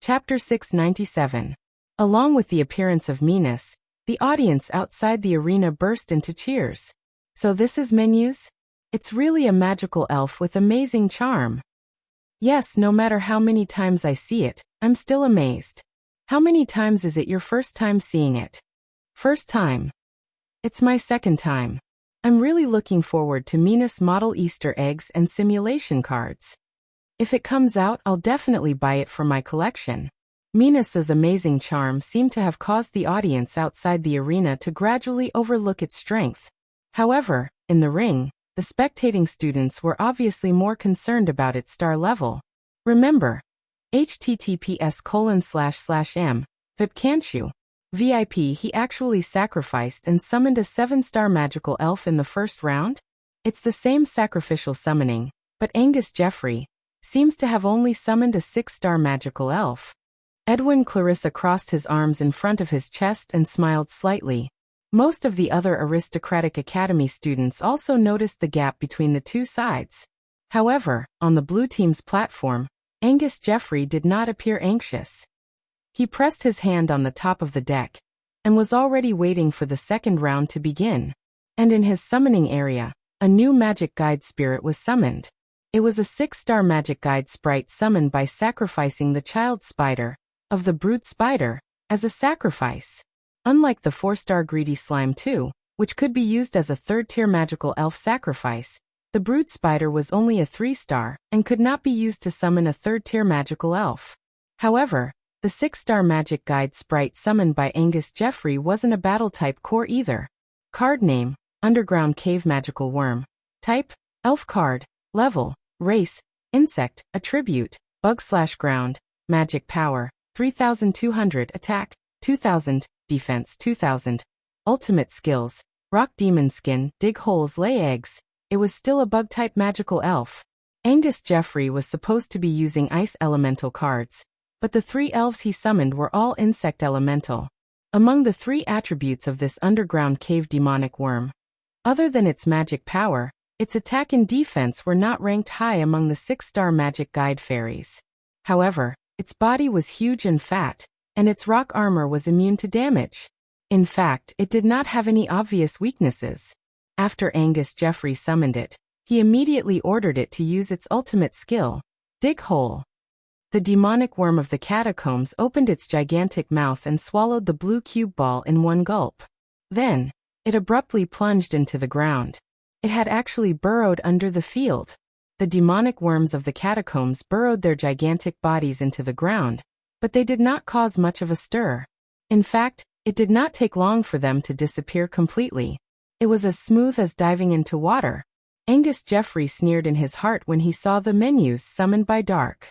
Chapter 697. Along with the appearance of Minos, the audience outside the arena burst into cheers. So this is Menus? It's really a magical elf with amazing charm. Yes, no matter how many times I see it, I'm still amazed. How many times is it your first time seeing it? First time. It's my second time. I'm really looking forward to Minos model Easter eggs and simulation cards. If it comes out, I'll definitely buy it for my collection. Minos's amazing charm seemed to have caused the audience outside the arena to gradually overlook its strength. However, in the ring, the spectating students were obviously more concerned about its star level. Remember, https://m, VIP can't you? VIP he actually sacrificed and summoned a 7-star magical elf in the first round? It's the same sacrificial summoning, but Angus Jeffrey seems to have only summoned a 6-star magical elf. Edwin Clarissa crossed his arms in front of his chest and smiled slightly. Most of the other aristocratic academy students also noticed the gap between the two sides. However, on the blue team's platform, Angus Jeffrey did not appear anxious. He pressed his hand on the top of the deck and was already waiting for the second round to begin. And in his summoning area, a new magic guide spirit was summoned. It was a 6-star magic guide sprite summoned by sacrificing the child spider of the brood spider as a sacrifice. Unlike the 4-star greedy slime 2, which could be used as a 3rd-tier magical elf sacrifice, the brood spider was only a 3-star and could not be used to summon a 3rd-tier magical elf. However, the 6-star magic guide sprite summoned by Angus Jeffrey wasn't a battle-type core either. Card name: Underground Cave Magical Worm. Type: Elf card. Level: Race: Insect. Attribute: Bug/Ground. Magic power: 3200. Attack: 2000. Defense: 2000. Ultimate skills: Rock Demon Skin. Dig holes, lay eggs. It was still a bug-type magical elf. Angus Jeffrey was supposed to be using ice elemental cards, but the 3 elves he summoned were all insect elemental. Among the 3 attributes of this underground cave demonic worm, other than its magic power, its attack and defense were not ranked high among the 6-star magic guide fairies. However, its body was huge and fat, and its rock armor was immune to damage. In fact, it did not have any obvious weaknesses. After Angus Jeffrey summoned it, he immediately ordered it to use its ultimate skill: Dig hole. The demonic worm of the catacombs opened its gigantic mouth and swallowed the blue cube ball in one gulp. Then, it abruptly plunged into the ground. It had actually burrowed under the field. The demonic worms of the catacombs burrowed their gigantic bodies into the ground, but they did not cause much of a stir. In fact, it did not take long for them to disappear completely. It was as smooth as diving into water. Angus Jeffrey sneered in his heart when he saw the menus summoned by Dark.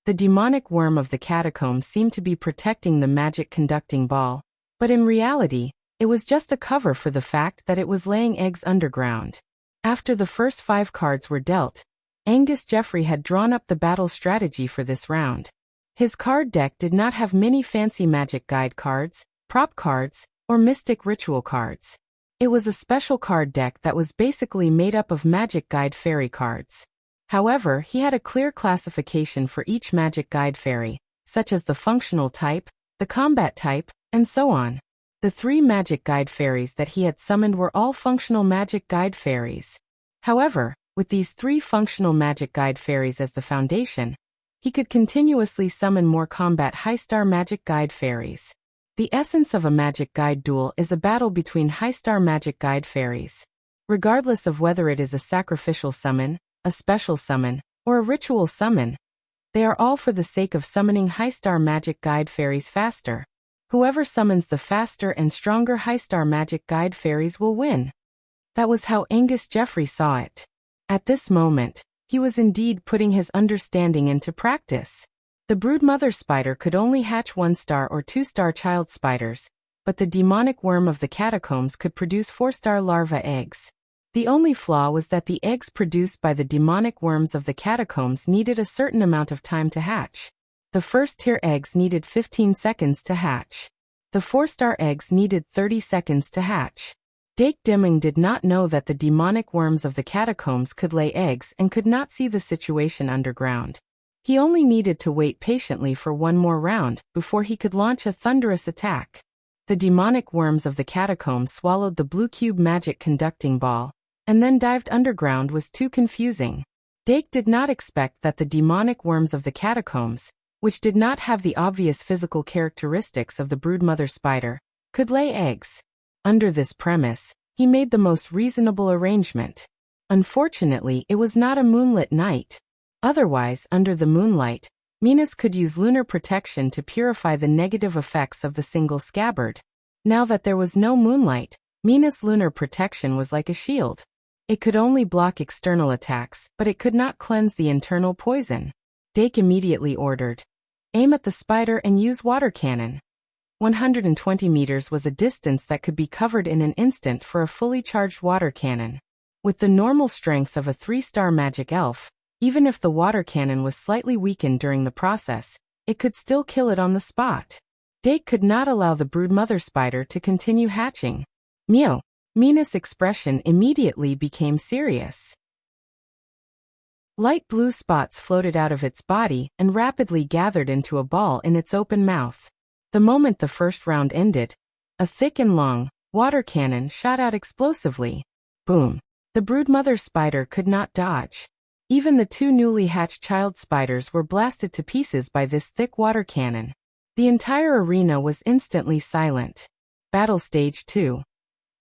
The demonic worm of the catacombs seemed to be protecting the magic conducting ball, but in reality, it was just a cover for the fact that it was laying eggs underground. After the first 5 cards were dealt, Angus Jeffrey had drawn up the battle strategy for this round. His card deck did not have many fancy magic guide cards, prop cards, or mystic ritual cards. It was a special card deck that was basically made up of magic guide fairy cards. However, he had a clear classification for each magic guide fairy, such as the functional type, the combat type, and so on. The 3 magic guide fairies that he had summoned were all functional magic guide fairies. However, with these 3 functional magic guide fairies as the foundation, he could continuously summon more combat high-star magic guide fairies. The essence of a magic guide duel is a battle between high-star magic guide fairies. Regardless of whether it is a sacrificial summon, a special summon, or a ritual summon, they are all for the sake of summoning high-star magic guide fairies faster. Whoever summons the faster and stronger high-star magic guide fairies will win. That was how Angus Jeffrey saw it. At this moment, he was indeed putting his understanding into practice. The brood mother spider could only hatch 1-star or 2-star child spiders, but the demonic worm of the catacombs could produce 4-star larva eggs. The only flaw was that the eggs produced by the demonic worms of the catacombs needed a certain amount of time to hatch. The 1st-tier eggs needed 15 seconds to hatch. The 4-star eggs needed 30 seconds to hatch. Dake Dimming did not know that the demonic worms of the catacombs could lay eggs and could not see the situation underground. He only needed to wait patiently for one more round before he could launch a thunderous attack. The demonic worms of the catacombs swallowed the blue cube magic conducting ball, and then dived underground was too confusing. Dake did not expect that the demonic worms of the catacombs, which did not have the obvious physical characteristics of the broodmother spider, could lay eggs. Under this premise, he made the most reasonable arrangement. Unfortunately, it was not a moonlit night. Otherwise, under the moonlight, Minas could use lunar protection to purify the negative effects of the single scabbard. Now that there was no moonlight, Minas' lunar protection was like a shield. It could only block external attacks, but it could not cleanse the internal poison. Dake immediately ordered, "Aim at the spider and use water cannon." 120 meters was a distance that could be covered in an instant for a fully charged water cannon. With the normal strength of a 3-star magic elf, even if the water cannon was slightly weakened during the process, it could still kill it on the spot. Dake could not allow the broodmother spider to continue hatching. Meow. Minas' expression immediately became serious. Light blue spots floated out of its body and rapidly gathered into a ball in its open mouth. The moment the first round ended, a thick and long water cannon shot out explosively. Boom. The broodmother spider could not dodge. Even the 2 newly hatched child spiders were blasted to pieces by this thick water cannon. The entire arena was instantly silent. Battle Stage 2.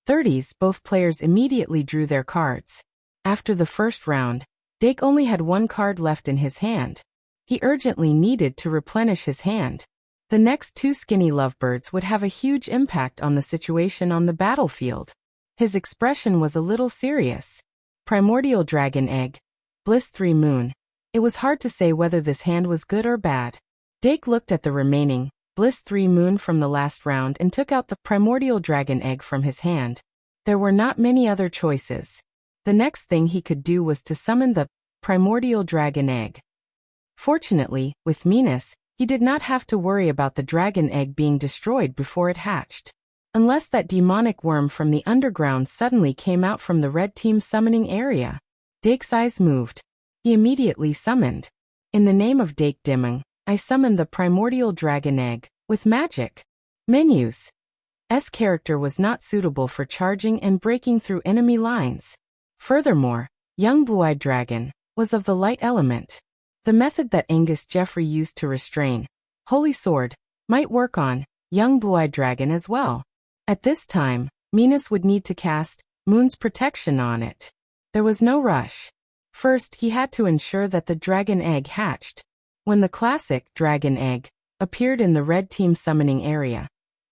30s. Both players immediately drew their cards. After the first round, Dake only had 1 card left in his hand. He urgently needed to replenish his hand. The next 2 skinny lovebirds would have a huge impact on the situation on the battlefield. His expression was a little serious. Primordial Dragon Egg. Bliss 3 Moon. It was hard to say whether this hand was good or bad. Dake looked at the remaining Bliss 3 Moon from the last round and took out the Primordial Dragon Egg from his hand. There were not many other choices. The next thing he could do was to summon the Primordial Dragon Egg. Fortunately, with Minas, he did not have to worry about the dragon egg being destroyed before it hatched. Unless that demonic worm from the underground suddenly came out from the red team's summoning area. Dake's eyes moved. He immediately summoned. "In the name of Dake Dimming, I summon the Primordial Dragon Egg, with magic." Menus. S character was not suitable for charging and breaking through enemy lines. Furthermore, young blue-eyed dragon was of the light element. The method that Angus Jeffrey used to restrain Holy Sword might work on young blue-eyed dragon as well. At this time, Minas would need to cast Moon's protection on it. There was no rush. First, he had to ensure that the dragon egg hatched. When the classic dragon egg appeared in the red team summoning area,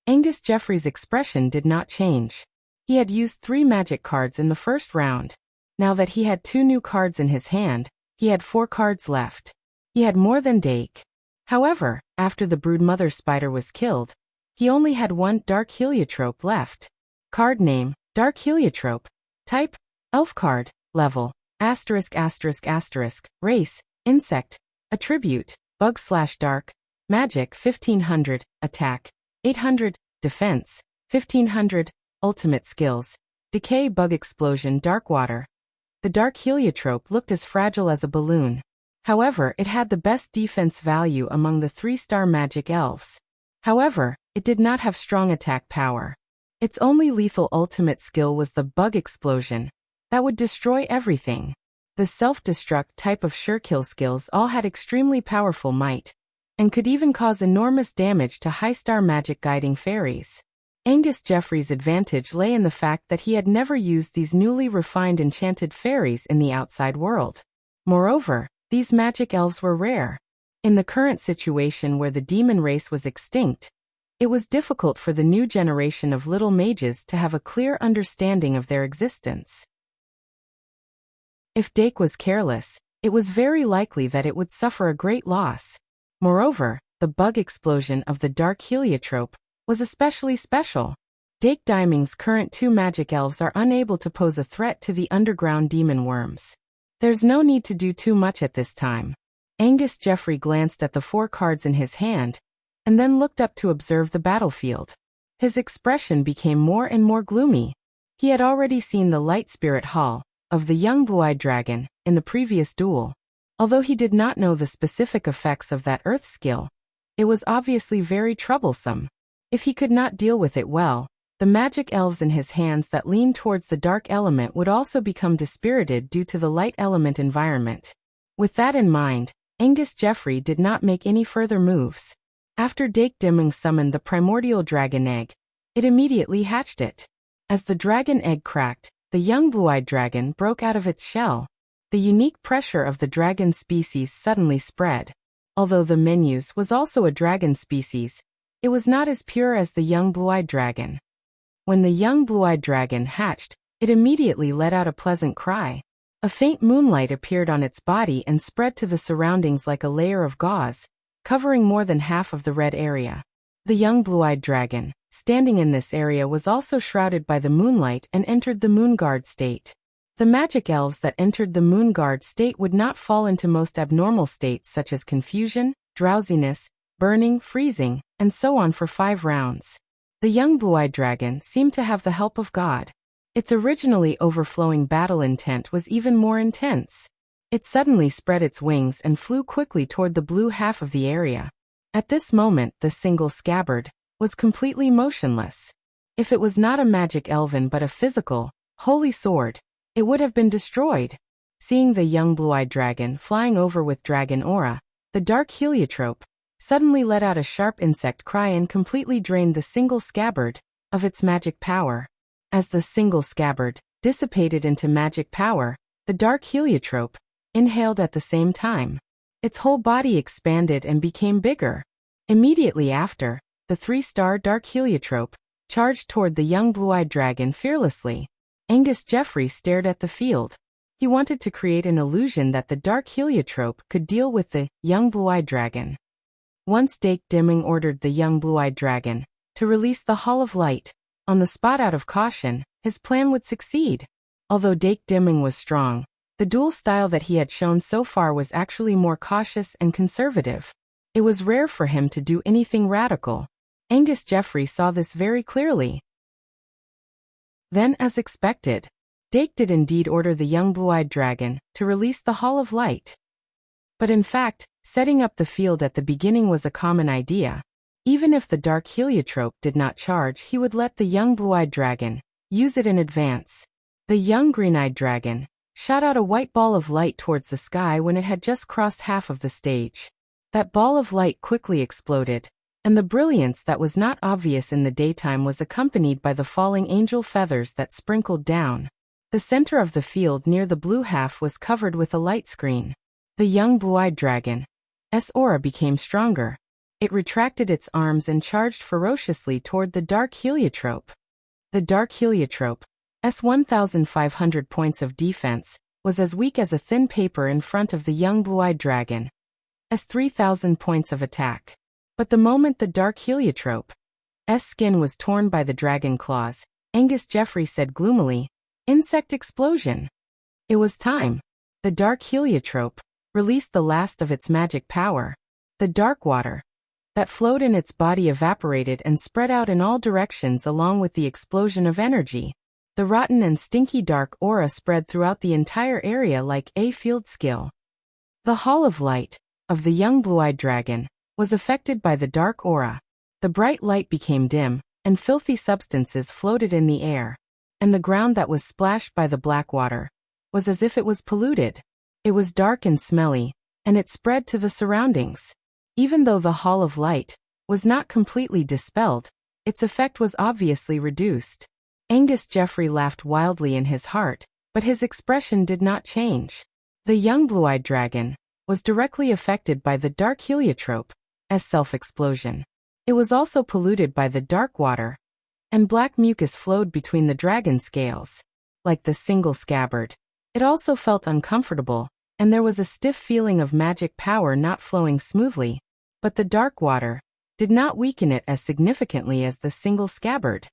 Angus Jeffrey's expression did not change. He had used 3 magic cards in the first round. Now that he had 2 new cards in his hand, he had 4 cards left. He had more than Dake. However, after the broodmother spider was killed, he only had 1 dark heliotrope left. Card name, Dark Heliotrope. Type, Elf card. Level, *****. Race, Insect. Attribute, Bug/Dark. Magic 1500. Attack, 800. Defense, 1500. Ultimate skills, Decay, Bug Explosion, Dark Water. The dark heliotrope looked as fragile as a balloon. However, it had the best defense value among the 3-star magic elves. However, it did not have strong attack power. Its only lethal ultimate skill was the Bug Explosion. That would destroy everything. The self-destruct type of sure-kill skills all had extremely powerful might, and could even cause enormous damage to high-star magic guiding fairies. Angus Jeffrey's advantage lay in the fact that he had never used these newly refined enchanted fairies in the outside world. Moreover, these magic elves were rare. In the current situation where the demon race was extinct, it was difficult for the new generation of little mages to have a clear understanding of their existence. If Dake was careless, it was very likely that it would suffer a great loss. Moreover, the bug explosion of the dark heliotrope was especially special. Dake Diming's current 2 magic elves are unable to pose a threat to the underground demon worms. There's no need to do too much at this time. Angus Jeffrey glanced at the 4 cards in his hand, and then looked up to observe the battlefield. His expression became more and more gloomy. He had already seen the light spirit hall of the young blue-eyed dragon in the previous duel. Although he did not know the specific effects of that earth skill, it was obviously very troublesome. If he could not deal with it well, the magic elves in his hands that leaned towards the dark element would also become dispirited due to the light element environment. With that in mind, Angus Jeffrey did not make any further moves. After Dake Dimming summoned the primordial dragon egg, it immediately hatched it. As the dragon egg cracked, the young blue-eyed dragon broke out of its shell. The unique pressure of the dragon species suddenly spread. Although the Menus was also a dragon species, it was not as pure as the young blue-eyed dragon. When the young blue-eyed dragon hatched, it immediately let out a pleasant cry. A faint moonlight appeared on its body and spread to the surroundings like a layer of gauze, covering more than half of the red area. The young blue-eyed dragon, standing in this area, was also shrouded by the moonlight and entered the moon guard state. The magic elves that entered the moon guard state would not fall into most abnormal states such as confusion, drowsiness, burning, freezing, and so on for 5 rounds. The young blue-eyed dragon seemed to have the help of God. Its originally overflowing battle intent was even more intense. It suddenly spread its wings and flew quickly toward the blue half of the area. At this moment, the single scabbard was completely motionless. If it was not a magic elven but a physical, holy sword, it would have been destroyed. Seeing the young blue-eyed dragon flying over with dragon aura, the dark heliotrope suddenly let out a sharp insect cry and completely drained the single scabbard of its magic power. As the single scabbard dissipated into magic power, the dark heliotrope inhaled at the same time. Its whole body expanded and became bigger. Immediately after, the 3-star dark heliotrope charged toward the young blue-eyed dragon fearlessly. Angus Jeffrey stared at the field. He wanted to create an illusion that the dark heliotrope could deal with the young blue-eyed dragon. Once Dake Dimming ordered the young blue-eyed dragon to release the Hall of Light, on the spot out of caution, his plan would succeed. Although Dake Dimming was strong, the dual style that he had shown so far was actually more cautious and conservative. It was rare for him to do anything radical. Angus Jeffrey saw this very clearly. Then, as expected, Dake did indeed order the young blue-eyed dragon to release the Hall of Light. But in fact, setting up the field at the beginning was a common idea. Even if the dark heliotrope did not charge, he would let the young blue-eyed dragon use it in advance. The young green-eyed dragon shot out a white ball of light towards the sky when it had just crossed half of the stage. That ball of light quickly exploded, and the brilliance that was not obvious in the daytime was accompanied by the falling angel feathers that sprinkled down. The center of the field near the blue half was covered with a light screen. The young blue-eyed dragon's aura became stronger. It retracted its arms and charged ferociously toward the dark heliotrope. The dark heliotrope's 1,500 points of defense was as weak as a thin paper in front of the young blue-eyed dragon's 3,000 points of attack. But the moment the dark heliotrope's skin was torn by the dragon claws, Angus Jeffrey said gloomily, "Insect explosion." It was time. The dark heliotrope released the last of its magic power. The dark water that flowed in its body evaporated and spread out in all directions along with the explosion of energy. The rotten and stinky dark aura spread throughout the entire area like a field skill. The Hall of Light of the young blue-eyed dragon was affected by the dark aura. The bright light became dim, and filthy substances floated in the air. And the ground that was splashed by the black water was as if it was polluted. It was dark and smelly, and it spread to the surroundings. Even though the Hall of Light was not completely dispelled, its effect was obviously reduced. Angus Jeffrey laughed wildly in his heart, but his expression did not change. The young blue-eyed dragon was directly affected by the dark heliotrope as self-explosion. It was also polluted by the dark water, and black mucus flowed between the dragon scales. Like the single scabbard, it also felt uncomfortable, and there was a stiff feeling of magic power not flowing smoothly. But the dark water did not weaken it as significantly as the single scabbard.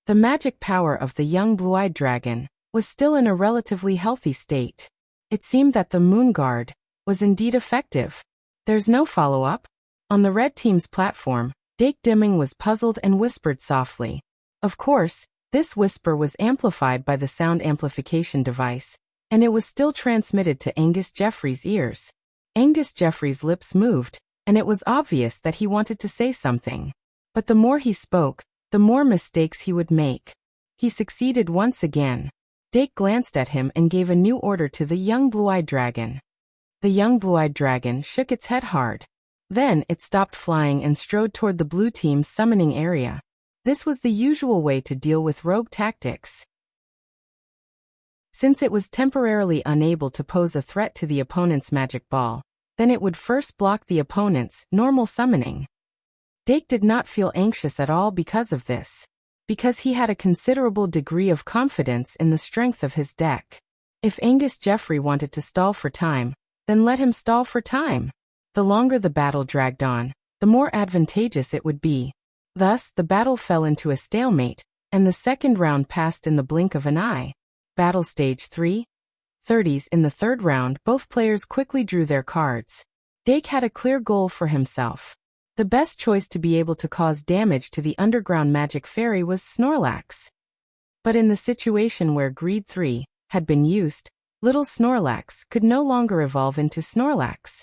The magic power of the young blue-eyed dragon was still in a relatively healthy state. It seemed that the moon guard was indeed effective. There's no follow-up? On the red team's platform, Dake Dimming was puzzled and whispered softly. Of course, this whisper was amplified by the sound amplification device, and it was still transmitted to Angus Jeffrey's ears. Angus Jeffrey's lips moved, and it was obvious that he wanted to say something. But the more he spoke, the more mistakes he would make. He succeeded once again. Dake glanced at him and gave a new order to the young blue-eyed dragon. The young blue-eyed dragon shook its head hard. Then it stopped flying and strode toward the blue team's summoning area. This was the usual way to deal with rogue tactics. Since it was temporarily unable to pose a threat to the opponent's magic ball, then it would first block the opponent's normal summoning. Dake did not feel anxious at all because of this, because he had a considerable degree of confidence in the strength of his deck. If Angus Jeffrey wanted to stall for time, then let him stall for time. The longer the battle dragged on, the more advantageous it would be. Thus, the battle fell into a stalemate, and the second round passed in the blink of an eye. Battle Stage 3. 30s in the third round, both players quickly drew their cards. Dake had a clear goal for himself. The best choice to be able to cause damage to the underground magic fairy was Snorlax. But in the situation where Greed 3 had been used, little Snorlax could no longer evolve into Snorlax.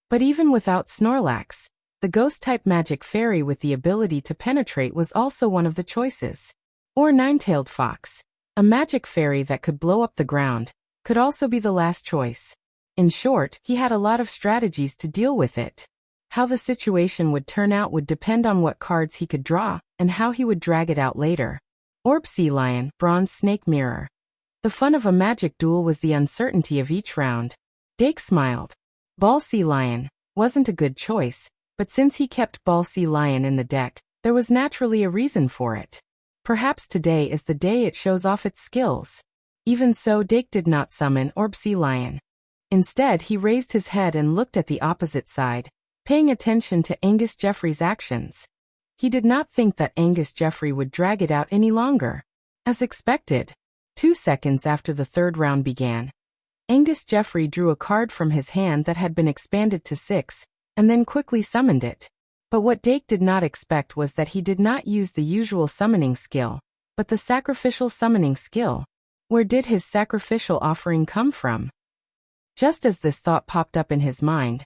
But even without Snorlax, the ghost-type magic fairy with the ability to penetrate was also one of the choices. Or Nine-tailed Fox, a magic fairy that could blow up the ground, could also be the last choice. In short, he had a lot of strategies to deal with it. How the situation would turn out would depend on what cards he could draw, and how he would drag it out later. Orb Sea Lion, Bronze Snake Mirror. The fun of a magic duel was the uncertainty of each round. Dake smiled. Ball Sea Lion wasn't a good choice, but since he kept Ball Sea Lion in the deck, there was naturally a reason for it. Perhaps today is the day it shows off its skills. Even so, Dake did not summon Orb Sea Lion. Instead, he raised his head and looked at the opposite side, paying attention to Angus Jeffrey's actions. He did not think that Angus Jeffrey would drag it out any longer. As expected, 2 seconds after the third round began, Angus Jeffrey drew a card from his hand that had been expanded to 6, and then quickly summoned it. But what Dake did not expect was that he did not use the usual summoning skill, but the sacrificial summoning skill. Where did his sacrificial offering come from? Just as this thought popped up in his mind,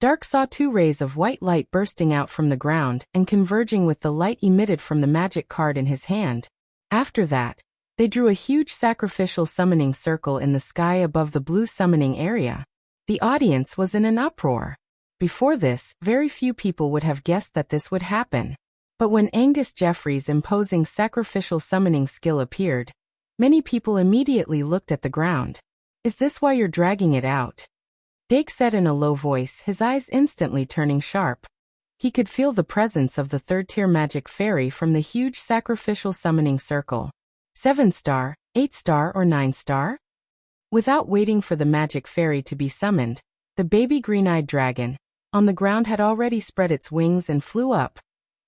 Dark saw 2 rays of white light bursting out from the ground and converging with the light emitted from the magic card in his hand. After that, they drew a huge sacrificial summoning circle in the sky above the blue summoning area. The audience was in an uproar. Before this, very few people would have guessed that this would happen. But when Angus Jeffrey's imposing sacrificial summoning skill appeared, many people immediately looked at the ground. "Is this why you're dragging it out?" Dake said in a low voice, his eyes instantly turning sharp. He could feel the presence of the third-tier magic fairy from the huge sacrificial summoning circle. 7-star, 8-star or 9-star? Without waiting for the magic fairy to be summoned, the baby green-eyed dragon, on the ground had already spread its wings and flew up,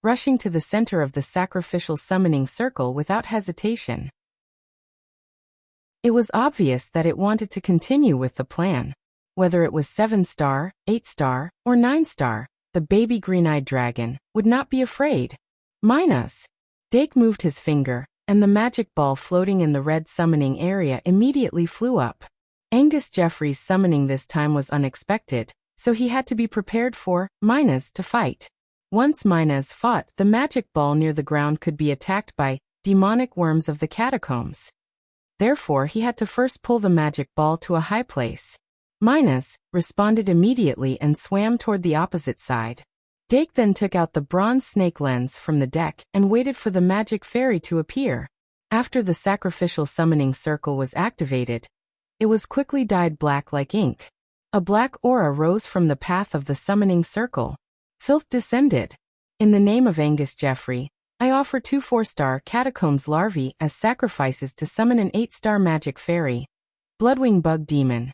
rushing to the center of the sacrificial summoning circle without hesitation. It was obvious that it wanted to continue with the plan. Whether it was 7-star, 8-star, or 9-star, the baby green-eyed dragon would not be afraid. Minus. Dake moved his finger, and the magic ball floating in the red summoning area immediately flew up. Angus Jeffrey's summoning this time was unexpected, so he had to be prepared for Minus to fight. Once Minus fought, the magic ball near the ground could be attacked by demonic worms of the catacombs. Therefore, he had to first pull the magic ball to a high place. Minus responded immediately and swam toward the opposite side. Dake then took out the bronze snake lens from the deck and waited for the magic fairy to appear. After the sacrificial summoning circle was activated, it was quickly dyed black like ink. A black aura rose from the path of the summoning circle. Filth descended. "In the name of Angus Jeffrey, I offer 2 4-star catacombs larvae as sacrifices to summon an 8-star magic fairy. Bloodwing Bug Demon."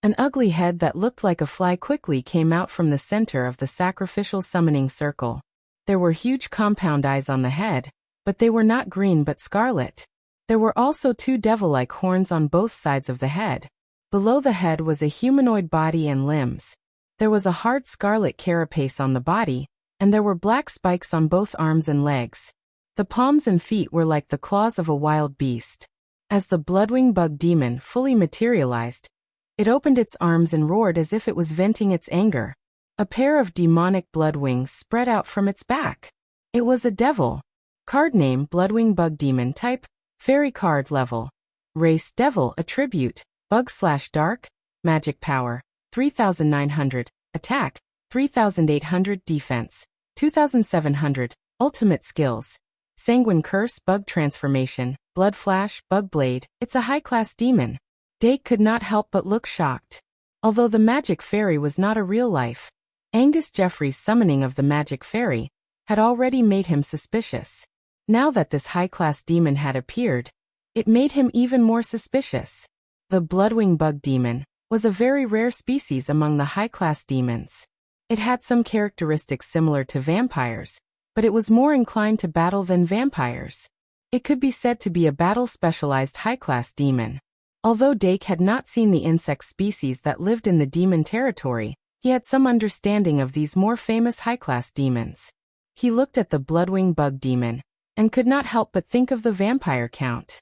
An ugly head that looked like a fly quickly came out from the center of the sacrificial summoning circle. There were huge compound eyes on the head, but they were not green but scarlet. There were also 2 devil-like horns on both sides of the head. Below the head was a humanoid body and limbs. There was a hard scarlet carapace on the body, and there were black spikes on both arms and legs. The palms and feet were like the claws of a wild beast. As the bloodwing bug demon fully materialized, it opened its arms and roared as if it was venting its anger. A pair of demonic blood wings spread out from its back. It was a devil. Card name Bloodwing Bug Demon. Type Fairy card. Level Race Devil. Attribute Bug/Dark. Magic Power 3900. Attack 3800. Defense 2700. Ultimate Skills Sanguine Curse. Bug Transformation Blood Flash. Bug Blade. It's a high-class demon. Dake could not help but look shocked. Although the magic fairy was not a real life, Angus Jeffrey's summoning of the magic fairy had already made him suspicious. Now that this high-class demon had appeared, it made him even more suspicious. The bloodwing bug demon was a very rare species among the high-class demons. It had some characteristics similar to vampires, but it was more inclined to battle than vampires. It could be said to be a battle-specialized high-class demon. Although Dake had not seen the insect species that lived in the demon territory, he had some understanding of these more famous high-class demons. He looked at the bloodwing bug demon and could not help but think of the vampire count.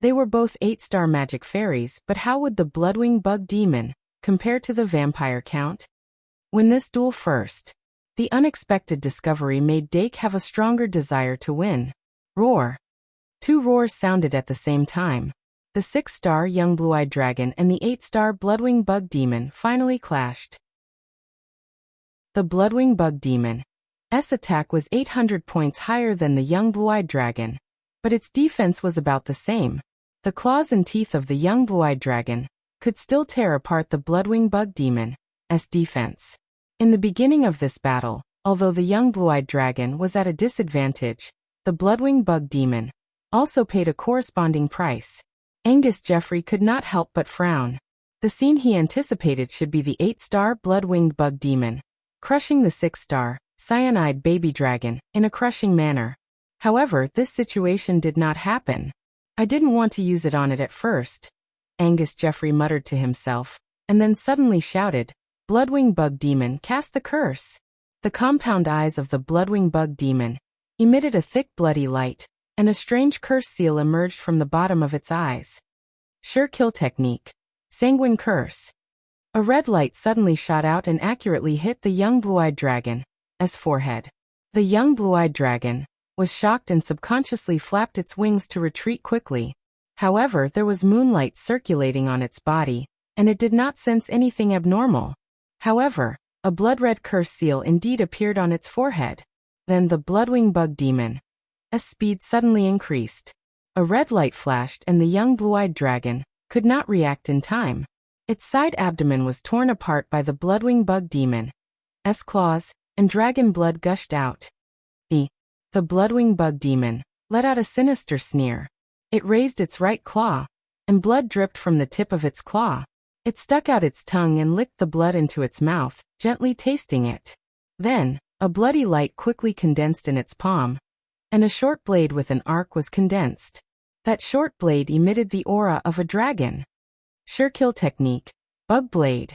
They were both 8-star magic fairies, but how would the bloodwing bug demon compare to the vampire count? When this duel first, the unexpected discovery made Dake have a stronger desire to win. Roar. 2 roars sounded at the same time. The 6-star young blue-eyed dragon and the 8-star bloodwing bug demon finally clashed. The bloodwing bug demon's attack was 800 points higher than the young blue-eyed dragon, but its defense was about the same. The claws and teeth of the young blue-eyed dragon could still tear apart the bloodwing bug demon's defense. In the beginning of this battle, although the young blue-eyed dragon was at a disadvantage, the bloodwing bug demon also paid a corresponding price. Angus Jeffrey could not help but frown. The scene he anticipated should be the 8-star blood-winged bug demon crushing the 6-star cyanide baby dragon in a crushing manner. However, this situation did not happen. I didn't want to use it on it at first, Angus Jeffrey muttered to himself, and then suddenly shouted, "Bloodwing bug demon, cast the curse!" The compound eyes of the bloodwing bug demon emitted a thick bloody light, and a strange curse seal emerged from the bottom of its eyes. Sure kill technique. Sanguine curse. A red light suddenly shot out and accurately hit the young blue-eyed dragon's forehead. The young blue-eyed dragon was shocked and subconsciously flapped its wings to retreat quickly. However, there was moonlight circulating on its body, and it did not sense anything abnormal. However, a blood-red curse seal indeed appeared on its forehead. Then the bloodwing bug demon's speed suddenly increased. A red light flashed and the young blue-eyed dragon could not react in time. Its side abdomen was torn apart by the bloodwing bug demon's claws, and dragon blood gushed out. The bloodwing bug demon let out a sinister sneer. It raised its right claw, and blood dripped from the tip of its claw. It stuck out its tongue and licked the blood into its mouth, gently tasting it. Then, a bloody light quickly condensed in its palm, and a short blade with an arc was condensed. That short blade emitted the aura of a dragon. Sure kill technique. Bug blade.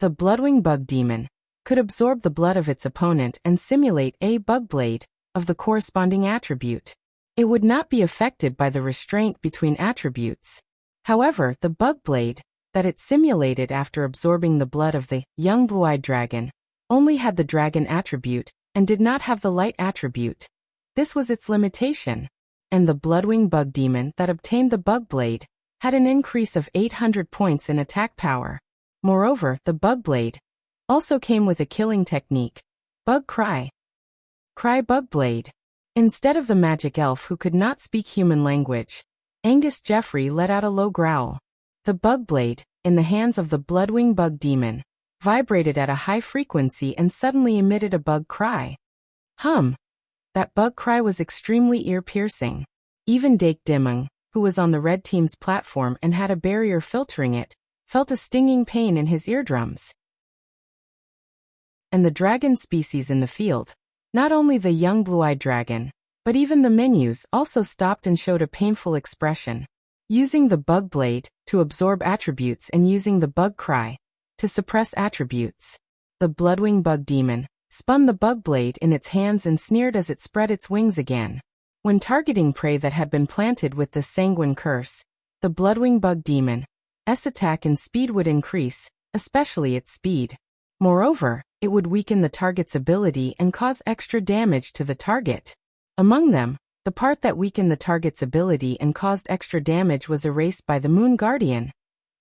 The bloodwing bug demon could absorb the blood of its opponent and simulate a bug blade of the corresponding attribute. It would not be affected by the restraint between attributes. However, the bug blade that it simulated after absorbing the blood of the young blue-eyed dragon only had the dragon attribute and did not have the light attribute. This was its limitation. And the bloodwing bug demon that obtained the bug blade had an increase of 800 points in attack power. Moreover, the bug blade also came with a killing technique. Bug cry. Cry bug blade. Instead of the magic elf who could not speak human language, Angus Jeffrey let out a low growl. The bug blade, in the hands of the bloodwing bug demon, vibrated at a high frequency and suddenly emitted a bug cry. Hum. That bug cry was extremely ear-piercing. Even Dake Dimung, who was on the red team's platform and had a barrier filtering it, felt a stinging pain in his eardrums. And the dragon species in the field, not only the young blue-eyed dragon, but even the menus also stopped and showed a painful expression. Using the bug blade to absorb attributes and using the bug cry to suppress attributes, the bloodwing bug demon spun the bug blade in its hands and sneered as it spread its wings again. When targeting prey that had been planted with the sanguine curse, the Bloodwing Bug Demon's attack and speed would increase, especially its speed. Moreover, it would weaken the target's ability and cause extra damage to the target. Among them, the part that weakened the target's ability and caused extra damage was erased by the Moon Guardian.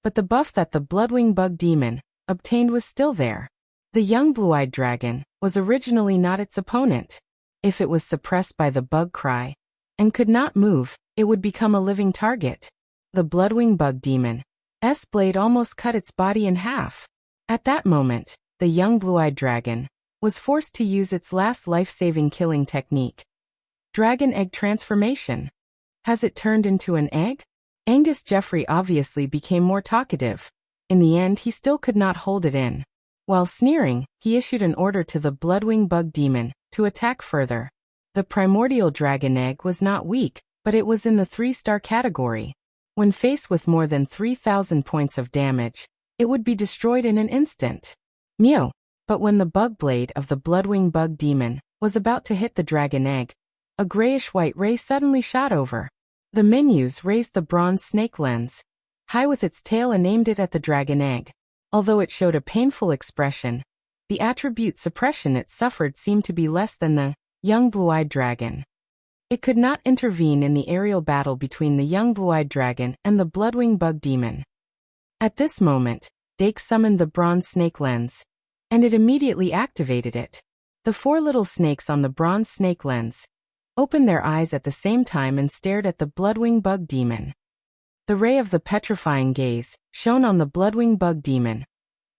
But the buff that the Bloodwing Bug Demon obtained was still there. The young blue-eyed dragon was originally not its opponent. If it was suppressed by the bug cry and could not move, it would become a living target. The Bloodwing Bug Demon's blade almost cut its body in half. At that moment, the young blue-eyed dragon was forced to use its last life-saving killing technique. Dragon Egg Transformation. Has it turned into an egg? Angus Jeffrey obviously became more talkative. In the end, he still could not hold it in. While sneering, he issued an order to the Bloodwing Bug Demon to attack further. The primordial dragon egg was not weak, but it was in the 3-star category. When faced with more than 3,000 points of damage, it would be destroyed in an instant. Meow. But when the bug blade of the Bloodwing Bug Demon was about to hit the dragon egg, a grayish-white ray suddenly shot over. The Minus raised the bronze snake lens high with its tail and aimed it at the dragon egg. Although it showed a painful expression, the attribute suppression it suffered seemed to be less than the young blue-eyed dragon. It could not intervene in the aerial battle between the young blue-eyed dragon and the Bloodwing Bug Demon. At this moment, Dake summoned the bronze snake lens, and it immediately activated it. The 4 little snakes on the bronze snake lens opened their eyes at the same time and stared at the Bloodwing Bug Demon. The ray of the petrifying gaze shone on the Bloodwing Bug Demon,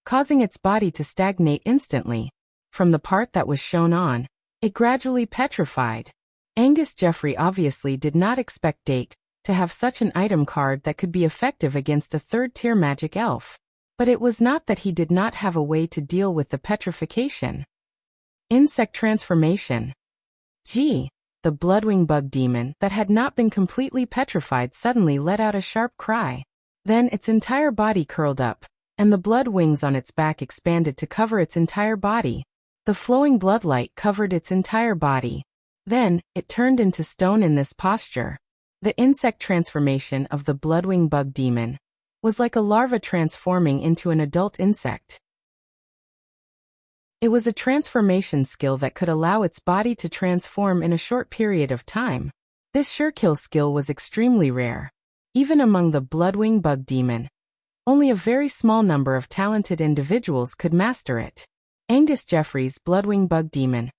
causing its body to stagnate instantly. From the part that was shown on, it gradually petrified. Angus Jeffrey obviously did not expect Dake to have such an item card that could be effective against a 3rd-tier magic elf. But it was not that he did not have a way to deal with the petrification. Insect Transformation. The Bloodwing Bug Demon that had not been completely petrified suddenly let out a sharp cry. Then its entire body curled up, and the blood wings on its back expanded to cover its entire body. The flowing bloodlight covered its entire body. Then, it turned into stone in this posture. The insect transformation of the Bloodwing Bug Demon was like a larva transforming into an adult insect. It was a transformation skill that could allow its body to transform in a short period of time. This sure-kill skill was extremely rare. Even among the Bloodwing Bug Demon, only a very small number of talented individuals could master it. Angus Jeffrey's Bloodwing Bug Demon,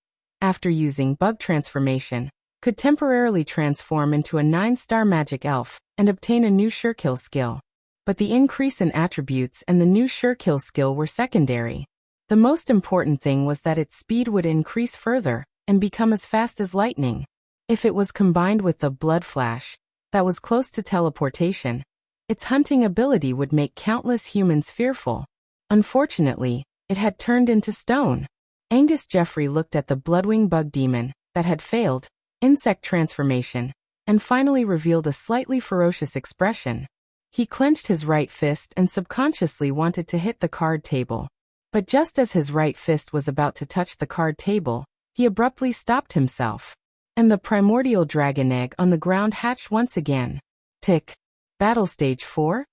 after using bug transformation, could temporarily transform into a 9-star magic elf and obtain a new sure-kill skill. But the increase in attributes and the new sure-kill skill were secondary. The most important thing was that its speed would increase further and become as fast as lightning. If it was combined with the Blood Flash, that was close to teleportation, its hunting ability would make countless humans fearful. Unfortunately, it had turned into stone. Angus Jeffrey looked at the Bloodwing Bug Demon that had failed insect transformation and finally revealed a slightly ferocious expression. He clenched his right fist and subconsciously wanted to hit the card table. But just as his right fist was about to touch the card table, he abruptly stopped himself. And the primordial dragon egg on the ground hatched once again. Tick. Battle Stage 4?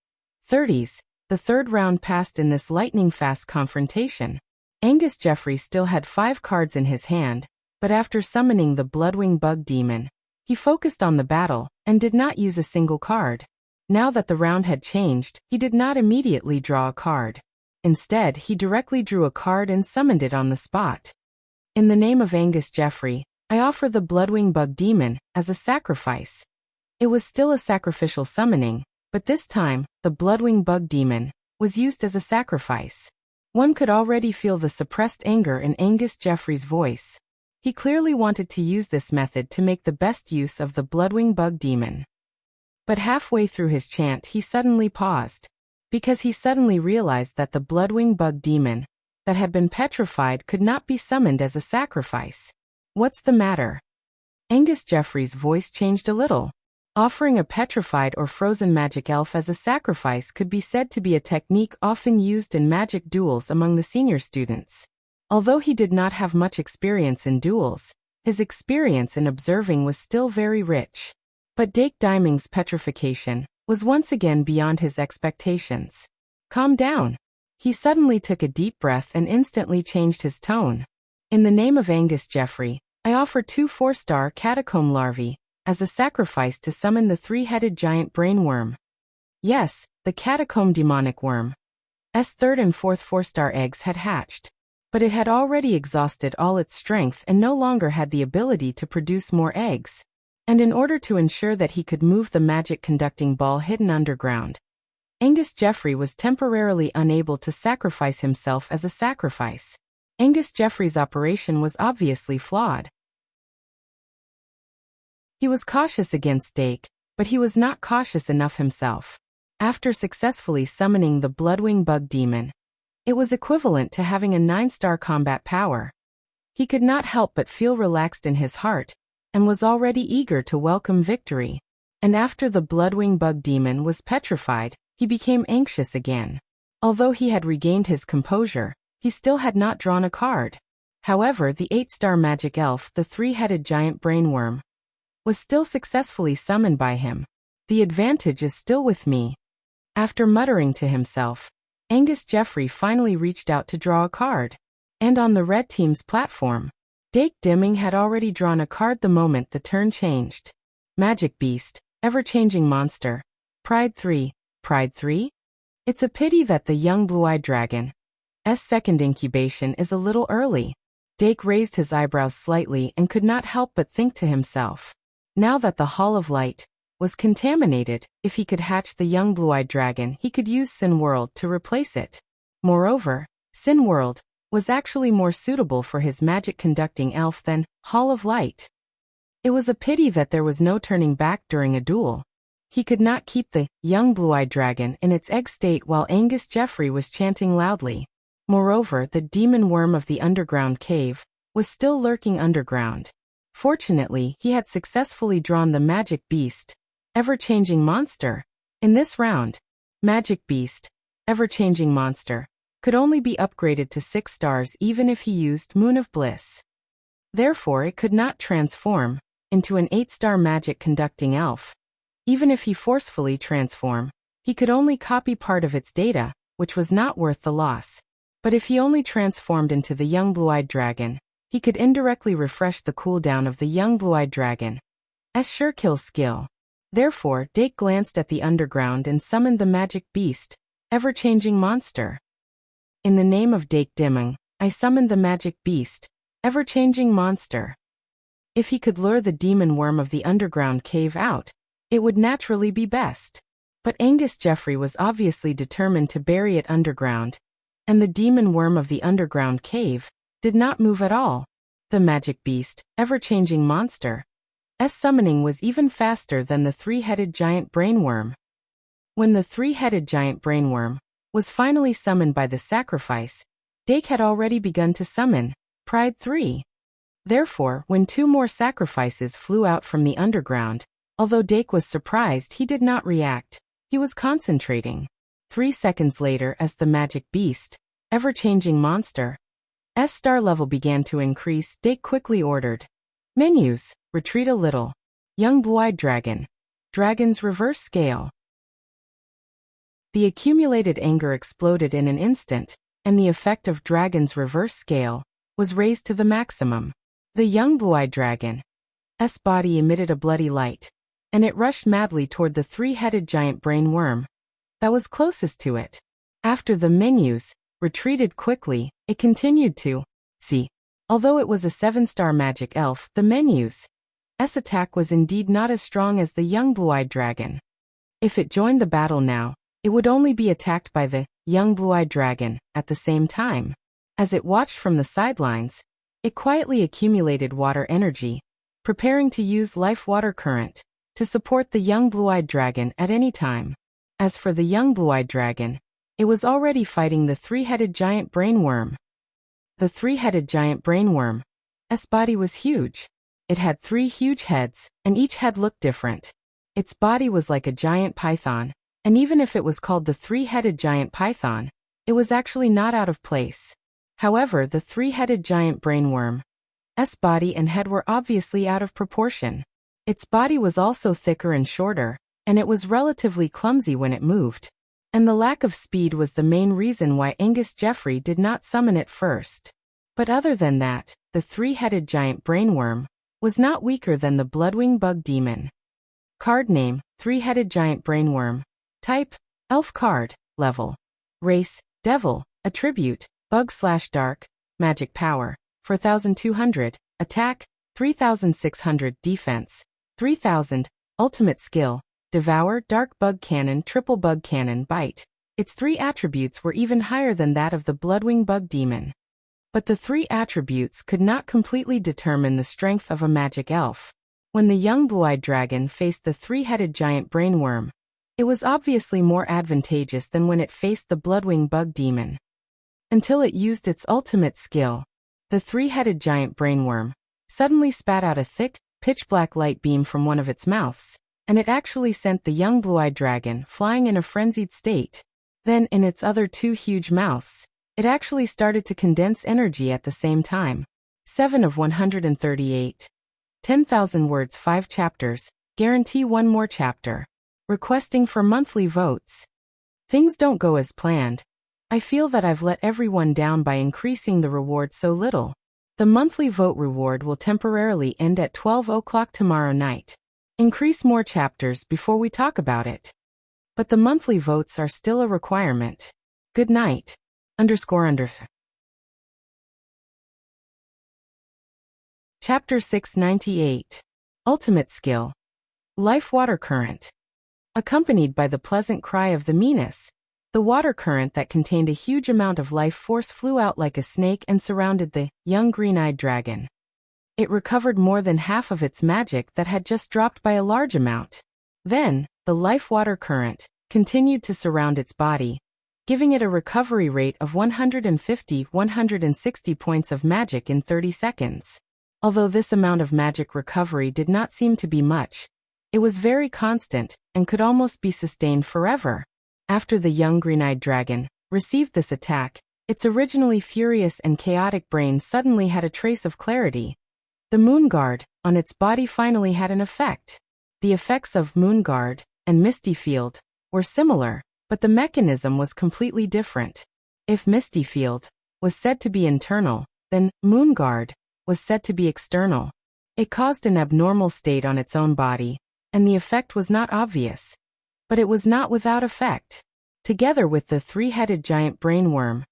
30s. The 3rd round passed in this lightning-fast confrontation. Angus Jeffrey still had 5 cards in his hand, but after summoning the Bloodwing Bug Demon, he focused on the battle and did not use a single card. Now that the round had changed, he did not immediately draw a card. Instead, he directly drew a card and summoned it on the spot. In the name of Angus Jeffrey, I offer the Bloodwing Bug Demon as a sacrifice. It was still a sacrificial summoning, but this time, the Bloodwing Bug Demon was used as a sacrifice. One could already feel the suppressed anger in Angus Jeffrey's voice. He clearly wanted to use this method to make the best use of the Bloodwing Bug Demon. But halfway through his chant he suddenly paused, because he suddenly realized that the Bloodwing Bug Demon that had been petrified could not be summoned as a sacrifice. What's the matter? Angus Jeffrey's voice changed a little. Offering a petrified or frozen magic elf as a sacrifice could be said to be a technique often used in magic duels among the senior students. Although he did not have much experience in duels, his experience in observing was still very rich. But Dake Diming's petrification was once again beyond his expectations. Calm down. He suddenly took a deep breath and instantly changed his tone. In the name of Angus Jeffrey, I offer 2 4-star catacomb larvae as a sacrifice to summon the 3-headed giant brainworm. Yes, the catacomb demonic worm's 3rd and 4th 4-star eggs had hatched, but it had already exhausted all its strength and no longer had the ability to produce more eggs. And in order to ensure that he could move the magic-conducting ball hidden underground, Angus Jeffrey was temporarily unable to sacrifice himself as a sacrifice. Angus Jeffrey's operation was obviously flawed. He was cautious against Dake, but he was not cautious enough himself. After successfully summoning the Bloodwing Bug Demon, it was equivalent to having a 9-star combat power. He could not help but feel relaxed in his heart, and was already eager to welcome victory. And after the Bloodwing Bug Demon was petrified, he became anxious again. Although he had regained his composure, he still had not drawn a card. However, the 8-star magic elf, the 3-headed giant brainworm, was still successfully summoned by him. The advantage is still with me. After muttering to himself, Angus Jeffrey finally reached out to draw a card. And on the red team's platform, Dake Dimming had already drawn a card the moment the turn changed. Magic Beast, Ever-Changing Monster. Pride 3. Pride 3? It's a pity that the young blue-eyed dragon's second incubation is a little early. Dake raised his eyebrows slightly and could not help but think to himself. Now that the Hall of Light was contaminated, if he could hatch the young blue-eyed dragon, he could use Sin World to replace it. Moreover, Sin World was actually more suitable for his magic-conducting elf than Hall of Light. It was a pity that there was no turning back during a duel. He could not keep the young blue-eyed dragon in its egg state while Angus Jeffrey was chanting loudly. Moreover, the demon worm of the underground cave was still lurking underground. Fortunately, he had successfully drawn the Magic Beast, Ever-Changing Monster. In this round, Magic Beast, Ever-Changing Monster, could only be upgraded to 6 stars even if he used Moon of Bliss. Therefore, it could not transform into an 8-star magic-conducting elf. Even if he forcefully transformed, he could only copy part of its data, which was not worth the loss. But if he only transformed into the young blue-eyed dragon, he could indirectly refresh the cooldown of the young blue-eyed dragon's Surekill skill. Therefore, Dake glanced at the underground and summoned the Magic Beast, Ever-Changing Monster. In the name of Dake Dimming, I summoned the Magic Beast, Ever-Changing Monster. If he could lure the demon worm of the underground cave out, it would naturally be best. But Angus Jeffrey was obviously determined to bury it underground, and the demon worm of the underground cave did not move at all. The Magic Beast, Ever-Changing Monster, summoning was even faster than the 3-headed giant brainworm. When the 3-headed giant brainworm was finally summoned by the sacrifice, Dake had already begun to summon Pride 3. Therefore, when 2 more sacrifices flew out from the underground, although Dake was surprised, he did not react. He was concentrating. 3 seconds later, as the Magic Beast, Ever-Changing Monster, star level began to increase, Dake quickly ordered, "Menus, retreat a little. Young blue-eyed dragon. Dragon's reverse scale." The accumulated anger exploded in an instant, and the effect of Dragon's reverse scale was raised to the maximum. The young blue-eyed dragon's body emitted a bloody light, and it rushed madly toward the 3-headed giant brain worm that was closest to it. After the menus retreated quickly, it continued to see. Although it was a 7-star magic elf, the menus' attack was indeed not as strong as the young blue-eyed dragon. If it joined the battle now, it would only be attacked by the young blue-eyed dragon at the same time. As it watched from the sidelines, it quietly accumulated water energy, preparing to use life water current to support the young blue-eyed dragon at any time. As for the young blue-eyed dragon, it was already fighting the 3-headed giant brainworm. The 3-headed giant brainworm's body was huge. It had 3 huge heads, and each head looked different. Its body was like a giant python, and even if it was called the 3-headed giant python, it was actually not out of place. However, the 3-headed giant brainworm's body and head were obviously out of proportion. Its body was also thicker and shorter, and it was relatively clumsy when it moved. And the lack of speed was the main reason why Angus Jeffrey did not summon it first. But other than that, the three-headed giant brainworm was not weaker than the bloodwing bug demon. Card name, three-headed giant brainworm. Type, elf card. Level. Race, devil. Attribute, bug/dark. Magic power, 4200. Attack, 3600. Defense, 3000. Ultimate skill, devour, dark bug cannon, triple bug cannon, bite. Its 3 attributes were even higher than that of the bloodwing bug demon. But the 3 attributes could not completely determine the strength of a magic elf. When the young blue-eyed dragon faced the three-headed giant brainworm, it was obviously more advantageous than when it faced the bloodwing bug demon. Until it used its ultimate skill, the three-headed giant brainworm suddenly spat out a thick, pitch-black light beam from one of its mouths, and it actually sent the young blue-eyed dragon flying in a frenzied state. Then, in its other 2 huge mouths, it actually started to condense energy at the same time. 7 of 138. 10,000 words 5 chapters, guarantee 1 more chapter. Requesting for monthly votes. Things don't go as planned. I feel that I've let everyone down by increasing the reward so little. The monthly vote reward will temporarily end at 12 o'clock tomorrow night. Increase more chapters before we talk about it. But the monthly votes are still a requirement. Good night. _. Chapter 698. Ultimate Skill. Life Water Current. Accompanied by the pleasant cry of the Minas, the water current that contained a huge amount of life force flew out like a snake and surrounded the young green-eyed dragon. It recovered more than half of its magic that had just dropped by a large amount. Then, the life water current continued to surround its body, giving it a recovery rate of 150-160 points of magic in 30 seconds. Although this amount of magic recovery did not seem to be much, it was very constant and could almost be sustained forever. After the young green-eyed dragon received this attack, its originally furious and chaotic brain suddenly had a trace of clarity. The moon guard on its body finally had an effect. The effects of moon guard and misty field were similar, but the mechanism was completely different. If misty field was said to be internal, then moon guard was said to be external. It caused an abnormal state on its own body, and the effect was not obvious. But it was not without effect. Together with the three-headed giant brainworm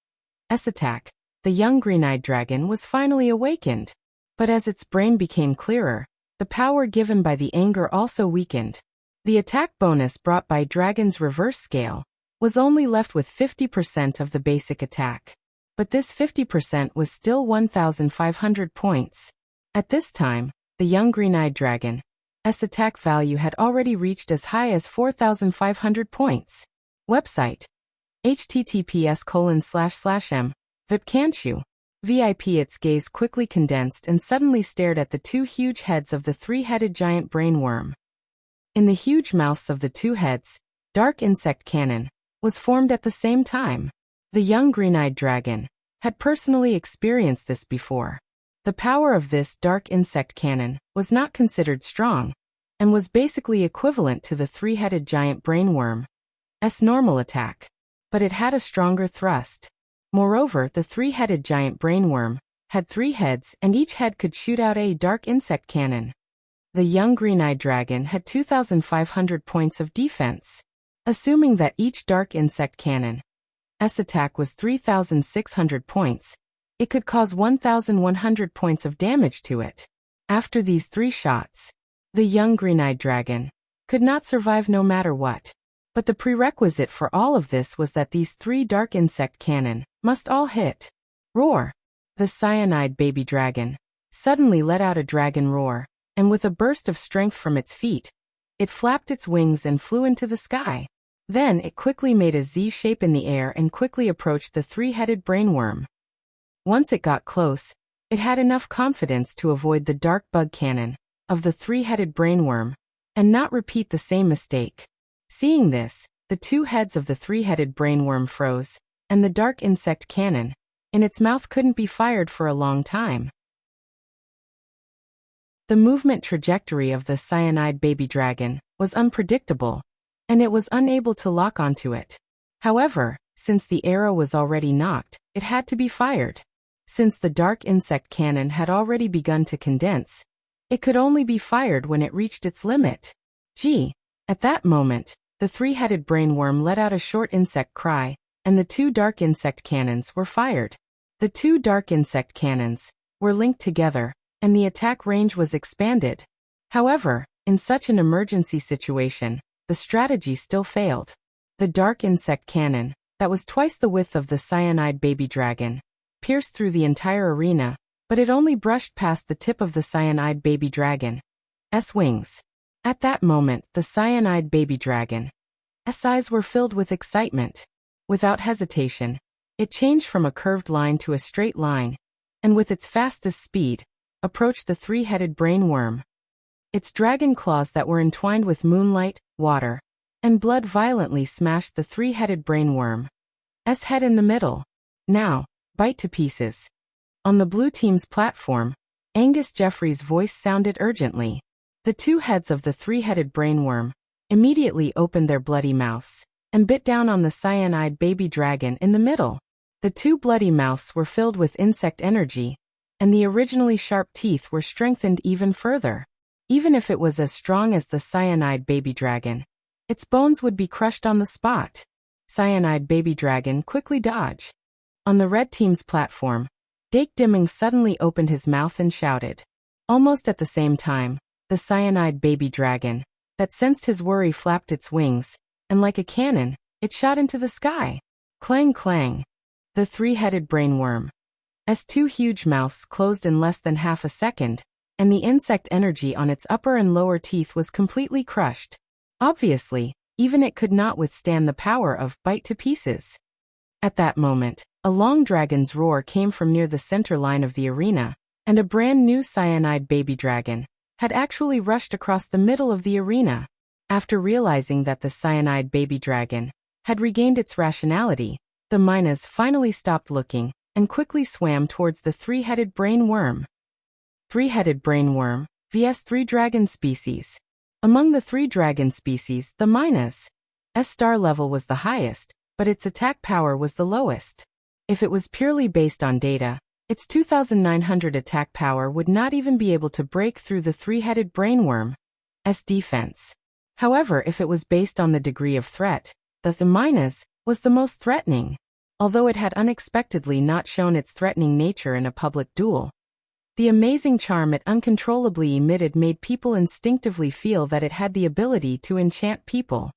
attack, the young green-eyed dragon was finally awakened. But as its brain became clearer, the power given by the anger also weakened. The attack bonus brought by Dragon's reverse scale was only left with 50% of the basic attack. But this 50% was still 1,500 points. At this time, the young green-eyed dragon's attack value had already reached as high as 4,500 points. Website. https://m. Vipcanchu. VIP. Its gaze quickly condensed and suddenly stared at the 2 huge heads of the three-headed giant brainworm. In the huge mouths of the 2 heads, dark insect cannon was formed at the same time. The young green-eyed dragon had personally experienced this before. The power of this dark insect cannon was not considered strong, and was basically equivalent to the three-headed giant brainworm's normal attack. But it had a stronger thrust. Moreover, the three-headed giant brainworm had 3 heads, and each head could shoot out a dark insect cannon. The young green-eyed dragon had 2,500 points of defense. Assuming that each dark insect cannon's attack was 3,600 points, it could cause 1,100 points of damage to it. After these 3 shots, the young green-eyed dragon could not survive no matter what. But the prerequisite for all of this was that these 3 dark insect cannon must all hit. Roar! The cyanide baby dragon suddenly let out a dragon roar, and with a burst of strength from its feet, it flapped its wings and flew into the sky. Then it quickly made a Z shape in the air and quickly approached the three-headed brainworm. Once it got close, it had enough confidence to avoid the dark bug cannon of the three-headed brainworm and not repeat the same mistake. Seeing this, the 2 heads of the three-headed brainworm froze, and the dark insect cannon in its mouth couldn't be fired for a long time. The movement trajectory of the cyanide baby dragon was unpredictable, and it was unable to lock onto it. However, since the arrow was already nocked, it had to be fired. Since the dark insect cannon had already begun to condense, it could only be fired when it reached its limit. Gee! At that moment, the three-headed brainworm let out a short insect cry, and the two dark insect cannons were fired. The two dark insect cannons were linked together, and the attack range was expanded. However, in such an emergency situation, the strategy still failed. The dark insect cannon, that was twice the width of the cyanide baby dragon, pierced through the entire arena, but it only brushed past the tip of the cyanide baby dragon's wings. At that moment, the cyanide baby dragon's eyes were filled with excitement. Without hesitation, it changed from a curved line to a straight line, and with its fastest speed, approached the three-headed brainworm. Its dragon claws that were entwined with moonlight, water, and blood violently smashed the three-headed brainworm's head in the middle. Now, bite to pieces. On the blue team's platform, Angus Jeffrey's voice sounded urgently. The two heads of the three-headed brainworm immediately opened their bloody mouths and bit down on the cyanide baby dragon in the middle. The two bloody mouths were filled with insect energy, and the originally sharp teeth were strengthened even further. Even if it was as strong as the cyanide baby dragon, its bones would be crushed on the spot. Cyanide baby dragon quickly dodged. On the red team's platform, Dake Dimming suddenly opened his mouth and shouted. Almost at the same time, the cyanide baby dragon, that sensed his worry, flapped its wings, and like a cannon, it shot into the sky. Clang clang. The three-headed brainworm's two huge mouths closed in less than half a second, and the insect energy on its upper and lower teeth was completely crushed. Obviously, even it could not withstand the power of bite to pieces. At that moment, a long dragon's roar came from near the center line of the arena, and a brand new cyanide baby dragon had actually rushed across the middle of the arena. After realizing that the cyanide baby dragon had regained its rationality, the Minas finally stopped looking and quickly swam towards the three-headed brainworm. Three-headed brainworm vs. three dragon species. Among the three dragon species, the Minas' star level was the highest, but its attack power was the lowest. If it was purely based on data, its 2,900 attack power would not even be able to break through the three-headed brainworm's defense. However, if it was based on the degree of threat, the Minas was the most threatening, although it had unexpectedly not shown its threatening nature in a public duel. The amazing charm it uncontrollably emitted made people instinctively feel that it had the ability to enchant people.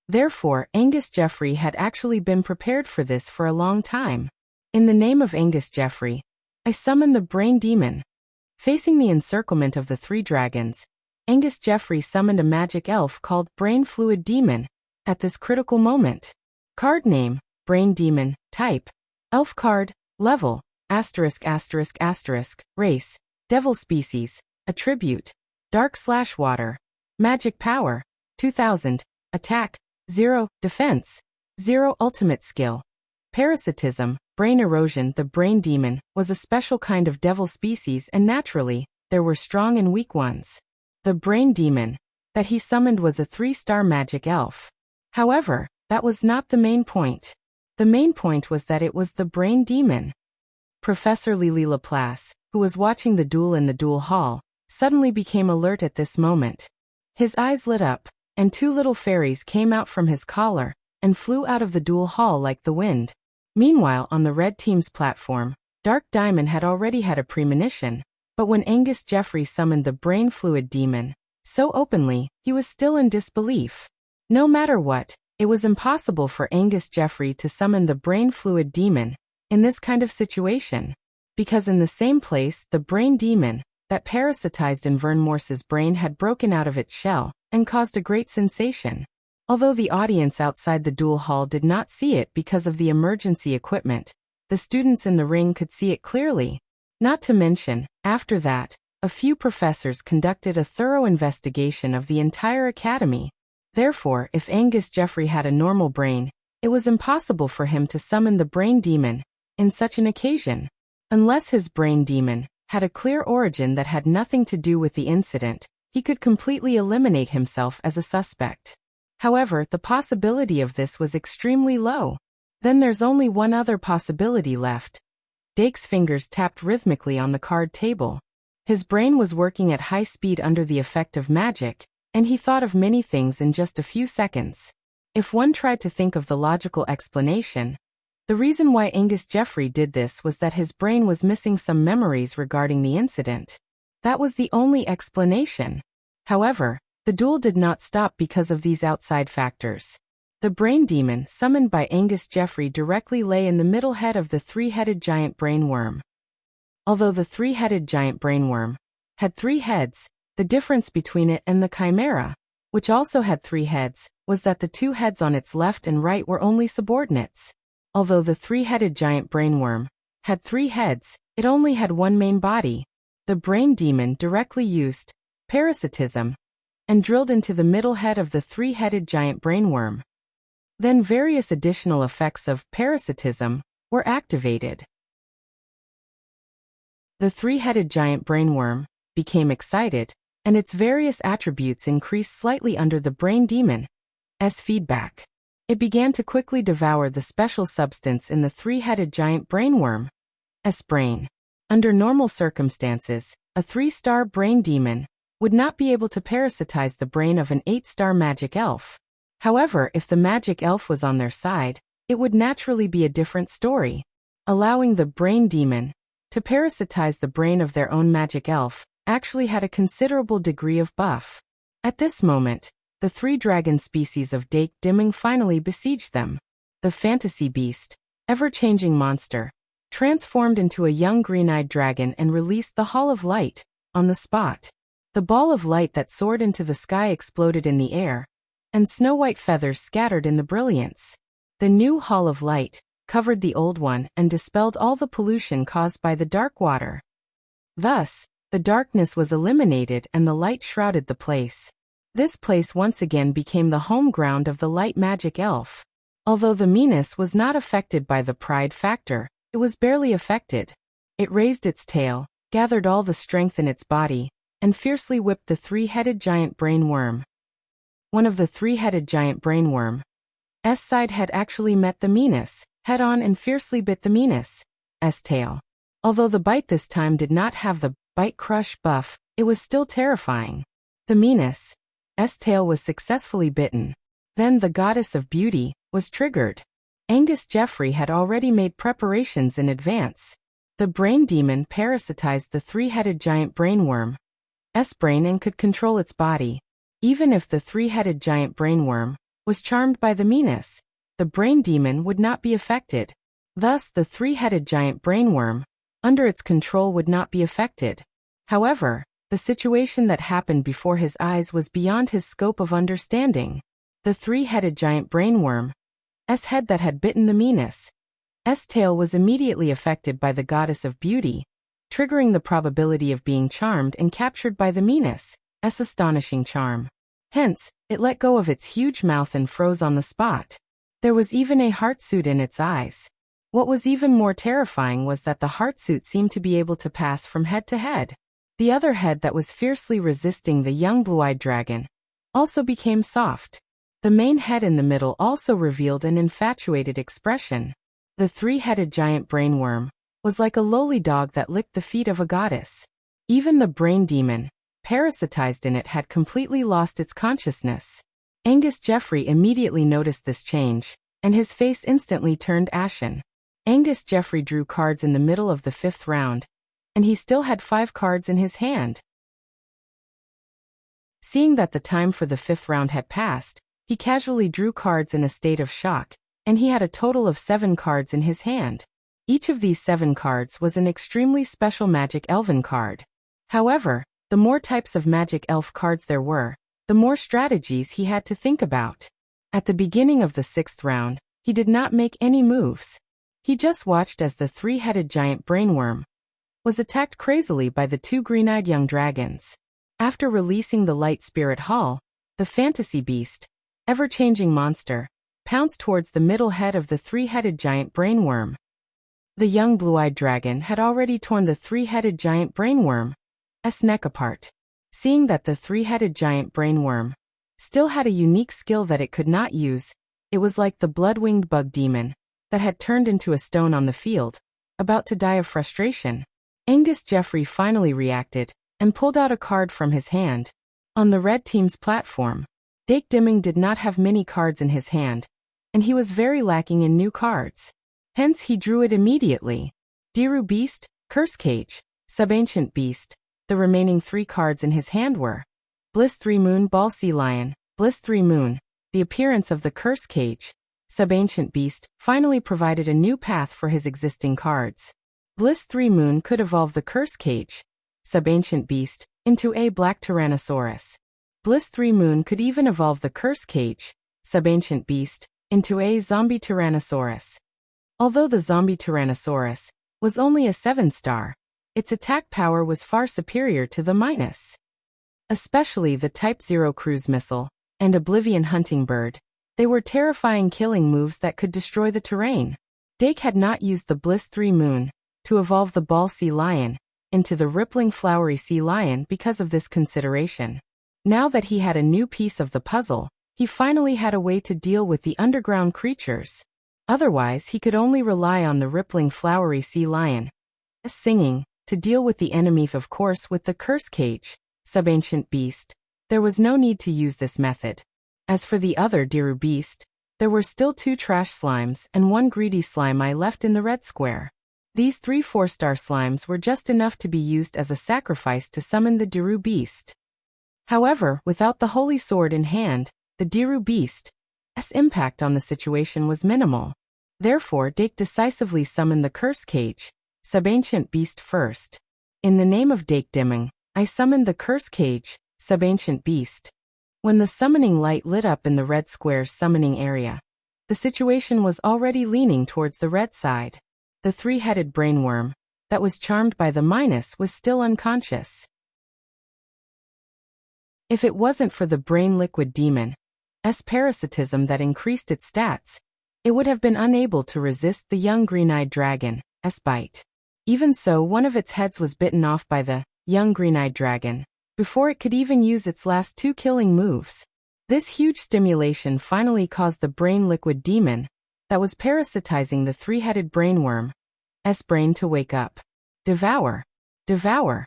Therefore, Angus Jeffrey had actually been prepared for this for a long time. In the name of Angus Jeffrey, I summon the Brain Demon. Facing the encirclement of the three dragons, Angus Jeffrey summoned a magic elf called Brain Fluid Demon. At this critical moment, card name, Brain Demon, type, elf card, level, *****, race, devil species, attribute, dark/water, magic power, 2000, attack, 0, defense, 0, ultimate skill, parasitism, brain erosion. The Brain Demon was a special kind of devil species, and naturally, there were strong and weak ones. The Brain Demon that he summoned was a 3-star magic elf. However, that was not the main point. The main point was that it was the Brain Demon. Professor Lily Laplace, who was watching the duel in the duel hall, suddenly became alert at this moment. His eyes lit up, and two little fairies came out from his collar and flew out of the duel hall like the wind. Meanwhile, on the red team's platform, Dark Diamond had already had a premonition, but when Angus Jeffrey summoned the Brain Fluid Demon so openly, he was still in disbelief. No matter what, it was impossible for Angus Jeffrey to summon the Brain Fluid Demon in this kind of situation, because in the same place the Brain Demon that parasitized Invern Morse's brain had broken out of its shell and caused a great sensation. Although the audience outside the duel hall did not see it because of the emergency equipment, the students in the ring could see it clearly. Not to mention, after that, a few professors conducted a thorough investigation of the entire academy. Therefore, if Angus Jeffrey had a normal brain, it was impossible for him to summon the Brain Demon in such an occasion. Unless his Brain Demon had a clear origin that had nothing to do with the incident, he could completely eliminate himself as a suspect. However, the possibility of this was extremely low. Then there's only one other possibility left. Dake's fingers tapped rhythmically on the card table. His brain was working at high speed under the effect of magic, and he thought of many things in just a few seconds. If one tried to think of the logical explanation, the reason why Angus Jeffrey did this was that his brain was missing some memories regarding the incident. That was the only explanation. However, the duel did not stop because of these outside factors. The brain demon summoned by Angus Jeffrey directly lay in the middle head of the three-headed giant brainworm. Although the three-headed giant brainworm had 3 heads, the difference between it and the chimera, which also had 3 heads, was that the 2 heads on its left and right were only subordinates. Although the three-headed giant brainworm had 3 heads, it only had one main body. The brain demon directly used parasitism and drilled into the middle head of the three-headed giant brainworm. Then various additional effects of parasitism were activated. The three-headed giant brainworm became excited, and its various attributes increased slightly under the brain demon's feedback. It began to quickly devour the special substance in the three-headed giant brainworm's brain. Under normal circumstances, a 3-star brain demon would not be able to parasitize the brain of an 8-star magic elf. However, if the magic elf was on their side, it would naturally be a different story. Allowing the brain demon to parasitize the brain of their own magic elf actually had a considerable degree of buff. At this moment, the 3 dragon species of Dake Dimming finally besieged them. The fantasy beast, ever-changing monster, transformed into a young green-eyed dragon and released the Hall of Light on the spot. The ball of light that soared into the sky exploded in the air, and snow-white feathers scattered in the brilliance. The new Hall of Light covered the old one and dispelled all the pollution caused by the dark water. Thus, the darkness was eliminated and the light shrouded the place. This place once again became the home ground of the light magic elf. Although the meanness was not affected by the pride factor, it was barely affected. It raised its tail, gathered all the strength in its body, and fiercely whipped the 3-headed giant brainworm. One of the 3-headed giant brainworm's side head actually met the meanness head-on and fiercely bit the meanness' tail. Although the bite this time did not have the bite crush buff, it was still terrifying. The meanness' tail was successfully bitten. Then the goddess of beauty was triggered. Angus Jeffrey had already made preparations in advance. The brain demon parasitized the 3-headed giant brainworm's brain and could control its body. Even if the 3-headed giant brainworm was charmed by the meanness, the brain demon would not be affected. Thus, the 3-headed giant brainworm, under its control, would not be affected. However, the situation that happened before his eyes was beyond his scope of understanding. The 3-headed giant brainworm's head that had bitten the meanness' tail was immediately affected by the goddess of beauty, triggering the probability of being charmed and captured by the meanness' astonishing charm. Hence, it let go of its huge mouth and froze on the spot. There was even a heartsuit in its eyes. What was even more terrifying was that the heartsuit seemed to be able to pass from head to head. The other head that was fiercely resisting the young blue-eyed dragon also became soft. The main head in the middle also revealed an infatuated expression. The 3-headed giant brainworm was like a lowly dog that licked the feet of a goddess. Even the brain demon, parasitized in it, had completely lost its consciousness. Angus Jeffrey immediately noticed this change, and his face instantly turned ashen. Angus Jeffrey drew cards in the middle of the 5th round, and he still had 5 cards in his hand. Seeing that the time for the 5th round had passed, he casually drew cards in a state of shock, and he had a total of 7 cards in his hand. Each of these 7 cards was an extremely special magic elven card. However, the more types of magic elf cards there were, the more strategies he had to think about. At the beginning of the 6th round, he did not make any moves. He just watched as the 3-headed giant brainworm was attacked crazily by the 2 green-eyed young dragons. After releasing the light spirit hall, the fantasy beast, ever-changing monster, pounced towards the middle head of the 3-headed giant brainworm. The young blue-eyed dragon had already torn the three-headed giant brainworm's neck apart. Seeing that the three-headed giant brainworm still had a unique skill that it could not use, it was like the blood-winged bug demon that had turned into a stone on the field, about to die of frustration. Angus Jeffrey finally reacted and pulled out a card from his hand. On the red team's platform, Dake Dimming did not have many cards in his hand, and he was very lacking in new cards. Hence he drew it immediately. Diru Beast, Curse Cage, Subancient Beast. The remaining 3 cards in his hand were Bliss 3 Moon Ball Sea Lion, Bliss 3 Moon. The appearance of the Curse Cage, Subancient Beast, finally provided a new path for his existing cards. Bliss 3 Moon could evolve the Curse Cage, Subancient Beast, into a Black Tyrannosaurus. Bliss 3 Moon could even evolve the Curse Cage, Subancient Beast, into a Zombie Tyrannosaurus. Although the Zombie Tyrannosaurus was only a 7-star, its attack power was far superior to the minus. Especially the Type 0 cruise missile and Oblivion Hunting Bird. They were terrifying killing moves that could destroy the terrain. Dake had not used the Bliss 3 Moon to evolve the Ball Sea Lion into the Rippling Flowery Sea Lion because of this consideration. Now that he had a new piece of the puzzle, he finally had a way to deal with the underground creatures. Otherwise, he could only rely on the Rippling Flowery Sea Lion singing to deal with the enemy. Of course, with the Curse Cage, Subancient Beast, there was no need to use this method. As for the other Diru Beast, there were still 2 trash slimes and 1 greedy slime left in the red square. These 3 4-star slimes were just enough to be used as a sacrifice to summon the Diru Beast. However, without the Holy Sword in hand, the Diru Beast's impact on the situation was minimal. Therefore, Dake decisively summoned the Curse Cage, Subancient Beast first. In the name of Dake Dimming, I summoned the Curse Cage, Subancient Beast. When the summoning light lit up in the red square's summoning area, the situation was already leaning towards the red side. The 3-headed brainworm that was charmed by the minus was still unconscious. If it wasn't for the brain liquid demon's parasitism that increased its stats, it would have been unable to resist the young green-eyed dragon's bite. Even so, one of its heads was bitten off by the young green-eyed dragon before it could even use its last 2 killing moves. This huge stimulation finally caused the brain liquid demon that was parasitizing the 3-headed brainworm's brain to wake up. Devour! Devour!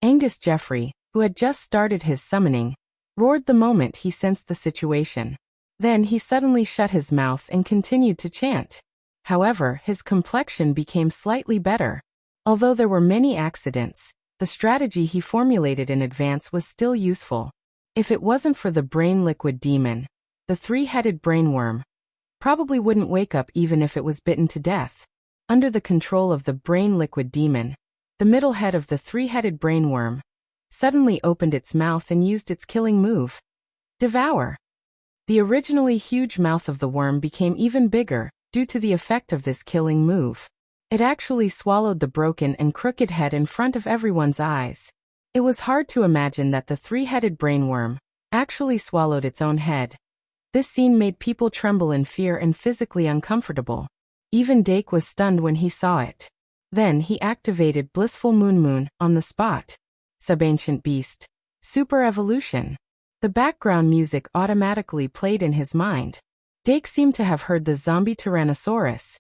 Angus Jeffrey, who had just started his summoning, roared the moment he sensed the situation. Then he suddenly shut his mouth and continued to chant. However, his complexion became slightly better. Although there were many accidents, the strategy he formulated in advance was still useful. If it wasn't for the brain liquid demon, the 3-headed brainworm probably wouldn't wake up even if it was bitten to death. Under the control of the brain liquid demon, the middle head of the 3-headed brainworm suddenly opened its mouth and used its killing move. Devour! The originally huge mouth of the worm became even bigger due to the effect of this killing move. It actually swallowed the broken and crooked head in front of everyone's eyes. It was hard to imagine that the 3-headed brainworm actually swallowed its own head. This scene made people tremble in fear and physically uncomfortable. Even Dake was stunned when he saw it. Then he activated Blissful Moon on the spot. Subancient Beast. Super Evolution. The background music automatically played in his mind. Dake seemed to have heard the zombie Tyrannosaurus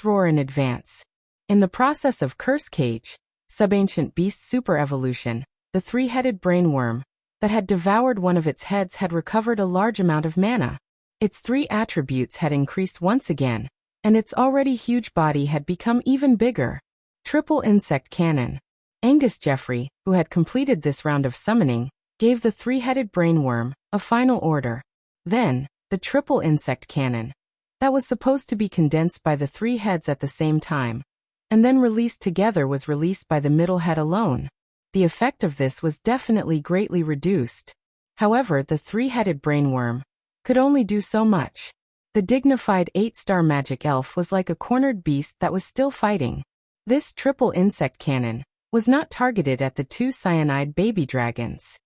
roar in advance. In the process of Curse Cage, Subancient Beast Super Evolution, the 3-headed brainworm that had devoured one of its heads had recovered a large amount of mana. Its 3 attributes had increased once again, and its already huge body had become even bigger. Triple Insect Cannon. Angus Jeffrey, who had completed this round of summoning, gave the 3-headed brainworm a final order. Then, the Triple Insect Cannon that was supposed to be condensed by the 3 heads at the same time, and then released together was released by the middle head alone. The effect of this was definitely greatly reduced. However, the 3-headed brainworm could only do so much. The dignified 8-star magic elf was like a cornered beast that was still fighting. This triple insect cannon was not targeted at the 2 cyanide baby dragons.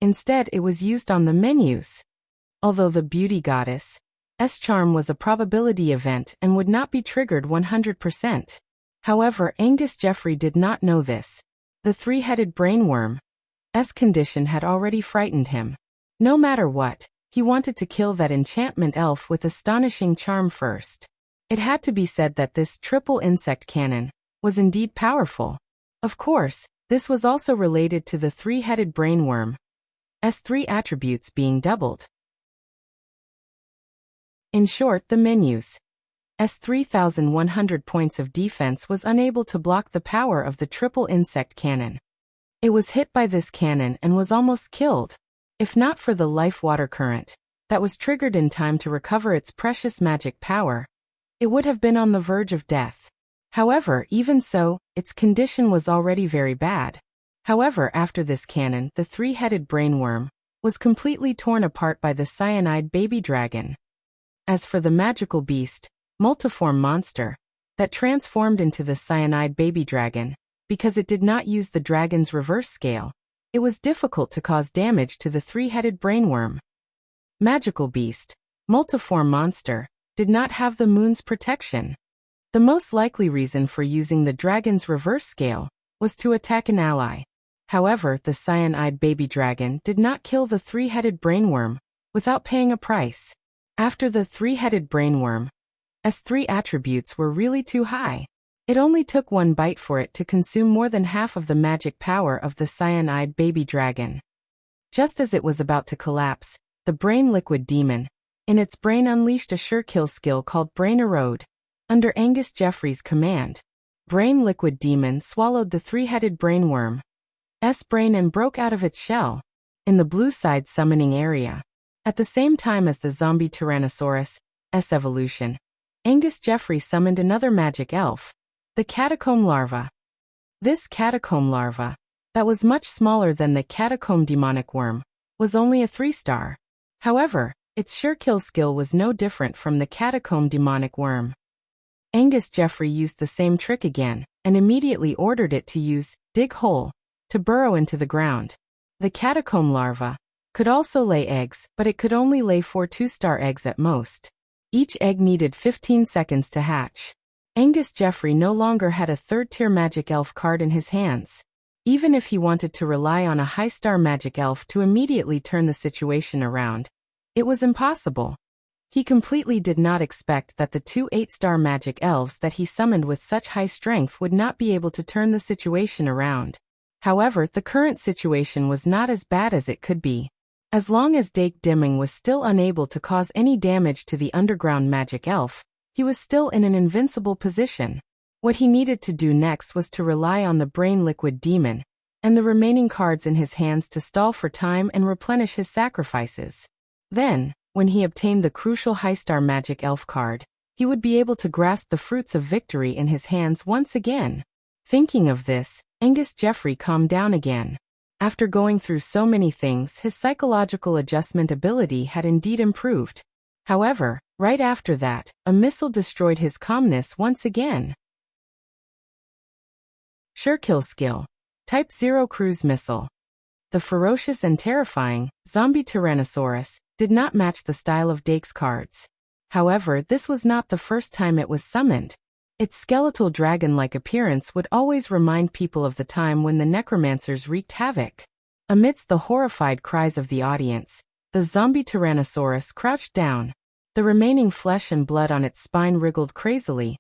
Instead, it was used on the menus. Although the beauty goddess charm was a probability event and would not be triggered 100%. However, Angus Jeffrey did not know this. The three-headed brainworm's condition had already frightened him. No matter what, he wanted to kill that enchantment elf with astonishing charm first. It had to be said that this triple insect cannon was indeed powerful. Of course, this was also related to the three-headed brainworm's three attributes being doubled. In short, the menu's 3,100 points of defense was unable to block the power of the triple insect cannon. It was hit by this cannon and was almost killed, if not for the life water current that was triggered in time to recover its precious magic power. It would have been on the verge of death. However, even so, its condition was already very bad. However, after this cannon, the three-headed brainworm was completely torn apart by the cyanide baby dragon. As for the magical beast, multiform monster, that transformed into the cyanide baby dragon, because it did not use the dragon's reverse scale, it was difficult to cause damage to the three-headed brainworm. Magical beast, multiform monster, did not have the moon's protection. The most likely reason for using the dragon's reverse scale was to attack an ally. However, the cyanide baby dragon did not kill the three-headed brainworm without paying a price. After the three-headed brainworm's three attributes were really too high. It only took one bite for it to consume more than half of the magic power of the cyanide baby dragon. Just as it was about to collapse, the brain liquid demon, in its brain, unleashed a sure kill skill called Brain Erode. Under Angus Jeffrey's command, Brain Liquid Demon swallowed the three-headed brainworm's brain and broke out of its shell in the blue side summoning area. At the same time as the zombie Tyrannosaurus' evolution, Angus Jeffrey summoned another magic elf, the catacomb larva. This catacomb larva, that was much smaller than the catacomb demonic worm, was only a 3-star. However, its sure kill skill was no different from the catacomb demonic worm. Angus Jeffrey used the same trick again, and immediately ordered it to use dig hole to burrow into the ground. The catacomb larva could also lay eggs, but it could only lay 4 2-star eggs at most. Each egg needed 15 seconds to hatch. Angus Jeffrey no longer had a third-tier magic elf card in his hands. Even if he wanted to rely on a high-star magic elf to immediately turn the situation around, it was impossible. He completely did not expect that the 2 8-star magic elves that he summoned with such high strength would not be able to turn the situation around. However, the current situation was not as bad as it could be. As long as Dake Dimming was still unable to cause any damage to the underground magic elf, he was still in an invincible position. What he needed to do next was to rely on the Brain Liquid Demon and the remaining cards in his hands to stall for time and replenish his sacrifices. Then, when he obtained the crucial high-star magic elf card, he would be able to grasp the fruits of victory in his hands once again. Thinking of this, Angus Jeffrey calmed down again. After going through so many things, his psychological adjustment ability had indeed improved. However, right after that, a missile destroyed his calmness once again. Sure kill skill. Type 0 cruise missile. The ferocious and terrifying zombie Tyrannosaurus did not match the style of Dake's cards. However, this was not the first time it was summoned. Its skeletal dragon-like appearance would always remind people of the time when the necromancers wreaked havoc. Amidst the horrified cries of the audience, the zombie Tyrannosaurus crouched down. The remaining flesh and blood on its spine wriggled crazily,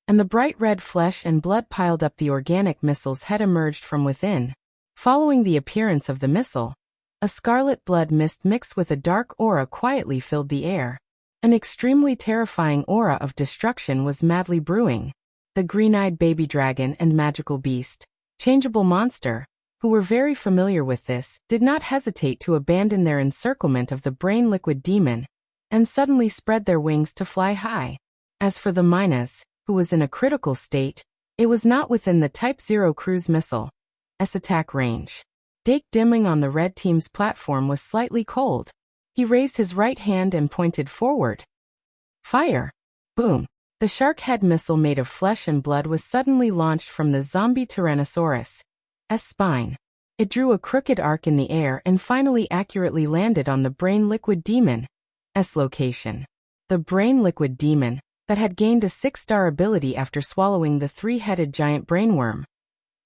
and the bright red flesh and blood piled up. The organic missile's head emerged from within. Following the appearance of the missile, a scarlet blood mist mixed with a dark aura quietly filled the air. An extremely terrifying aura of destruction was madly brewing. The green-eyed baby dragon and magical beast, changeable monster, who were very familiar with this, did not hesitate to abandon their encirclement of the brain liquid demon, and suddenly spread their wings to fly high. As for the Minas, who was in a critical state, it was not within the Type 0 cruise missile's attack range. Dake Dimming on the red team's platform was slightly cold. He raised his right hand and pointed forward. Fire! Boom! The shark head missile made of flesh and blood was suddenly launched from the zombie Tyrannosaurus' spine. It drew a crooked arc in the air and finally accurately landed on the brain liquid demon's location. the brain liquid demon, that had gained a 6-star ability after swallowing the 3-headed giant brainworm.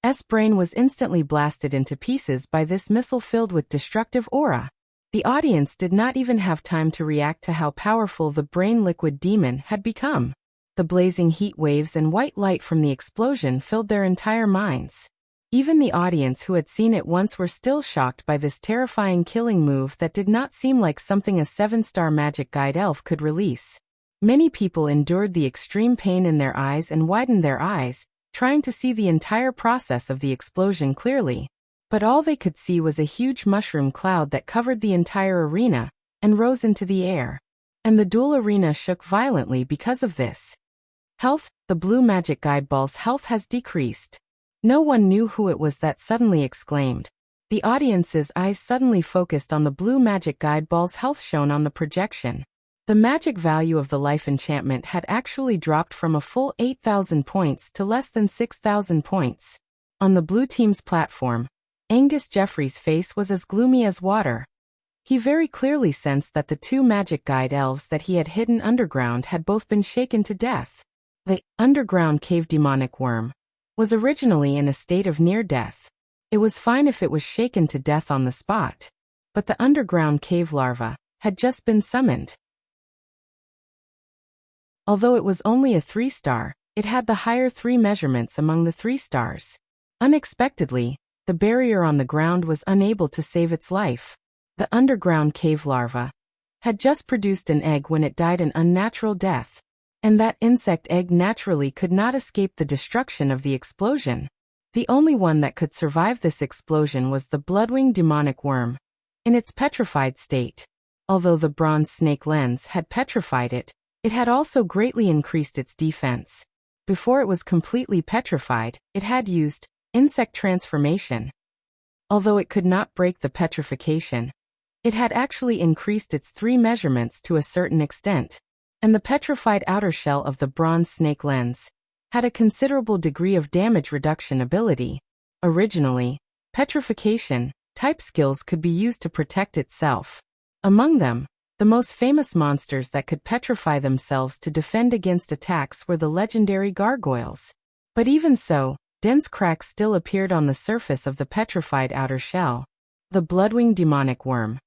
S brain was instantly blasted into pieces by this missile filled with destructive aura. The audience did not even have time to react to how powerful the brain liquid demon had become. The blazing heat waves and white light from the explosion filled their entire minds. Even the audience who had seen it once were still shocked by this terrifying killing move that did not seem like something a 7-star magic guide elf could release. Many people endured the extreme pain in their eyes and widened their eyes, trying to see the entire process of the explosion clearly. But all they could see was a huge mushroom cloud that covered the entire arena and rose into the air. And the dual arena shook violently because of this. Health, the blue magic guide ball's health has decreased. No one knew who it was that suddenly exclaimed. The audience's eyes suddenly focused on the blue magic guide ball's health shown on the projection. The magic value of the life enchantment had actually dropped from a full 8,000 points to less than 6,000 points. On the blue team's platform, Angus Jeffrey's face was as gloomy as water. He very clearly sensed that the 2 magic guide elves that he had hidden underground had both been shaken to death. The underground cave demonic worm was originally in a state of near death. It was fine if it was shaken to death on the spot. But the underground cave larva had just been summoned. Although it was only a 3-star, it had the higher 3 measurements among the 3 stars. Unexpectedly, the barrier on the ground was unable to save its life. The underground cave larva had just produced an egg when it died an unnatural death. And that insect egg naturally could not escape the destruction of the explosion. The only one that could survive this explosion was the bloodwing demonic worm, in its petrified state. Although the bronze snake lens had petrified it, it had also greatly increased its defense. Before it was completely petrified, it had used insect transformation. Although it could not break the petrification, it had actually increased its 3 measurements to a certain extent. And the petrified outer shell of the bronze snake lens had a considerable degree of damage reduction ability. Originally, petrification type skills could be used to protect itself. Among them, the most famous monsters that could petrify themselves to defend against attacks were the legendary gargoyles. But even so, dense cracks still appeared on the surface of the petrified outer shell. The bloodwing demonic worm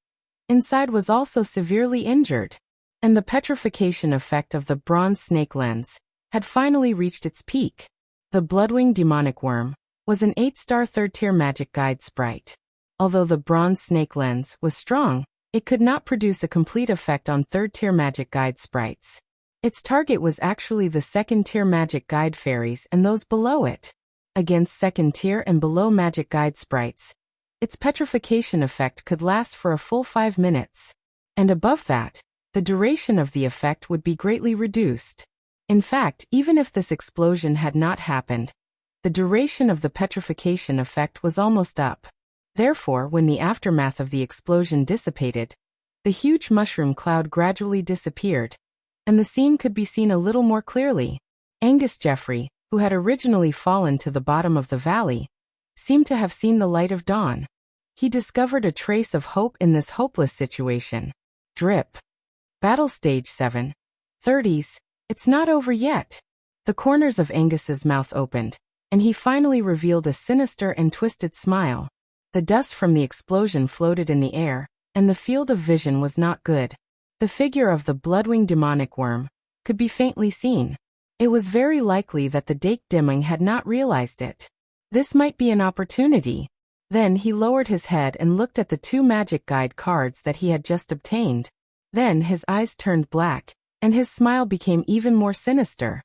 inside was also severely injured. And the petrification effect of the bronze snake lens had finally reached its peak. The bloodwing demonic worm was an 8-star 3rd-tier magic guide sprite. Although the bronze snake lens was strong, it could not produce a complete effect on 3rd-tier magic guide sprites. Its target was actually the 2nd-tier magic guide fairies and those below it. Against 2nd-tier and below magic guide sprites, its petrification effect could last for a full 5 minutes. And above that, the duration of the effect would be greatly reduced. In fact, even if this explosion had not happened, the duration of the petrification effect was almost up. Therefore, when the aftermath of the explosion dissipated, the huge mushroom cloud gradually disappeared, and the scene could be seen a little more clearly. Angus Jeffrey, who had originally fallen to the bottom of the valley, seemed to have seen the light of dawn. He discovered a trace of hope in this hopeless situation. Drip. Battle Stage 7. 30s. It's not over yet. The corners of Angus's mouth opened, and he finally revealed a sinister and twisted smile. The dust from the explosion floated in the air, and the field of vision was not good. The figure of the bloodwing demonic worm could be faintly seen. It was very likely that the Dake Dimming had not realized it. This might be an opportunity. Then he lowered his head and looked at the 2 magic guide cards that he had just obtained. Then his eyes turned black, and his smile became even more sinister.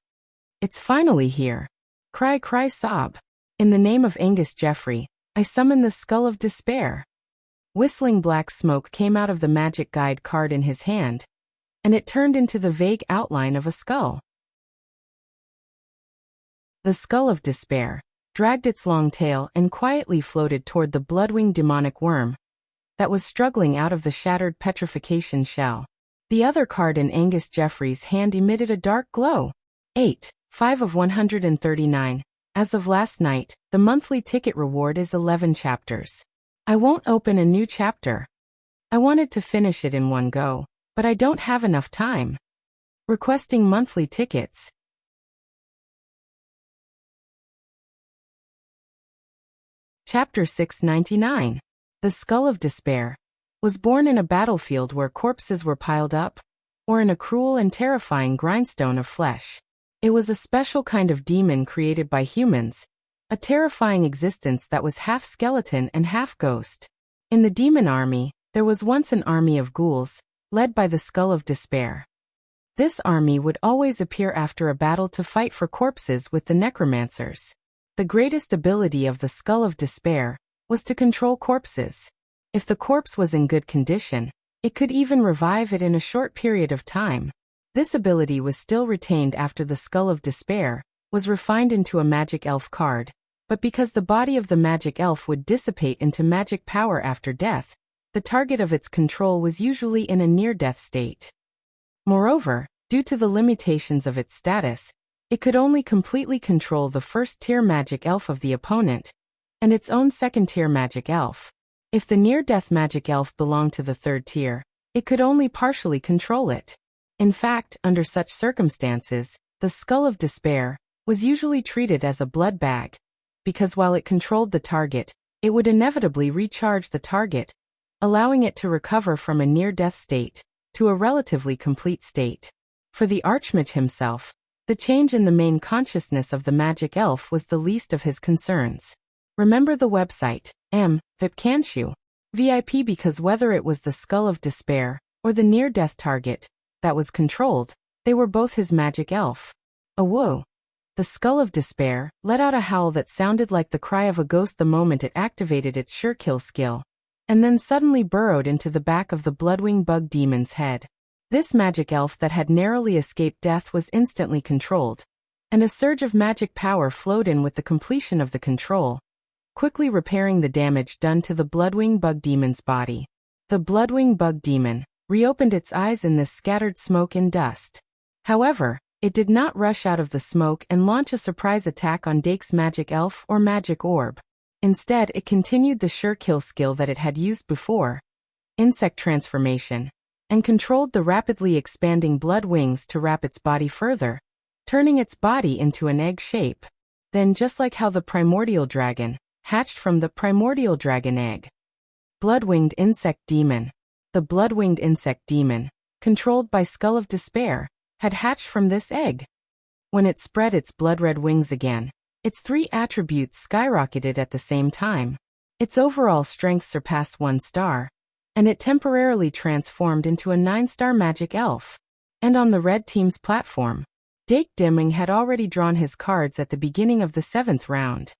It's finally here. Cry, cry, sob. In the name of Angus Jeffrey, I summon the skull of despair. Whistling black smoke came out of the magic guide card in his hand, and it turned into the vague outline of a skull. The skull of despair dragged its long tail and quietly floated toward the bloodwing demonic worm that was struggling out of the shattered petrification shell. The other card in Angus Jeffrey's hand emitted a dark glow. 8. 5 of 139. As of last night, the monthly ticket reward is 11 chapters. I won't open a new chapter. I wanted to finish it in one go, but I don't have enough time. requesting monthly tickets. Chapter 699. The Skull of Despair. Was born in a battlefield where corpses were piled up, or in a cruel and terrifying grindstone of flesh. It was a special kind of demon created by humans, a terrifying existence that was half skeleton and half ghost. In the demon army, there was once an army of ghouls, led by the Skull of Despair. This army would always appear after a battle to fight for corpses with the necromancers. The greatest ability of the Skull of Despair was to control corpses. If the corpse was in good condition, it could even revive it in a short period of time. This ability was still retained after the Skull of Despair was refined into a magic elf card, but because the body of the magic elf would dissipate into magic power after death, the target of its control was usually in a near-death state. Moreover, due to the limitations of its status, it could only completely control the first-tier magic elf of the opponent, and its own second-tier magic elf. If the near-death magic elf belonged to the third tier, it could only partially control it. In fact, under such circumstances, the Skull of Despair was usually treated as a blood bag, because while it controlled the target, it would inevitably recharge the target, allowing it to recover from a near-death state to a relatively complete state. For the Archmage himself, the change in the main consciousness of the magic elf was the least of his concerns. Remember the website, VIP can't you? VIP, because whether it was the Skull of Despair or the near-death target that was controlled, they were both his magic elf. A whoa! The Skull of Despair let out a howl that sounded like the cry of a ghost the moment it activated its sure kill skill, and then suddenly burrowed into the back of the Bloodwing Bug Demon's head. This magic elf that had narrowly escaped death was instantly controlled, and a surge of magic power flowed in with the completion of the control, quickly repairing the damage done to the Bloodwing Bug Demon's body. The Bloodwing Bug Demon reopened its eyes in this scattered smoke and dust. However, it did not rush out of the smoke and launch a surprise attack on Dake's magic elf or magic orb. Instead, it continued the sure kill skill that it had used before, insect transformation, and controlled the rapidly expanding blood wings to wrap its body further, turning its body into an egg shape. Then, just like how the primordial dragon hatched from the primordial dragon egg. Blood-winged insect demon. The blood-winged insect demon, controlled by Skull of Despair, had hatched from this egg. When it spread its blood-red wings again, its three attributes skyrocketed at the same time. Its overall strength surpassed 1 star, and it temporarily transformed into a 9-star magic elf. And on the red team's platform, Dake Dimming had already drawn his cards at the beginning of the 7th round.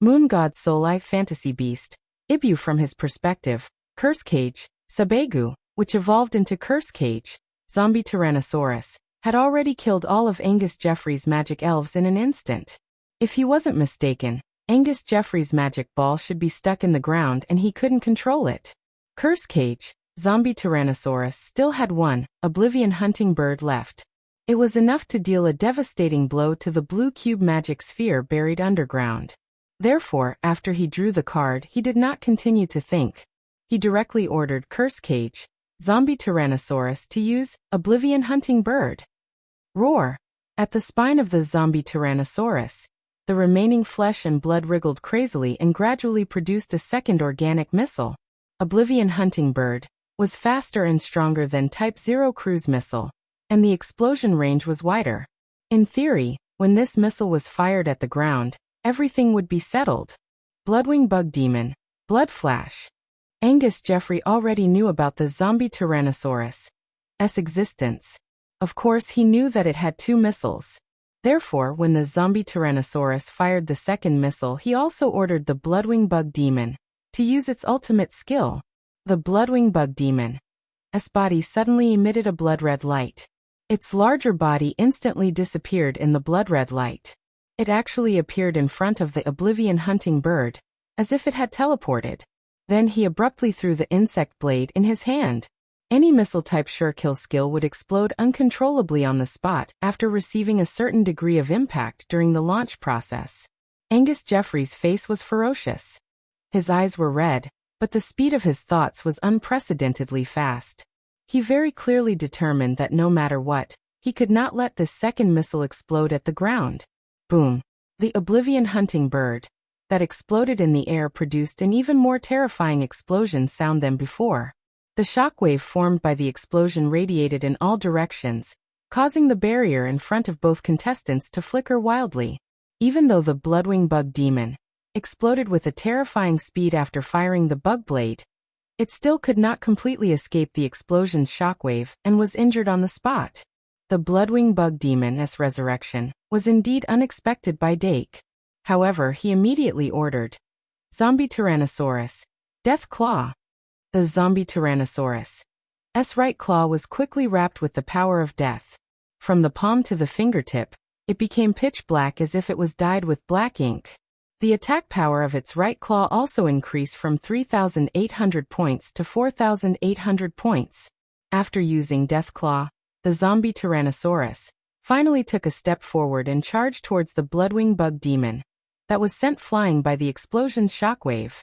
Moon God Solai Fantasy Beast, Ibu from his perspective, Curse Cage, Sabegu, which evolved into Curse Cage, Zombie Tyrannosaurus, had already killed all of Angus Jeffrey's magic elves in an instant. If he wasn't mistaken, Angus Jeffrey's magic ball should be stuck in the ground and he couldn't control it. Curse Cage, Zombie Tyrannosaurus still had one Oblivion Hunting Bird left. It was enough to deal a devastating blow to the blue cube magic sphere buried underground. Therefore, after he drew the card, he did not continue to think. He directly ordered Curse Cage, Zombie Tyrannosaurus to use Oblivion Hunting Bird. Roar! At the spine of the Zombie Tyrannosaurus, the remaining flesh and blood wriggled crazily and gradually produced a second organic missile. Oblivion Hunting Bird was faster and stronger than Type 0 cruise missile, and the explosion range was wider. In theory, when this missile was fired at the ground, everything would be settled. Bloodwing Bug Demon, Blood Flash. Angus Jeffrey already knew about the Zombie Tyrannosaurus' existence. Of course, he knew that it had 2 missiles. Therefore, when the Zombie Tyrannosaurus fired the second missile, he also ordered the Bloodwing Bug Demon to use its ultimate skill. The Bloodwing Bug Demon's body suddenly emitted a blood-red light. Its larger body instantly disappeared in the blood-red light. It actually appeared in front of the Oblivion Hunting Bird, as if it had teleported. Then he abruptly threw the insect blade in his hand. Any missile-type sure-kill skill would explode uncontrollably on the spot after receiving a certain degree of impact during the launch process. Angus Jeffrey's face was ferocious. His eyes were red, but the speed of his thoughts was unprecedentedly fast. He very clearly determined that no matter what, he could not let this second missile explode at the ground. Boom! The Oblivion hunting bird that exploded in the air produced an even more terrifying explosion sound than before. The shockwave formed by the explosion radiated in all directions, causing the barrier in front of both contestants to flicker wildly. Even though the Bloodwing Bug Demon exploded with a terrifying speed after firing the bug blade, it still could not completely escape the explosion's shockwave and was injured on the spot. The Bloodwing Bug Demon's resurrection was indeed unexpected by Dake. However, he immediately ordered Zombie Tyrannosaurus, Death Claw. The Zombie Tyrannosaurus' right claw was quickly wrapped with the power of death. From the palm to the fingertip, it became pitch black as if it was dyed with black ink. The attack power of its right claw also increased from 3,800 points to 4,800 points. After using Death Claw, the Zombie Tyrannosaurus finally took a step forward and charged towards the Bloodwing Bug Demon that was sent flying by the explosion's shockwave.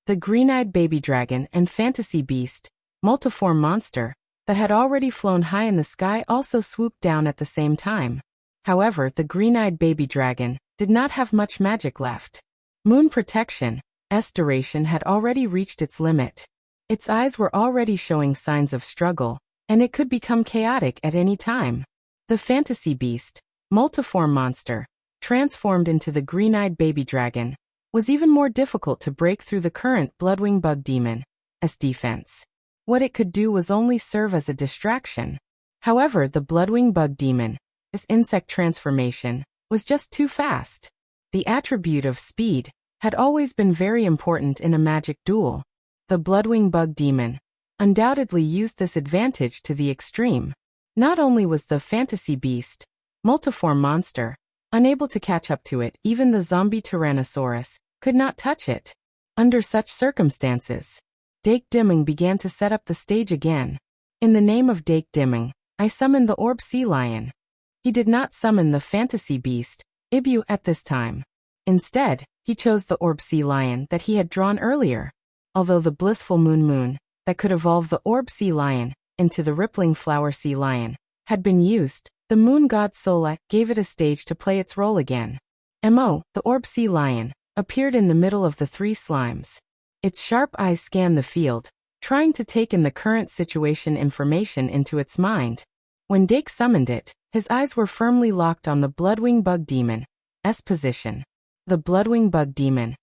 The green-eyed baby dragon and fantasy beast, multiform monster, that had already flown high in the sky also swooped down at the same time. However, the green-eyed baby dragon did not have much magic left. Moon Protection's duration had already reached its limit. Its eyes were already showing signs of struggle, and it could become chaotic at any time. The fantasy beast, multiform monster, transformed into the green-eyed baby dragon, was even more difficult to break through the current Bloodwing Bug Demon's defense. What it could do was only serve as a distraction. However, the Bloodwing Bug Demon's insect transformation was just too fast. The attribute of speed had always been very important in a magic duel. The Bloodwing Bug Demon undoubtedly used this advantage to the extreme. Not only was the fantasy beast, multiform monster, unable to catch up to it, even the zombie Tyrannosaurus could not touch it. Under such circumstances, Dake Dimming began to set up the stage again. In the name of Dake Dimming, I summoned the Orb Sea Lion. He did not summon the fantasy beast, Ibu, at this time. Instead, he chose the Orb Sea Lion that he had drawn earlier. Although the blissful Moon that could evolve the Orb Sea Lion into the Rippling Flower Sea Lion had been used, the moon god Sola gave it a stage to play its role again. Mo, the Orb Sea Lion, appeared in the middle of the three slimes. Its sharp eyes scanned the field, trying to take in the current situation information into its mind. When Dake summoned it, his eyes were firmly locked on the Bloodwing Bug Demon's position. The Bloodwing Bug Demon's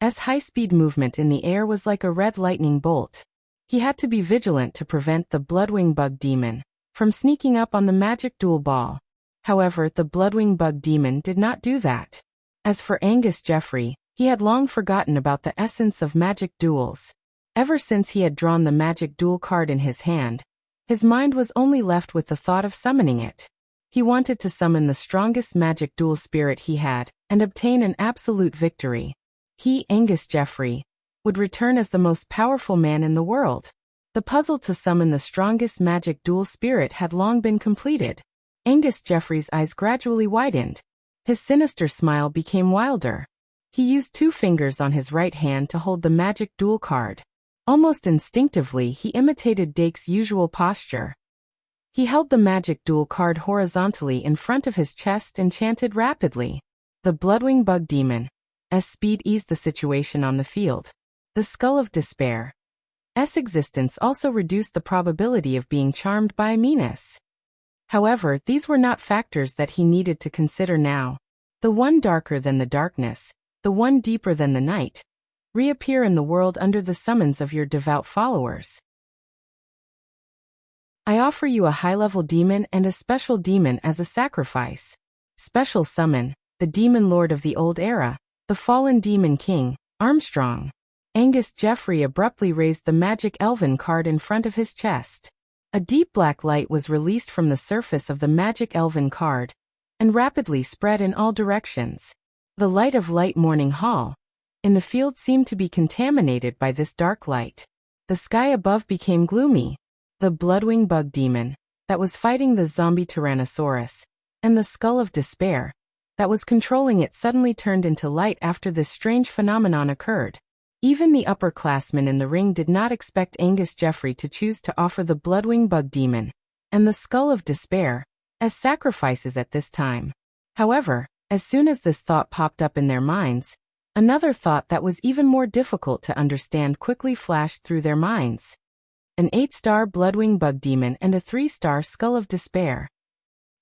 high-speed movement in the air was like a red lightning bolt. He had to be vigilant to prevent the Bloodwing Bug Demon from sneaking up on the magic duel ball. However, the Bloodwing Bug Demon did not do that. As for Angus Jeffrey, he had long forgotten about the essence of magic duels. Ever since he had drawn the magic duel card in his hand, his mind was only left with the thought of summoning it. He wanted to summon the strongest magic duel spirit he had and obtain an absolute victory. He, Angus Jeffrey, would return as the most powerful man in the world. The puzzle to summon the strongest magic duel spirit had long been completed. Angus Jeffrey's eyes gradually widened. His sinister smile became wilder. He used 2 fingers on his right hand to hold the magic duel card. Almost instinctively, he imitated Dake's usual posture. He held the magic duel card horizontally in front of his chest and chanted rapidly. The Bloodwing Bug Demon's speed eased the situation on the field. The Skull of Despair's existence also reduced the probability of being charmed by Minas. However, these were not factors that he needed to consider now. The one darker than the darkness, the one deeper than the night, reappear in the world under the summons of your devout followers. I offer you a high-level demon and a special demon as a sacrifice. Special summon, the Demon Lord of the Old Era, the fallen Demon King, Armstrong. Angus Jeffrey abruptly raised the magic elven card in front of his chest. A deep black light was released from the surface of the magic elven card and rapidly spread in all directions. The light of Light Morning Hall in the field seemed to be contaminated by this dark light. The sky above became gloomy. The Bloodwing Bug Demon that was fighting the zombie Tyrannosaurus and the Skull of Despair that was controlling it suddenly turned into light after this strange phenomenon occurred. Even the upperclassmen in the ring did not expect Angus Jeffrey to choose to offer the Bloodwing Bug Demon and the Skull of Despair as sacrifices at this time. However, as soon as this thought popped up in their minds, another thought that was even more difficult to understand quickly flashed through their minds. An 8-star Bloodwing Bug Demon and a 3-star Skull of Despair.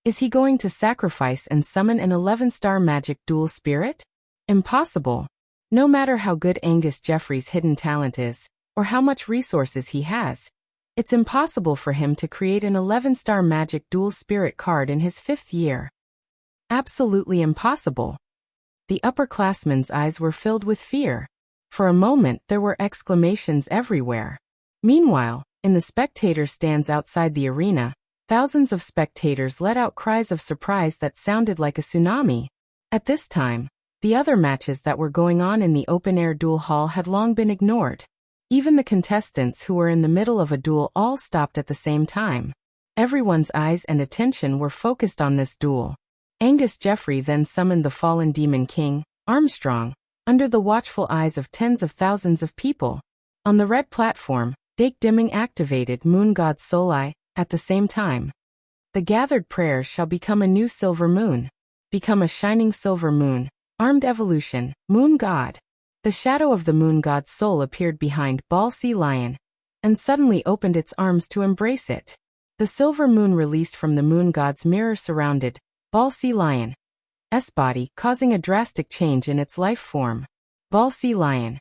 Is he going to sacrifice and summon an 11-star magic dual spirit? Impossible. No matter how good Angus Jeffrey's hidden talent is, or how much resources he has, it's impossible for him to create an 11-star magic dual spirit card in his 5th year. Absolutely impossible. The upperclassmen's eyes were filled with fear. For a moment there were exclamations everywhere. Meanwhile, in the spectator stands outside the arena, thousands of spectators let out cries of surprise that sounded like a tsunami. At this time, the other matches that were going on in the open-air duel hall had long been ignored. Even the contestants who were in the middle of a duel all stopped at the same time. Everyone's eyes and attention were focused on this duel. Angus Jeffrey then summoned the fallen Demon King, Armstrong, under the watchful eyes of tens of thousands of people. On the red platform, Dake Dimming activated Moon God Soli. At the same time, the gathered prayers shall become a new silver moon. Become a shining silver moon, armed evolution, Moon God. The shadow of the Moon God's soul appeared behind Ball Sea Lion, and suddenly opened its arms to embrace it. The silver moon released from the Moon God's mirror surrounded Ball Sea Lion's body, causing a drastic change in its life form. Ball Sea Lion's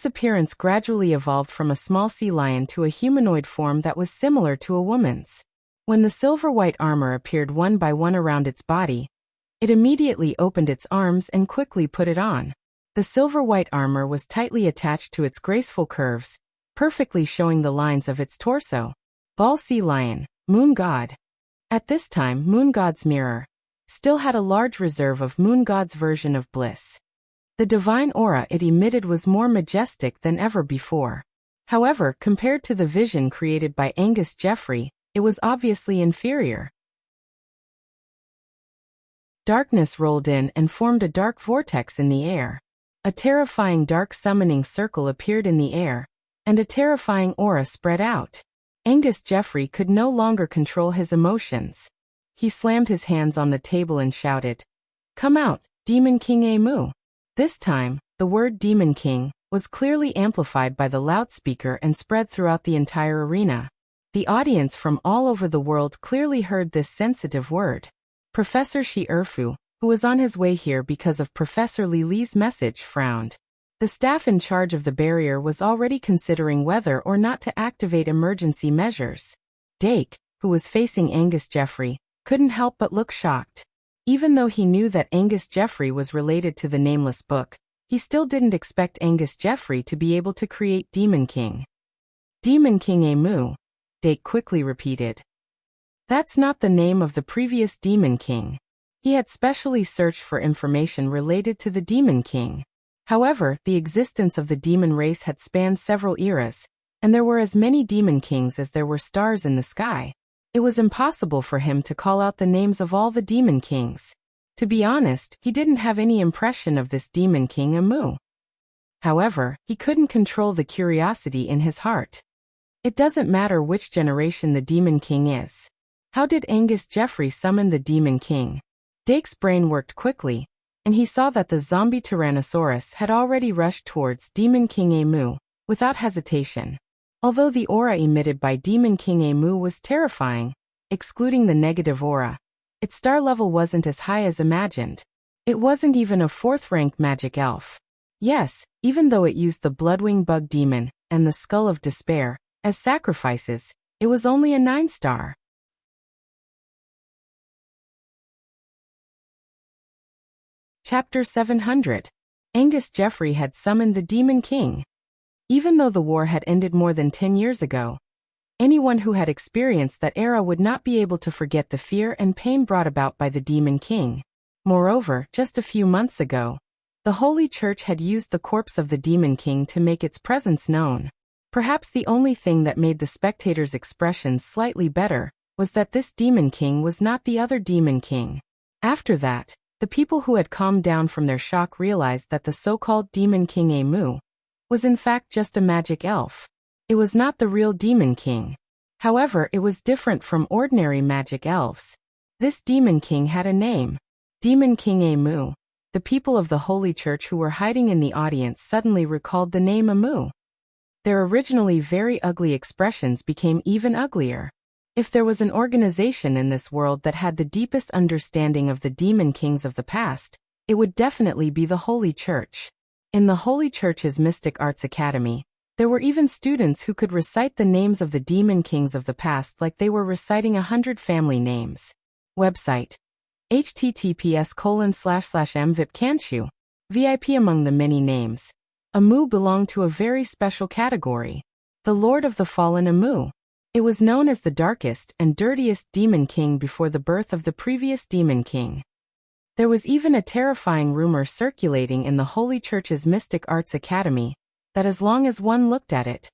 appearance gradually evolved from a small sea lion to a humanoid form that was similar to a woman's. When the silver-white armor appeared one by one around its body, it immediately opened its arms and quickly put it on. The silver-white armor was tightly attached to its graceful curves, perfectly showing the lines of its torso. Ball Sea Lion, Moon God. At this time, Moon God's mirror still had a large reserve of Moon God's version of bliss. The divine aura it emitted was more majestic than ever before. However, compared to the vision created by Angus Jeffrey, it was obviously inferior. Darkness rolled in and formed a dark vortex in the air. A terrifying dark summoning circle appeared in the air, and a terrifying aura spread out. Angus Jeffrey could no longer control his emotions. He slammed his hands on the table and shouted, "Come out, Demon King Amu." This time, the word Demon King was clearly amplified by the loudspeaker and spread throughout the entire arena. The audience from all over the world clearly heard this sensitive word. Professor Shi Erfu, who was on his way here because of Professor Li Li's message, frowned. The staff in charge of the barrier was already considering whether or not to activate emergency measures. Dake, who was facing Angus Jeffrey, couldn't help but look shocked. Even though he knew that Angus Jeffrey was related to the Nameless Book, he still didn't expect Angus Jeffrey to be able to create Demon King. Demon King Amu, Dake quickly repeated. That's not the name of the previous Demon King. He had specially searched for information related to the Demon King. However, the existence of the demon race had spanned several eras, and there were as many Demon Kings as there were stars in the sky. It was impossible for him to call out the names of all the Demon Kings. To be honest, he didn't have any impression of this Demon King Amu. However, he couldn't control the curiosity in his heart. It doesn't matter which generation the Demon King is. How did Angus Jeffrey summon the Demon King? Dake's brain worked quickly, and he saw that the zombie Tyrannosaurus had already rushed towards Demon King Amu, without hesitation. Although the aura emitted by Demon King Amu was terrifying, excluding the negative aura, its star level wasn't as high as imagined. It wasn't even a 4th-rank magic elf. Yes, even though it used the Bloodwing Bug Demon and the Skull of Despair as sacrifices, it was only a 9-star. Chapter 700. Angus Jeffrey had summoned the Demon King. Even though the war had ended more than 10 years ago, anyone who had experienced that era would not be able to forget the fear and pain brought about by the Demon King. Moreover, just a few months ago, the Holy Church had used the corpse of the Demon King to make its presence known. Perhaps the only thing that made the spectators' expressions slightly better was that this Demon King was not the other Demon King. After that, the people who had calmed down from their shock realized that the so-called Demon King Amu was in fact just a magic elf. It was not the real Demon King. However, it was different from ordinary magic elves. This Demon King had a name. Demon King Amu. The people of the Holy Church who were hiding in the audience suddenly recalled the name Amu. Their originally very ugly expressions became even uglier. If there was an organization in this world that had the deepest understanding of the Demon Kings of the past, it would definitely be the Holy Church. In the Holy Church's Mystic Arts Academy, there were even students who could recite the names of the Demon Kings of the past like they were reciting 100 family names. Website: https://mvipcanchu. VIP. Among the many names, Amu belonged to a very special category. The Lord of the Fallen Amu. It was known as the darkest and dirtiest Demon King before the birth of the previous Demon King. There was even a terrifying rumor circulating in the Holy Church's Mystic Arts Academy that as long as one looked at it,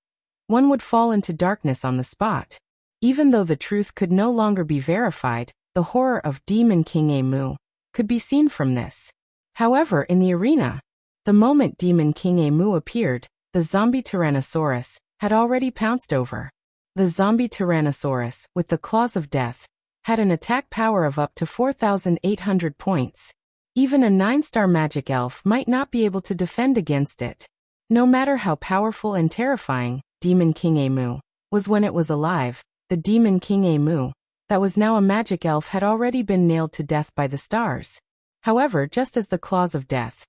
one would fall into darkness on the spot. Even though the truth could no longer be verified, the horror of Demon King Amu could be seen from this. However, in the arena, the moment Demon King Amu appeared, the zombie Tyrannosaurus had already pounced over. The zombie Tyrannosaurus, with the claws of death, had an attack power of up to 4,800 points. Even a 9-star magic elf might not be able to defend against it. No matter how powerful and terrifying Demon King Amu was when it was alive, the Demon King Amu that was now a magic elf had already been nailed to death by the stars. However, just as the claws of death's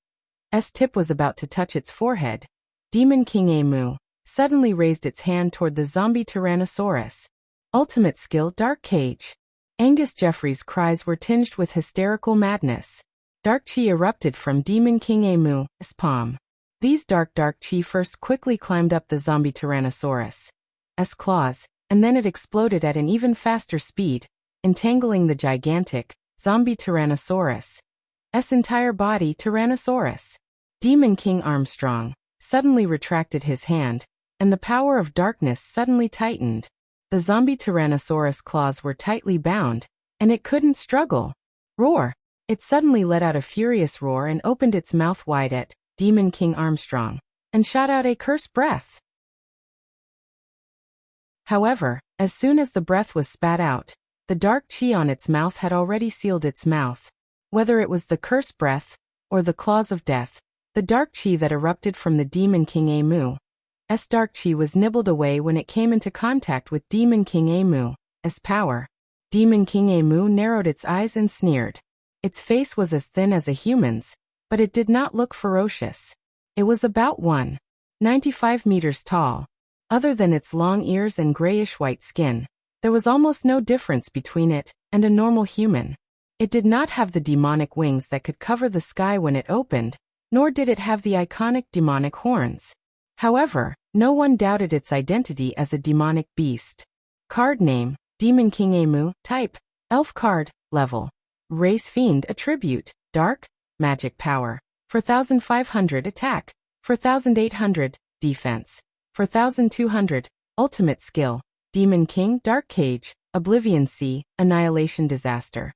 tip was about to touch its forehead, Demon King Amu suddenly raised its hand toward the zombie Tyrannosaurus. Ultimate skill: Dark Cage. Angus Jeffrey's cries were tinged with hysterical madness. Dark chi erupted from Demon King Amu's palm. These dark chi first quickly climbed up the zombie Tyrannosaurus' claws, and then it exploded at an even faster speed, entangling the gigantic zombie Tyrannosaurus' entire body. Tyrannosaurus. Demon King Armstrong suddenly retracted his hand, and the power of darkness suddenly tightened. The zombie Tyrannosaurus claws were tightly bound, and it couldn't struggle. Roar! It suddenly let out a furious roar and opened its mouth wide at Demon King Armstrong, and shot out a cursed breath. However, as soon as the breath was spat out, the dark chi on its mouth had already sealed its mouth. Whether it was the cursed breath, or the claws of death, the dark chi that erupted from the Demon King Amu's dark chi was nibbled away when it came into contact with Demon King Amu's power. Demon King Amu narrowed its eyes and sneered. Its face was as thin as a human's, but it did not look ferocious. It was about 1.95 meters tall. Other than its long ears and grayish-white skin, there was almost no difference between it and a normal human. It did not have the demonic wings that could cover the sky when it opened, nor did it have the iconic demonic horns. However, no one doubted its identity as a demonic beast. Card name: Demon King Amu. Type: Elf card. Level: Race Fiend. Attribute: Dark. Magic power: 4,500 attack, 4,800 defense, 4,200. Ultimate skill: Demon King. Dark Cage, Oblivion Sea, Annihilation Disaster.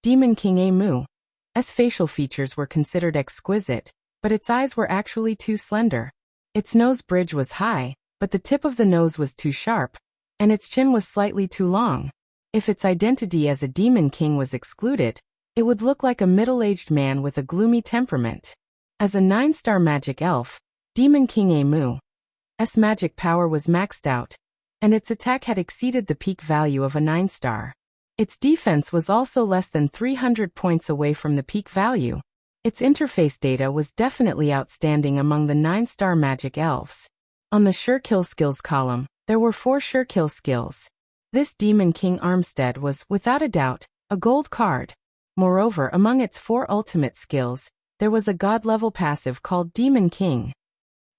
Demon King Amu's facial features were considered exquisite, but its eyes were actually too slender. Its nose bridge was high, but the tip of the nose was too sharp, and its chin was slightly too long. If its identity as a Demon King was excluded, it would look like a middle-aged man with a gloomy temperament. As a 9-star magic elf, Demon King Amu's magic power was maxed out, and its attack had exceeded the peak value of a 9-star. Its defense was also less than 300 points away from the peak value. Its interface data was definitely outstanding among the 9-star magic elves. On the Sure Kill skills column, there were 4 Sure Kill skills. This Demon King Armstead was, without a doubt, a gold card. Moreover, among its 4 ultimate skills, there was a god-level passive called Demon King.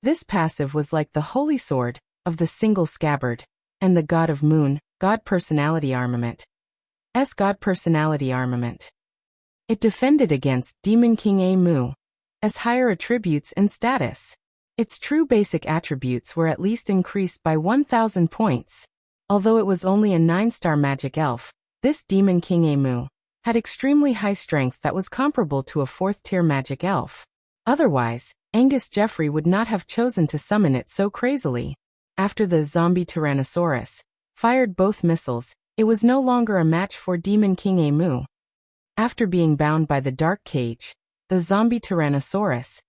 This passive was like the Holy Sword of the Single Scabbard, and the God of Moon, God Personality Armament. God Personality Armament. It defended against Demon King Amu's higher attributes and status. Its true basic attributes were at least increased by 1,000 points. Although it was only a 9-star magic elf, this Demon King Amu had extremely high strength that was comparable to a 4th-tier magic elf. Otherwise, Angus Jeffrey would not have chosen to summon it so crazily. After the zombie Tyrannosaurus fired both missiles, it was no longer a match for Demon King Amu. After being bound by the dark cage, the zombie Tyrannosaurus'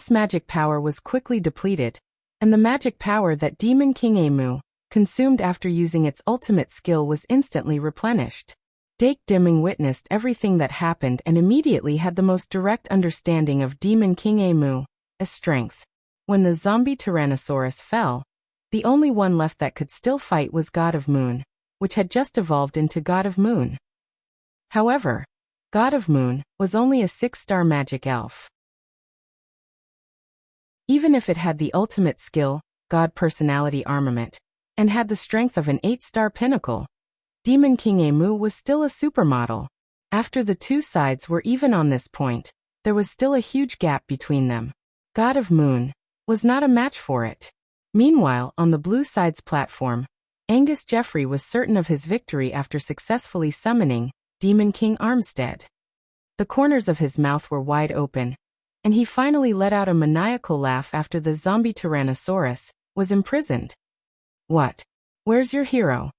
magic power was quickly depleted, and the magic power that Demon King Amu consumed after using its ultimate skill was instantly replenished. Dake Dimming witnessed everything that happened and immediately had the most direct understanding of Demon King Amu's strength. When the zombie Tyrannosaurus fell, the only one left that could still fight was God of Moon, which had just evolved into God of Moon. However, God of Moon was only a 6-star magic elf. Even if it had the ultimate skill, God personality armament, and had the strength of an 8-star pinnacle, Demon King Amu was still a supermodel. After the two sides were even on this point, there was still a huge gap between them. God of Moon was not a match for it. Meanwhile, on the blue side's platform, Angus Jeffrey was certain of his victory after successfully summoning Demon King Armstead. The corners of his mouth were wide open, and he finally let out a maniacal laugh after the zombie Tyrannosaurus was imprisoned. What? Where's your hero?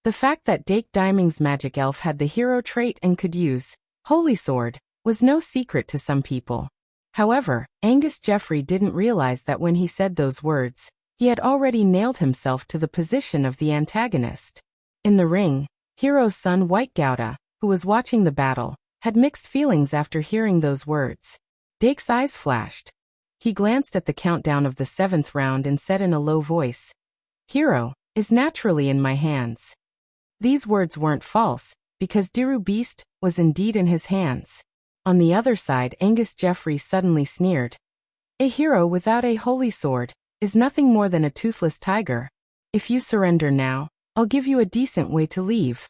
The fact that Dake Diming's magic elf had the hero trait and could use Holy Sword was no secret to some people. However, Angus Jeffrey didn't realize that when he said those words, he had already nailed himself to the position of the antagonist. In the ring, Hero's son White Gouda, who was watching the battle, had mixed feelings after hearing those words. Dake's eyes flashed. He glanced at the countdown of the 7th round and said in a low voice, "Hero is naturally in my hands." These words weren't false, because Diru Beast was indeed in his hands. On the other side, Angus Jeffrey suddenly sneered. "A hero without a holy sword is nothing more than a toothless tiger. If you surrender now, I'll give you a decent way to leave."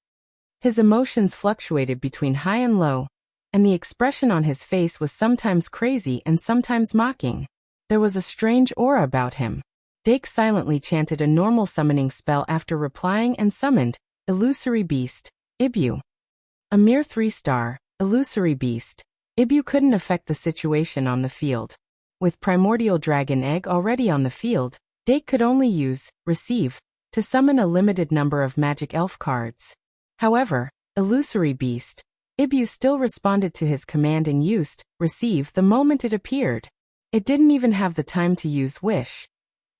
His emotions fluctuated between high and low, and the expression on his face was sometimes crazy and sometimes mocking. There was a strange aura about him. Dake silently chanted a normal summoning spell after replying and summoned Illusory Beast, Ibu. A mere 3-star, Illusory Beast, Ibu couldn't affect the situation on the field. With Primordial Dragon Egg already on the field, Dake could only use Receive to summon a limited number of magic elf cards. However, Illusory Beast, Ibu still responded to his command and used Receive the moment it appeared. It didn't even have the time to use Wish,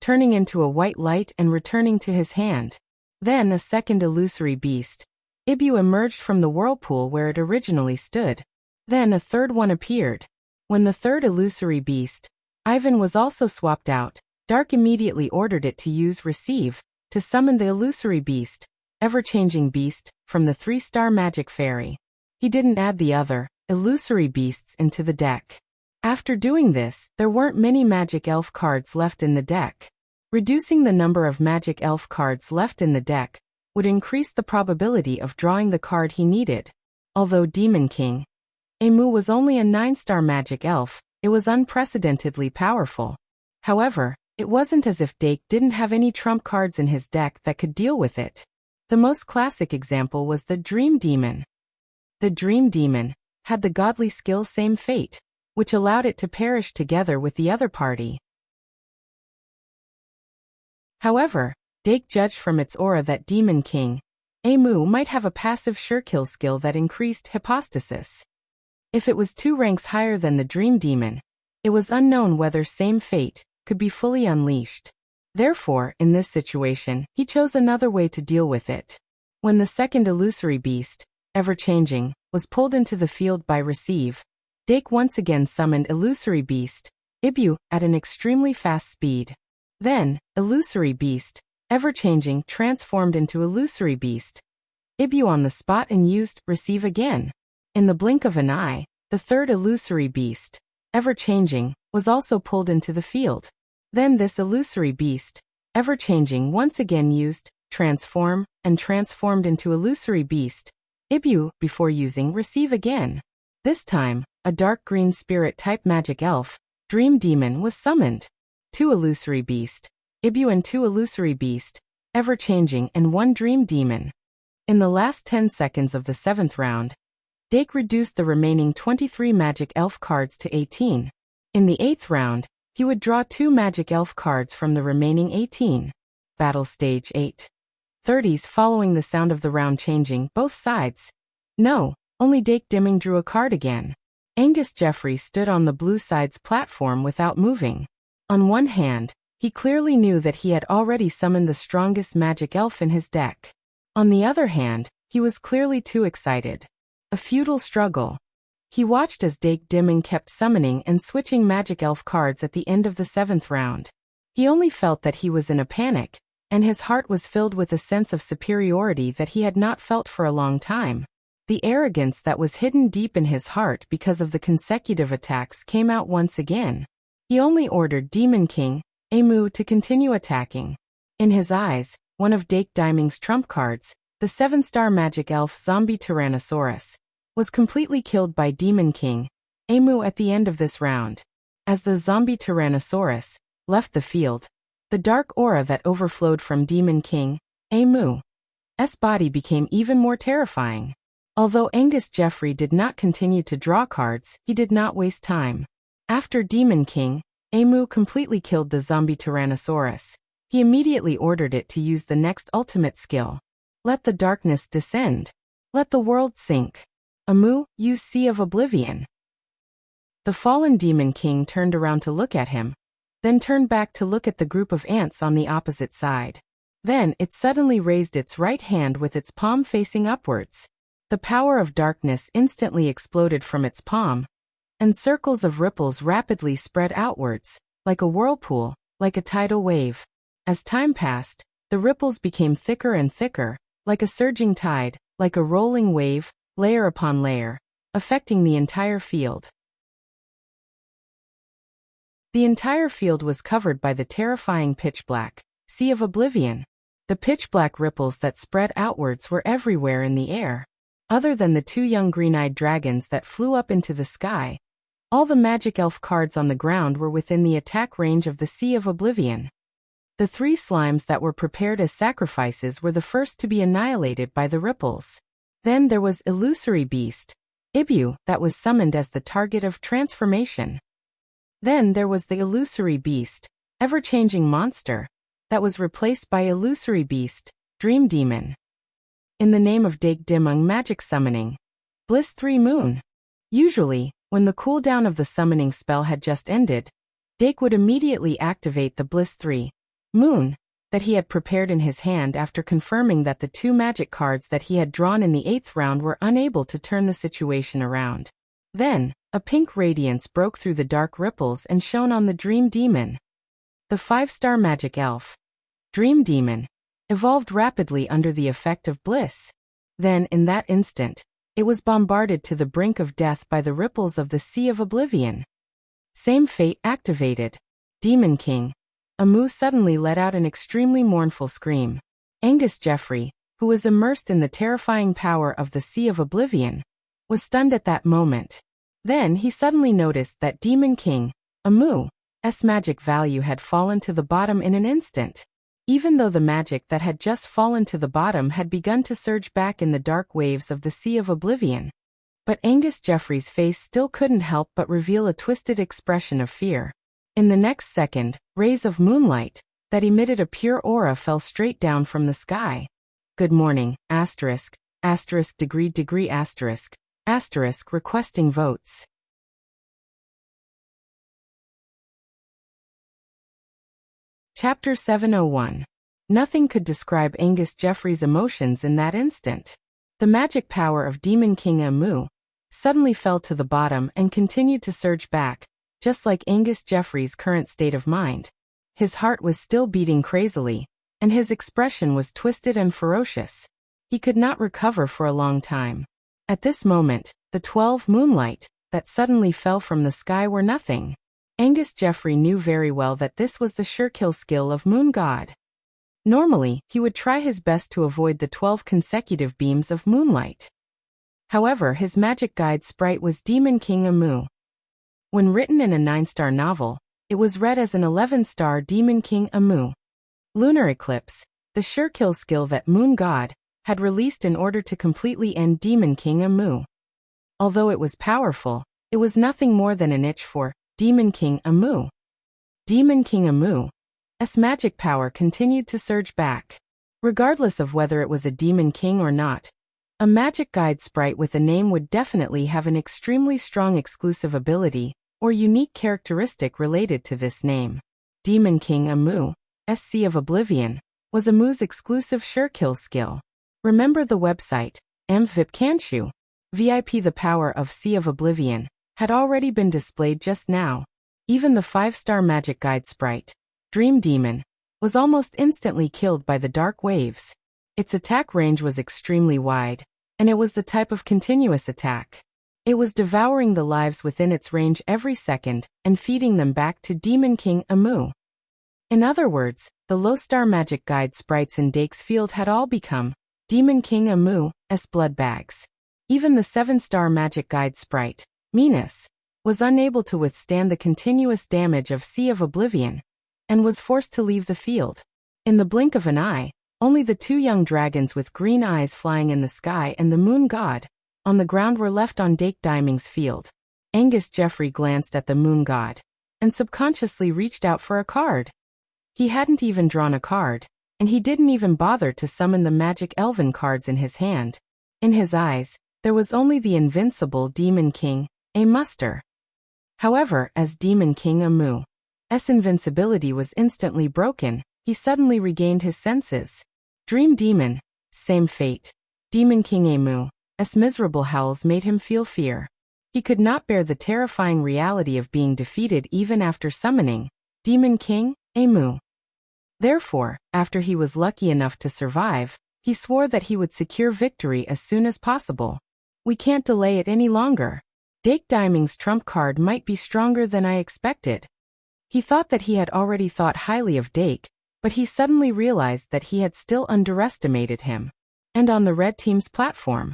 turning into a white light and returning to his hand. Then a second Illusory Beast, Ibu, emerged from the whirlpool where it originally stood. Then a third one appeared. When the third Illusory Beast, Ivan, was also swapped out, Dark immediately ordered it to use Receive to summon the Illusory Beast, Ever-Changing Beast, from the 3-star Magic Fairy. He didn't add the other Illusory Beasts into the deck. After doing this, there weren't many Magic Elf cards left in the deck. Reducing the number of Magic Elf cards left in the deck would increase the probability of drawing the card he needed. Although Demon King Amu was only a 9-star Magic Elf, it was unprecedentedly powerful. However, it wasn't as if Dake didn't have any trump cards in his deck that could deal with it. The most classic example was the Dream Demon. The Dream Demon had the godly skill Same Fate, which allowed it to perish together with the other party. However, Dake judged from its aura that Demon King Amu might have a passive Surekill skill that increased Hypostasis. If it was 2 ranks higher than the Dream Demon, it was unknown whether Same Fate could be fully unleashed. Therefore, in this situation, he chose another way to deal with it. When the second Illusory Beast, Ever-Changing, was pulled into the field by Receive, Dake once again summoned Illusory Beast, Ibu, at an extremely fast speed. Then, Illusory Beast, Ever-Changing, transformed into Illusory Beast, Ibu on the spot and used Receive again. In the blink of an eye, the third Illusory Beast, Ever-Changing, was also pulled into the field. Then this Illusory Beast, Ever-Changing, once again used Transform and transformed into Illusory Beast, Ibu, before using Receive again. This time, a dark green spirit-type magic elf, Dream Demon, was summoned. 2 Illusory Beast, Ibu, and 2 Illusory Beast, Ever-Changing, and 1 Dream Demon. In the last 10 seconds of the 7th round, Dake reduced the remaining 23 magic elf cards to 18. In the 8th round, he would draw 2 magic elf cards from the remaining 18. Battle Stage 8. 30s following the sound of the round changing, both sides. No, only Dake Dimming drew a card again. Angus Jeffrey stood on the blue side's platform without moving. On one hand, he clearly knew that he had already summoned the strongest magic elf in his deck. On the other hand, he was clearly too excited. A futile struggle. He watched as Dake Dimming kept summoning and switching magic elf cards at the end of the 7th round. He only felt that he was in a panic, and his heart was filled with a sense of superiority that he had not felt for a long time. The arrogance that was hidden deep in his heart because of the consecutive attacks came out once again. He only ordered Demon King, Amu, to continue attacking. In his eyes, one of Dake Dimming's trump cards, the 7-star magic elf Zombie Tyrannosaurus, was completely killed by Demon King, Amu at the end of this round. As the Zombie Tyrannosaurus left the field, the dark aura that overflowed from Demon King, Amu's body became even more terrifying. Although Angus Jeffrey did not continue to draw cards, he did not waste time. After Demon King, Amu completely killed the Zombie Tyrannosaurus. He immediately ordered it to use the next ultimate skill. Let the darkness descend. Let the world sink. Amu, use Sea of Oblivion. The fallen Demon King turned around to look at him, then turned back to look at the group of ants on the opposite side. Then it suddenly raised its right hand with its palm facing upwards. The power of darkness instantly exploded from its palm, and circles of ripples rapidly spread outwards, like a whirlpool, like a tidal wave. As time passed, the ripples became thicker and thicker, like a surging tide, like a rolling wave, layer upon layer, affecting the entire field. The entire field was covered by the terrifying pitch-black Sea of Oblivion. The pitch-black ripples that spread outwards were everywhere in the air. Other than the 2 young green-eyed dragons that flew up into the sky, all the magic elf cards on the ground were within the attack range of the Sea of Oblivion. The 3 slimes that were prepared as sacrifices were the first to be annihilated by the ripples. Then there was Illusory Beast, Ibu, that was summoned as the target of transformation. Then there was the Illusory Beast, Ever-Changing Monster, that was replaced by Illusory Beast, Dream Demon. In the name of Dake Dimming magic summoning. Bliss 3 Moon. Usually, when the cooldown of the summoning spell had just ended, Dake would immediately activate the Bliss 3 Moon that he had prepared in his hand after confirming that the 2 magic cards that he had drawn in the 8th round were unable to turn the situation around. Then, a pink radiance broke through the dark ripples and shone on the Dream Demon. The 5-star magic elf, Dream Demon, evolved rapidly under the effect of bliss. Then, in that instant, it was bombarded to the brink of death by the ripples of the Sea of Oblivion. Same fate activated. Demon King, Amu suddenly let out an extremely mournful scream. Angus Jeffrey, who was immersed in the terrifying power of the Sea of Oblivion, was stunned at that moment. Then he suddenly noticed that Demon King, Amu's magic value had fallen to the bottom in an instant. Even though the magic that had just fallen to the bottom had begun to surge back in the dark waves of the Sea of Oblivion. But Angus Jeffrey's face still couldn't help but reveal a twisted expression of fear. In the next second, rays of moonlight that emitted a pure aura fell straight down from the sky. Good morning, asterisk, asterisk degree asterisk, asterisk requesting votes. Chapter 701. Nothing could describe Angus Jeffrey's emotions in that instant. The magic power of Demon King Amu suddenly fell to the bottom and continued to surge back, just like Angus Jeffrey's current state of mind. His heart was still beating crazily, and his expression was twisted and ferocious. He could not recover for a long time. At this moment, the 12 moonlight that suddenly fell from the sky were nothing. Angus Jeffrey knew very well that this was the sure kill skill of Moon God. Normally, he would try his best to avoid the 12 consecutive beams of moonlight. However, his magic guide sprite was Demon King Amu. When written in a 9-star novel, it was read as an 11-star Demon King Amu. Lunar Eclipse, the sure kill skill that Moon God had released in order to completely end Demon King Amu. Although it was powerful, it was nothing more than an itch for Demon King Amu. Demon King Amu's magic power continued to surge back. Regardless of whether it was a demon king or not, a magic guide sprite with a name would definitely have an extremely strong exclusive ability or unique characteristic related to this name. Demon King Amu's Sea of Oblivion was Amu's exclusive sure kill skill. Remember the website, MVIPCanchu? VIP. The power of Sea of Oblivion had already been displayed just now. Even the 5-star magic guide sprite, Dream Demon, was almost instantly killed by the dark waves. Its attack range was extremely wide, and it was the type of continuous attack. It was devouring the lives within its range every second and feeding them back to Demon King Amu. In other words, the low-star magic guide sprites in Dake's field had all become Demon King Amu's blood bags. Even the 7-star magic guide sprite, Minas, was unable to withstand the continuous damage of Sea of Oblivion and was forced to leave the field. In the blink of an eye, only the 2 young dragons with green eyes flying in the sky and the moon god on the ground were left on Dake Diming's field. Angus Jeffrey glanced at the moon god and subconsciously reached out for a card. He hadn't even drawn a card, and he didn't even bother to summon the magic elven cards in his hand. In his eyes, there was only the invincible Demon King, a muster. However, as Demon King Amu's invincibility was instantly broken, he suddenly regained his senses. Dream Demon, same fate. Demon King Amu's miserable howls made him feel fear. He could not bear the terrifying reality of being defeated even after summoning Demon King Amu. Therefore, after he was lucky enough to survive, he swore that he would secure victory as soon as possible. We can't delay it any longer. Dake Diming's trump card might be stronger than I expected. He thought that he had already thought highly of Dake, but he suddenly realized that he had still underestimated him. And on the red team's platform,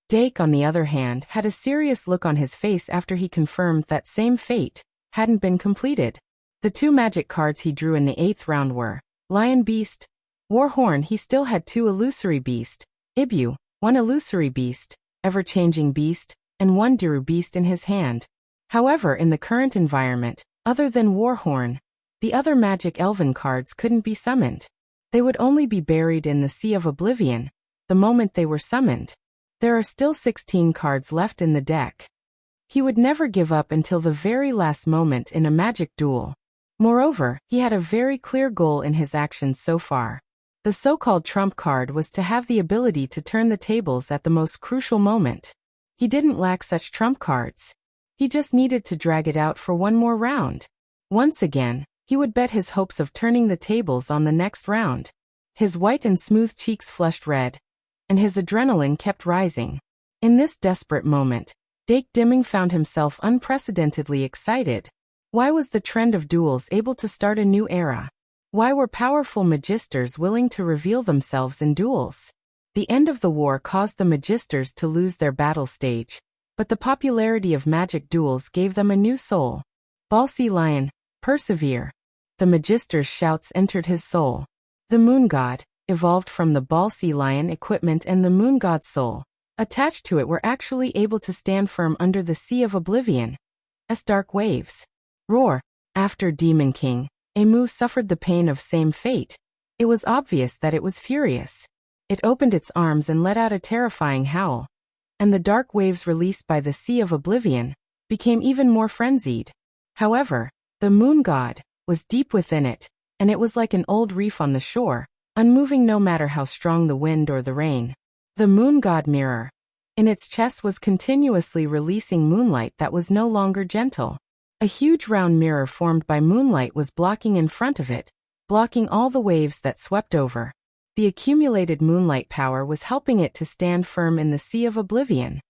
Dake, on the other hand, had a serious look on his face after he confirmed that same fate hadn't been completed. The 2 magic cards he drew in the 8th round were Lion Beast, Warhorn. He still had 2 Illusory Beast, Ibu, 1 Illusory Beast, Ever-Changing Beast, and 1 Diru Beast in his hand. However, in the current environment, other than Warhorn, the other magic elven cards couldn't be summoned. They would only be buried in the Sea of Oblivion the moment they were summoned. There are still 16 cards left in the deck. He would never give up until the very last moment in a magic duel. Moreover, he had a very clear goal in his actions so far. The so-called trump card was to have the ability to turn the tables at the most crucial moment. He didn't lack such trump cards. He just needed to drag it out for one more round. Once again, he would bet his hopes of turning the tables on the next round. His white and smooth cheeks flushed red, and his adrenaline kept rising. In this desperate moment, Dake Diming found himself unprecedentedly excited. Why was the trend of duels able to start a new era? Why were powerful magisters willing to reveal themselves in duels? The end of the war caused the magisters to lose their battle stage, but the popularity of magic duels gave them a new soul. Ballsy Lion, persevere. The magister's shouts entered his soul. The moon god, evolved from the Ballsy Lion equipment, and the moon god's soul, attached to it, were actually able to stand firm under the Sea of Oblivion. As dark waves roar. After Demon King Amu suffered the pain of same fate, it was obvious that it was furious. It opened its arms and let out a terrifying howl, and the dark waves released by the Sea of Oblivion became even more frenzied. However, the moon god was deep within it, and it was like an old reef on the shore, unmoving no matter how strong the wind or the rain. The moon god mirror in its chest was continuously releasing moonlight that was no longer gentle. A huge round mirror formed by moonlight was blocking in front of it, blocking all the waves that swept over. The accumulated moonlight power was helping it to stand firm in the Sea of Oblivion.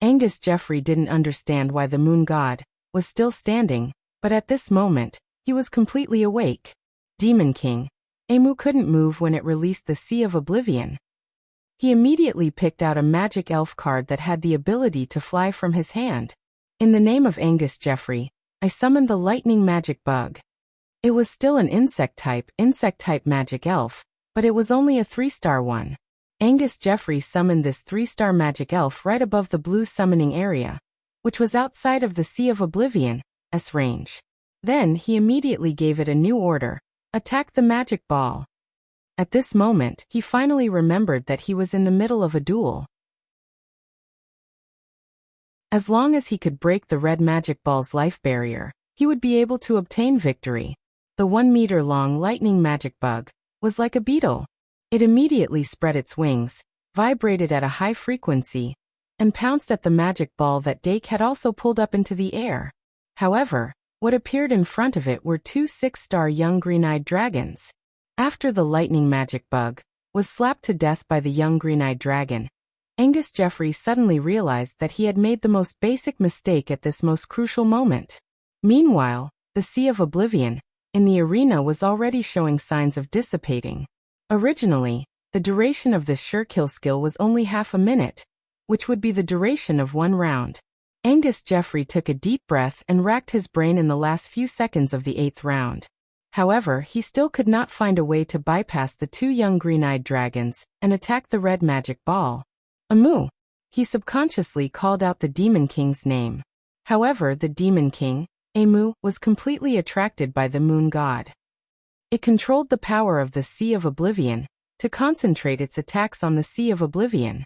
Angus Jeffrey didn't understand why the moon god was still standing, but at this moment, he was completely awake. Demon King Amu couldn't move when it released the Sea of Oblivion. He immediately picked out a magic elf card that had the ability to fly from his hand. In the name of Angus Jeffrey, I summoned the lightning magic bug. It was still an insect-type magic elf, but it was only a 3-star one. Angus Jeffrey summoned this 3-star magic elf right above the blue summoning area. which was outside of the Sea of Oblivion's range. Then he immediately gave it a new order: attack the magic ball. At this moment, he finally remembered that he was in the middle of a duel. As long as he could break the red magic ball's life barrier, he would be able to obtain victory. The 1-meter-long lightning magic bug was like a beetle. It immediately spread its wings, vibrated at a high frequency, and pounced at the magic ball that Dake had also pulled up into the air. However, what appeared in front of it were 2 6-star young green-eyed dragons. After the lightning magic bug was slapped to death by the young green-eyed dragon, Angus Jeffrey suddenly realized that he had made the most basic mistake at this most crucial moment. Meanwhile, the Sea of Oblivion in the arena was already showing signs of dissipating. Originally, the duration of this sure kill skill was only half a minute, which would be the duration of 1 round. Angus Jeffrey took a deep breath and racked his brain in the last few seconds of the 8th round. However, he still could not find a way to bypass the 2 young green-eyed dragons and attack the red magic ball. Amu. He subconsciously called out the Demon King's name. However, the Demon King, Amu, was completely attracted by the moon god. It controlled the power of the Sea of Oblivion to concentrate its attacks on the Sea of Oblivion.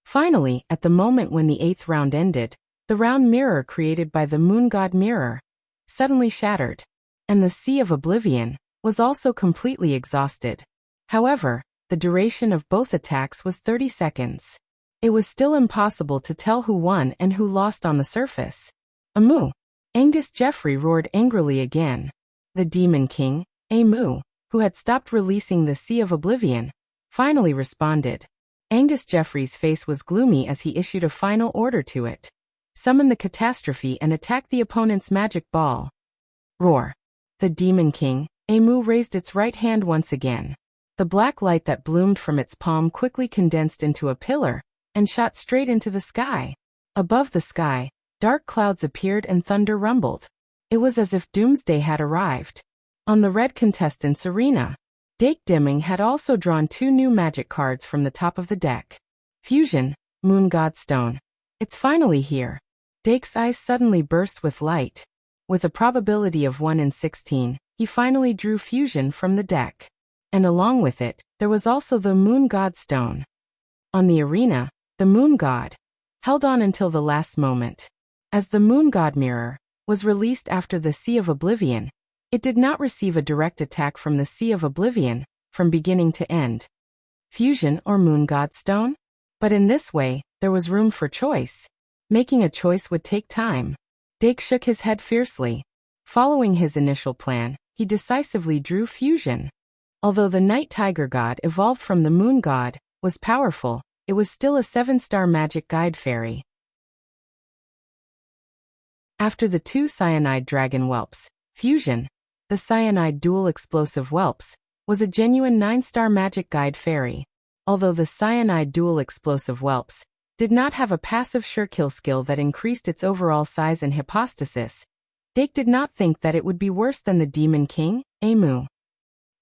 Finally, at the moment when the 8th round ended, the round mirror created by the moon god mirror suddenly shattered, and the Sea of Oblivion was also completely exhausted. However, the duration of both attacks was 30 seconds. It was still impossible to tell who won and who lost on the surface. Amu. Angus Jeffrey roared angrily again. The Demon King, Amu, who had stopped releasing the Sea of Oblivion, finally responded. Angus Jeffrey's face was gloomy as he issued a final order to it. Summon the catastrophe and attack the opponent's magic ball. Roar. The Demon King, Amu, raised its right hand once again. The black light that bloomed from its palm quickly condensed into a pillar and shot straight into the sky. Above the sky, dark clouds appeared and thunder rumbled. It was as if doomsday had arrived. On the red contestants' arena, Dake Dimming had also drawn 2 new magic cards from the top of the deck. Fusion, Moon God Stone. It's finally here. Dake's eyes suddenly burst with light. With a probability of 1 in 16, he finally drew Fusion from the deck. And along with it, there was also the Moon God Stone. On the arena, the Moon God held on until the last moment. As the Moon God Mirror was released after the Sea of Oblivion, it did not receive a direct attack from the Sea of Oblivion from beginning to end. Fusion or Moon God Stone? But in this way, there was room for choice. Making a choice would take time. Dake shook his head fiercely. Following his initial plan, he decisively drew Fusion. Although the Night Tiger God evolved from the Moon God was powerful, it was still a 7-star magic guide fairy. After the 2 cyanide dragon whelps, Fusion, the cyanide dual explosive whelps, was a genuine 9-star magic guide fairy. Although the cyanide dual explosive whelps did not have a passive sure kill skill that increased its overall size and hypostasis, Dake did not think that it would be worse than the Demon King, Amu.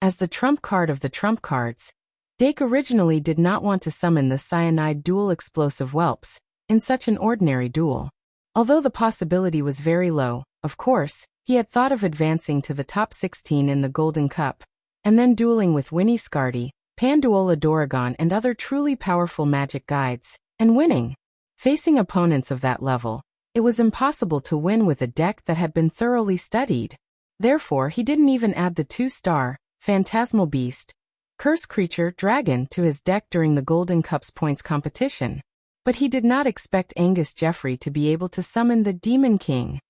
As the trump card of the trump cards, Dake originally did not want to summon the cyanide dual explosive whelps in such an ordinary duel. Although the possibility was very low, of course, he had thought of advancing to the top 16 in the Golden Cup, and then dueling with Winnie Scardy, Panduola Doragon and other truly powerful magic guides, and winning. Facing opponents of that level, it was impossible to win with a deck that had been thoroughly studied. Therefore, he didn't even add the 2-star, Phantasmal Beast, Curse Creature Dragon to his deck during the Golden Cup's points competition. But he did not expect Angus Jeffrey to be able to summon the Demon King.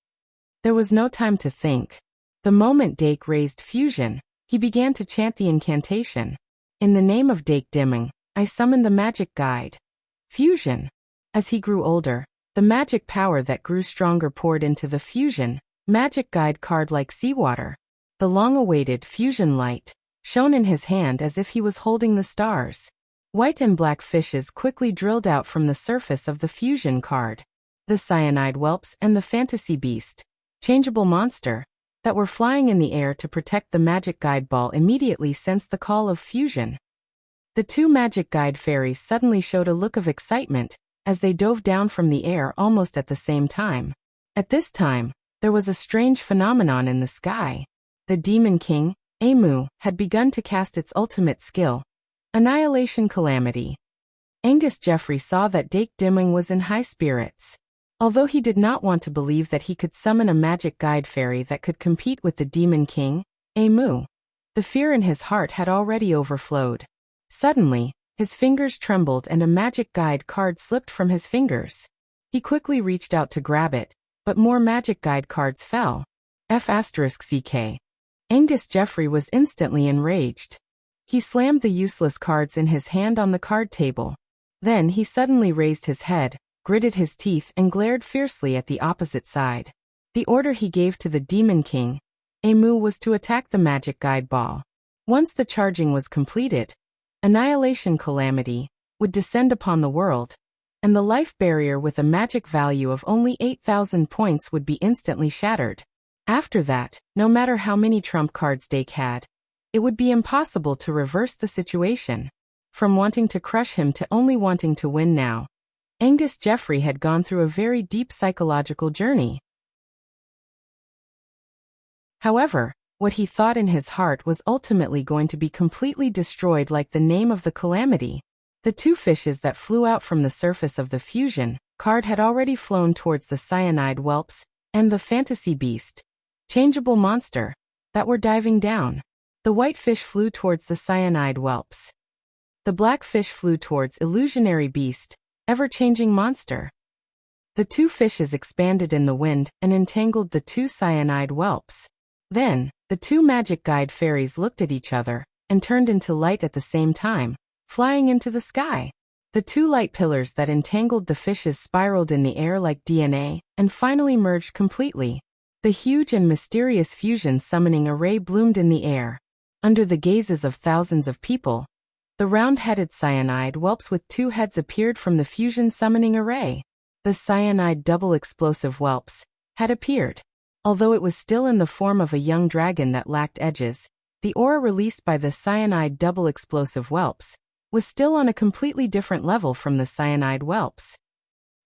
There was no time to think. The moment Dake raised Fusion, he began to chant the incantation. In the name of Dake Dimming, I summon the magic guide. Fusion. As he grew older, the magic power that grew stronger poured into the Fusion magic guide card like seawater. The long-awaited Fusion light shone in his hand as if he was holding the stars. White and black fishes quickly drilled out from the surface of the Fusion card. The cyanide whelps and the fantasy beast, changeable monster, that were flying in the air to protect the magic guide ball immediately sensed the call of Fusion. The 2 magic guide fairies suddenly showed a look of excitement as they dove down from the air almost at the same time. At this time, there was a strange phenomenon in the sky. The Demon King, Amu, had begun to cast its ultimate skill, Annihilation Calamity. Angus Jeffrey saw that Dake Dimming was in high spirits. Although he did not want to believe that he could summon a magic guide fairy that could compete with the Demon King, Amu, the fear in his heart had already overflowed. Suddenly, his fingers trembled and a magic guide card slipped from his fingers. He quickly reached out to grab it, but more magic guide cards fell. F***CK. Angus Jeffrey was instantly enraged. He slammed the useless cards in his hand on the card table. Then he suddenly raised his head, gritted his teeth and glared fiercely at the opposite side. The order he gave to the Demon King, Amu, was to attack the magic guide ball. Once the charging was completed, Annihilation Calamity would descend upon the world, and the life barrier with a magic value of only 8,000 points would be instantly shattered. After that, no matter how many trump cards Dake had, it would be impossible to reverse the situation. From wanting to crush him to only wanting to win now, Angus Jeffrey had gone through a very deep psychological journey. However, what he thought in his heart was ultimately going to be completely destroyed, like the name of the calamity. The two fishes that flew out from the surface of the fusion card had already flown towards the cyanide whelps and the fantasy beast, changeable monster, that were diving down. The white fish flew towards the cyanide whelps. The black fish flew towards illusionary beast, ever-changing monster. The two fishes expanded in the wind and entangled the two cyanide whelps. Then, the two magic guide fairies looked at each other and turned into light at the same time, flying into the sky. The two light pillars that entangled the fishes spiraled in the air like DNA and finally merged completely. The huge and mysterious fusion summoning array bloomed in the air. Under the gazes of thousands of people, the round-headed cyanide whelps with two heads appeared from the fusion summoning array. The cyanide double explosive whelps had appeared. Although it was still in the form of a young dragon that lacked edges, the aura released by the cyanide double explosive whelps was still on a completely different level from the cyanide whelps.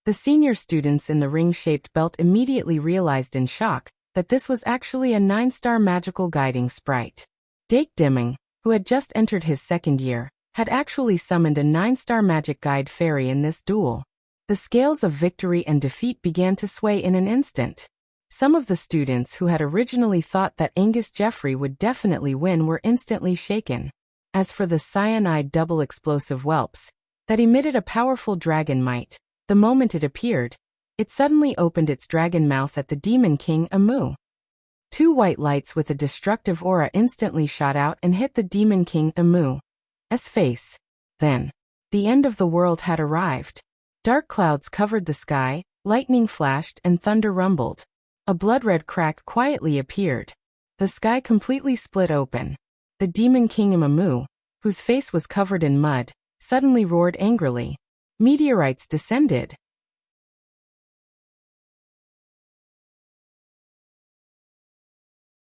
The senior students in the ring-shaped belt immediately realized in shock that this was actually a 9-star magical guiding sprite. Dake Dimming, who had just entered his second year, had actually summoned a 9-star magic guide fairy in this duel. The scales of victory and defeat began to sway in an instant. Some of the students who had originally thought that Angus Jeffrey would definitely win were instantly shaken. As for the cyanide double explosive whelps, that emitted a powerful dragon might, the moment it appeared, it suddenly opened its dragon mouth at the Demon King Amu. Two white lights with a destructive aura instantly shot out and hit the Demon King Amu's face. Then, the end of the world had arrived. Dark clouds covered the sky, lightning flashed and thunder rumbled. A blood-red crack quietly appeared. The sky completely split open. The Demon King Amu, whose face was covered in mud, suddenly roared angrily. Meteorites descended.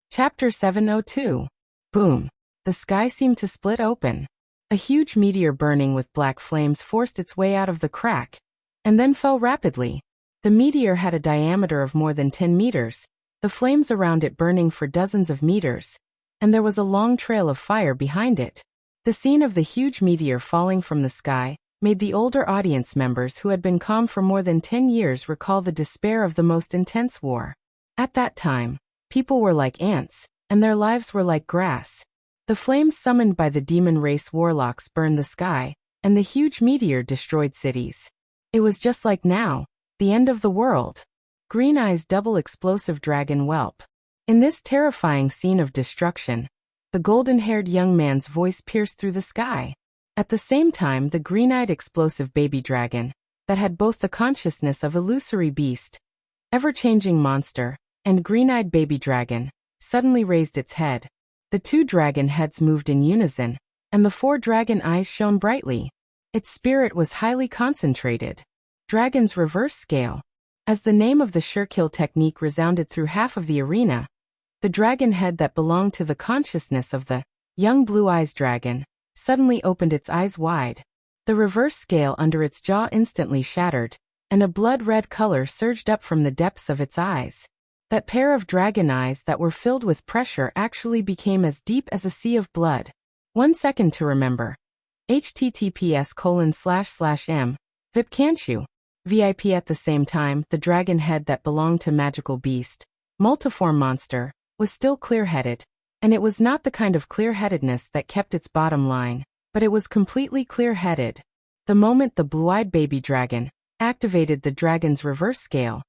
Chapter 702. Boom. The sky seemed to split open. A huge meteor burning with black flames forced its way out of the crack, and then fell rapidly. The meteor had a diameter of more than 10 meters, the flames around it burning for dozens of meters, and there was a long trail of fire behind it. The scene of the huge meteor falling from the sky made the older audience members who had been calm for more than 10 years recall the despair of the most intense war. At that time, people were like ants, and their lives were like grass. The flames summoned by the demon race warlocks burned the sky, and the huge meteor destroyed cities. It was just like now, the end of the world. Green Eye's double explosive dragon whelp. In this terrifying scene of destruction, the golden-haired young man's voice pierced through the sky. At the same time, the green-eyed explosive baby dragon, that had both the consciousness of illusory beast, ever-changing monster, and green-eyed baby dragon, suddenly raised its head. The two dragon heads moved in unison, and the 4 dragon eyes shone brightly. Its spirit was highly concentrated. Dragon's reverse scale. As the name of the sure kill technique resounded through half of the arena, the dragon head that belonged to the consciousness of the young blue eyes dragon suddenly opened its eyes wide. The reverse scale under its jaw instantly shattered, and a blood-red color surged up from the depths of its eyes. That pair of dragon eyes that were filled with pressure actually became as deep as a sea of blood. 1 second to remember. https://m. VIP can't you? VIP. At the same time, the dragon head that belonged to magical beast, multiform monster, was still clear-headed. And it was not the kind of clear-headedness that kept its bottom line, but it was completely clear-headed. The moment the blue-eyed baby dragon activated the dragon's reverse scale,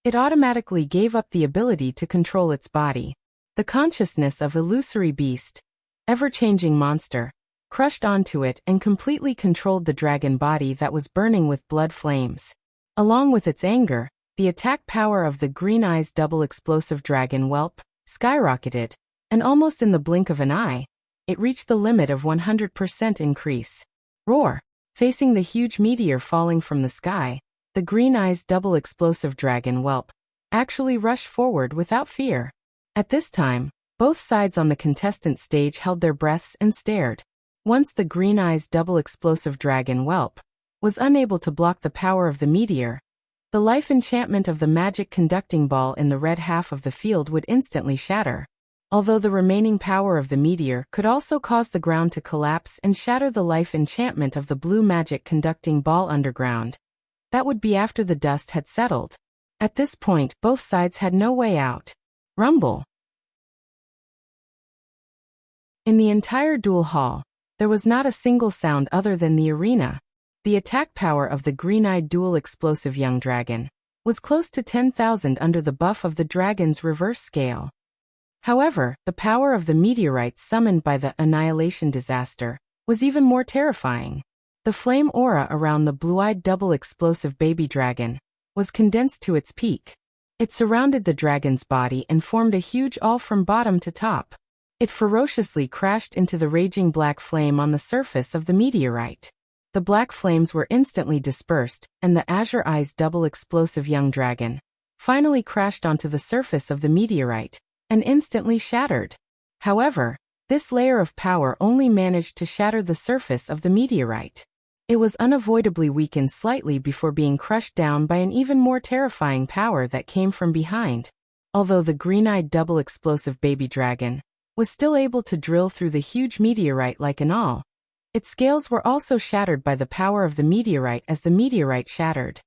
it automatically gave up the ability to control its body. The consciousness of illusory beast, ever-changing monster, crushed onto it and completely controlled the dragon body that was burning with blood flames. Along with its anger, the attack power of the green eyes double explosive dragon whelp skyrocketed, and almost in the blink of an eye, it reached the limit of 100% increase. Roar! Facing the huge meteor falling from the sky, the green eyes double explosive dragon whelp actually rushed forward without fear. At this time, both sides on the contestant stage held their breaths and stared. Once the green eyes double explosive dragon whelp was unable to block the power of the meteor, the life enchantment of the magic conducting ball in the red half of the field would instantly shatter. Although the remaining power of the meteor could also cause the ground to collapse and shatter the life enchantment of the blue magic conducting ball underground. That would be after the dust had settled. At this point, both sides had no way out. Rumble. In the entire duel hall, there was not a single sound other than the arena. The attack power of the green-eyed dual explosive young dragon was close to 10,000 under the buff of the dragon's reverse scale. However, the power of the meteorites summoned by the annihilation disaster was even more terrifying. The flame aura around the blue-eyed double explosive baby dragon was condensed to its peak. It surrounded the dragon's body and formed a huge awl from bottom to top. It ferociously crashed into the raging black flame on the surface of the meteorite. The black flames were instantly dispersed, and the azure eyes double explosive young dragon finally crashed onto the surface of the meteorite and instantly shattered. However, this layer of power only managed to shatter the surface of the meteorite. It was unavoidably weakened slightly before being crushed down by an even more terrifying power that came from behind. Although the green-eyed double explosive baby dragon was still able to drill through the huge meteorite like an awl, its scales were also shattered by the power of the meteorite as the meteorite shattered.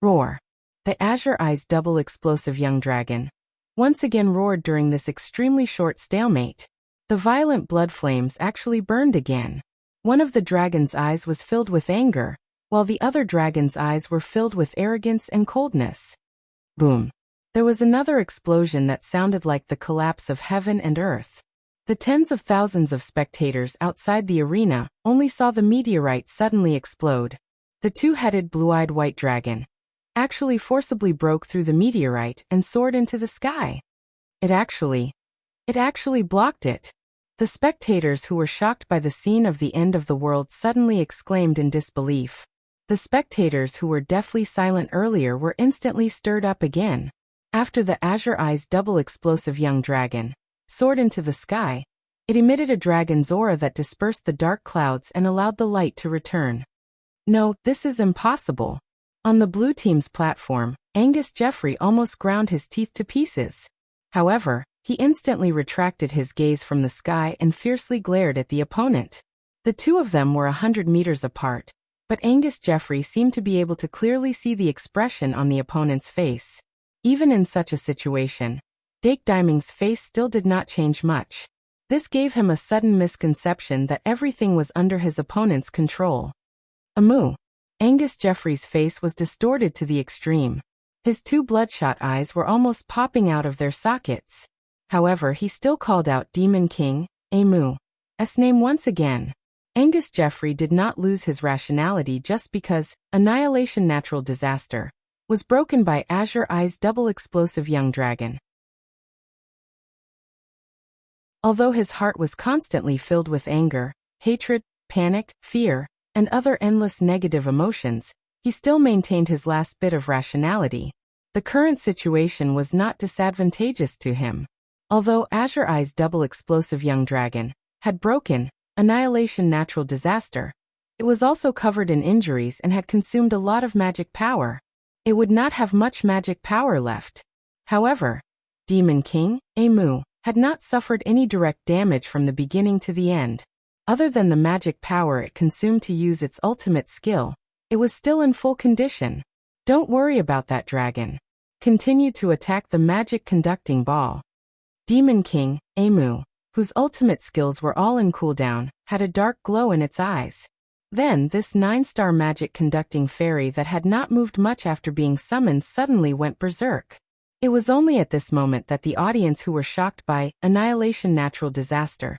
Roar! The azure eyes double explosive young dragon once again roared during this extremely short stalemate. The violent blood flames actually burned again. One of the dragon's eyes was filled with anger, while the other dragon's eyes were filled with arrogance and coldness. Boom! There was another explosion that sounded like the collapse of heaven and earth. The tens of thousands of spectators outside the arena only saw the meteorite suddenly explode. The two-headed blue-eyed white dragon actually forcibly broke through the meteorite and soared into the sky. It actually blocked it. The spectators who were shocked by the scene of the end of the world suddenly exclaimed in disbelief. The spectators who were deathly silent earlier were instantly stirred up again. After the azure eyes double explosive young dragon soared into the sky, it emitted a dragon's aura that dispersed the dark clouds and allowed the light to return. No, this is impossible. On the blue team's platform, Angus Jeffrey almost ground his teeth to pieces. However, he instantly retracted his gaze from the sky and fiercely glared at the opponent. The two of them were 100 meters apart, but Angus Jeffrey seemed to be able to clearly see the expression on the opponent's face. Even in such a situation, Dake Diming's face still did not change much. This gave him a sudden misconception that everything was under his opponent's control. Amu! Angus Jeffrey's face was distorted to the extreme. His two bloodshot eyes were almost popping out of their sockets. However, he still called out Demon King, Amu's name once again. Angus Jeffrey did not lose his rationality just because Annihilation Natural Disaster was broken by Azure Eyes double explosive young dragon. Although his heart was constantly filled with anger, hatred, panic, fear, and other endless negative emotions, he still maintained his last bit of rationality. The current situation was not disadvantageous to him. Although Azure Eyes double explosive young dragon had broken Annihilation Natural Disaster, It was also covered in injuries and had consumed a lot of magic power. It would not have much magic power left. However, Demon King, Amu, had not suffered any direct damage from the beginning to the end. Other than the magic power it consumed to use its ultimate skill, it was still in full condition. Don't worry about that dragon. Continue to attack the magic conducting ball. Demon King, Amu, whose ultimate skills were all in cooldown, had a dark glow in its eyes. Then this 9-star magic conducting fairy that had not moved much after being summoned suddenly went berserk. It was only at this moment that the audience, who were shocked by Annihilation Natural Disaster,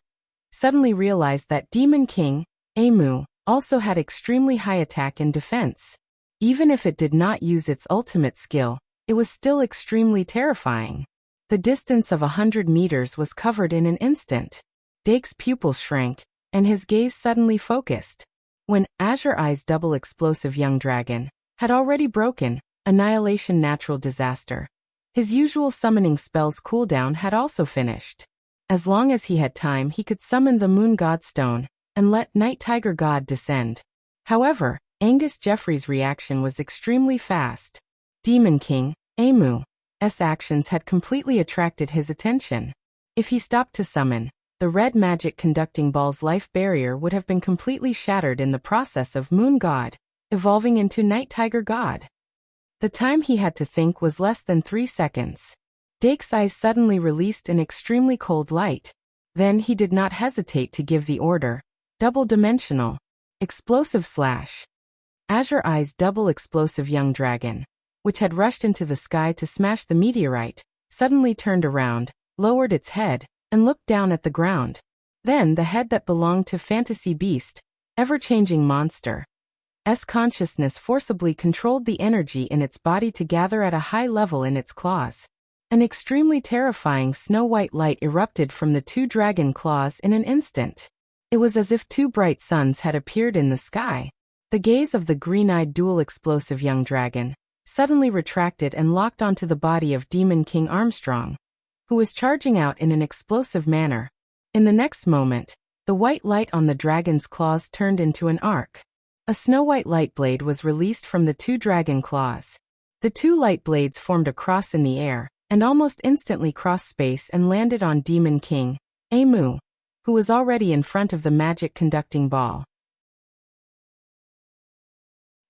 suddenly realized that Demon King, Amu, also had extremely high attack and defense. Even if it did not use its ultimate skill, it was still extremely terrifying. The distance of 100 meters was covered in an instant. Dake's pupils shrank, and his gaze suddenly focused. When Azure Eye's double explosive young dragon had already broken Annihilation Natural Disaster, his usual summoning spell's cooldown had also finished. As long as he had time, he could summon the Moon God Stone and let Night Tiger God descend. However, Angus Jeffrey's reaction was extremely fast. Demon King, Amu's actions had completely attracted his attention. If he stopped to summon, the red magic conducting ball's life barrier would have been completely shattered in the process of Moon God evolving into Night Tiger God. The time he had to think was less than 3 seconds. Dake's eyes suddenly released an extremely cold light. Then he did not hesitate to give the order. Double-dimensional. Explosive slash. Azure Eye's double explosive young dragon, which had rushed into the sky to smash the meteorite, suddenly turned around, lowered its head, and looked down at the ground. Then the head that belonged to Fantasy Beast, ever-changing monster's consciousness forcibly controlled the energy in its body to gather at a high level in its claws. An extremely terrifying snow-white light erupted from the 2 dragon claws in an instant. It was as if 2 bright suns had appeared in the sky. The gaze of the green-eyed dual-explosive young dragon suddenly retracted and locked onto the body of Demon King Armstrong, who was charging out in an explosive manner. In the next moment, the white light on the dragon's claws turned into an arc. A snow-white light blade was released from the 2 dragon claws. The 2 light blades formed a cross in the air, and almost instantly crossed space and landed on Demon King, Amu, who was already in front of the magic conducting ball.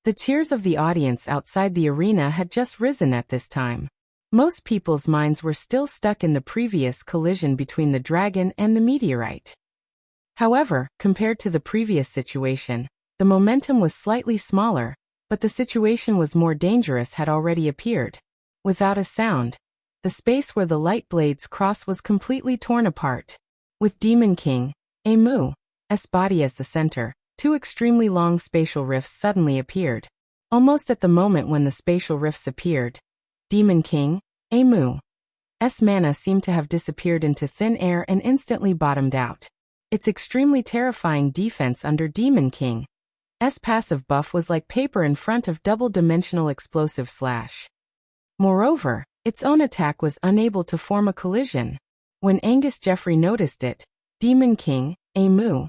The cheers of the audience outside the arena had just risen at this time. Most people's minds were still stuck in the previous collision between the dragon and the meteorite. However, compared to the previous situation, the momentum was slightly smaller, but the situation was more dangerous had already appeared. Without a sound, the space where the light blades cross was completely torn apart. With Demon King, Amu's body as the center, 2 extremely long spatial rifts suddenly appeared. Almost at the moment when the spatial rifts appeared, Demon King, Amu's mana seemed to have disappeared into thin air and instantly bottomed out. Its extremely terrifying defense under Demon King's passive buff was like paper in front of double-dimensional explosive slash. Moreover, its own attack was unable to form a collision. When Angus Jeffrey noticed it, Demon King, Amu's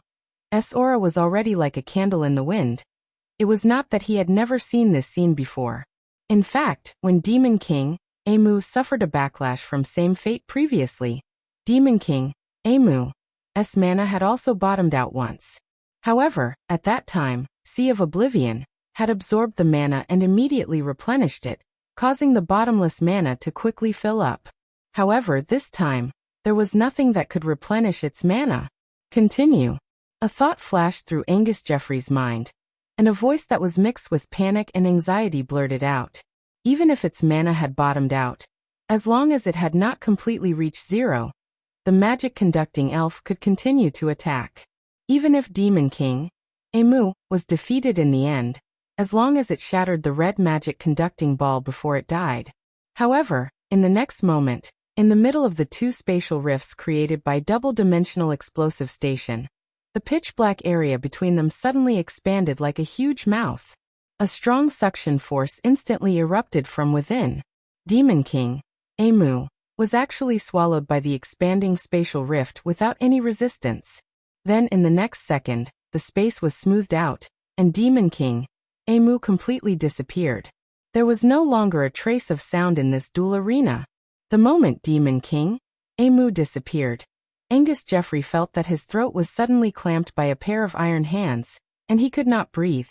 aura was already like a candle in the wind. It was not that he had never seen this scene before. In fact, when Demon King, Amu suffered a backlash from same fate previously, Demon King, Amu's mana had also bottomed out once. However, at that time, Sea of Oblivion had absorbed the mana and immediately replenished it, causing the bottomless mana to quickly fill up. However, this time, there was nothing that could replenish its mana. Continue. A thought flashed through Angus Jeffrey's mind, and a voice that was mixed with panic and anxiety blurted out. Even if its mana had bottomed out, as long as it had not completely reached 0, the magic conducting elf could continue to attack. Even if Demon King, Amu, was defeated in the end, as long as it shattered the red magic conducting ball before it died. However, in the next moment, in the middle of the 2 spatial rifts created by double-dimensional explosive station, the pitch-black area between them suddenly expanded like a huge mouth. A strong suction force instantly erupted from within. Demon King, Amu, was actually swallowed by the expanding spatial rift without any resistance. Then in the next second, the space was smoothed out, and Demon King, Amu completely disappeared. There was no longer a trace of sound in this duel arena. The moment Demon King, Amu disappeared, Angus Jeffrey felt that his throat was suddenly clamped by a pair of iron hands, and he could not breathe.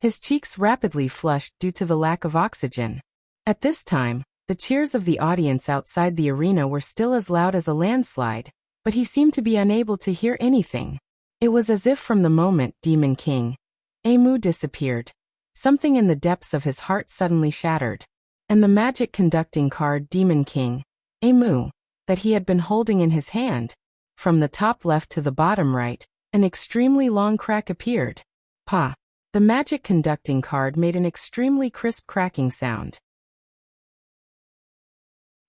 His cheeks rapidly flushed due to the lack of oxygen. At this time, the cheers of the audience outside the arena were still as loud as a landslide, but he seemed to be unable to hear anything. It was as if from the moment Demon King, Amu disappeared, something in the depths of his heart suddenly shattered. And the magic conducting card Demon King, Amu, that he had been holding in his hand, from the top left to the bottom right, an extremely long crack appeared. Pa! The magic conducting card made an extremely crisp cracking sound.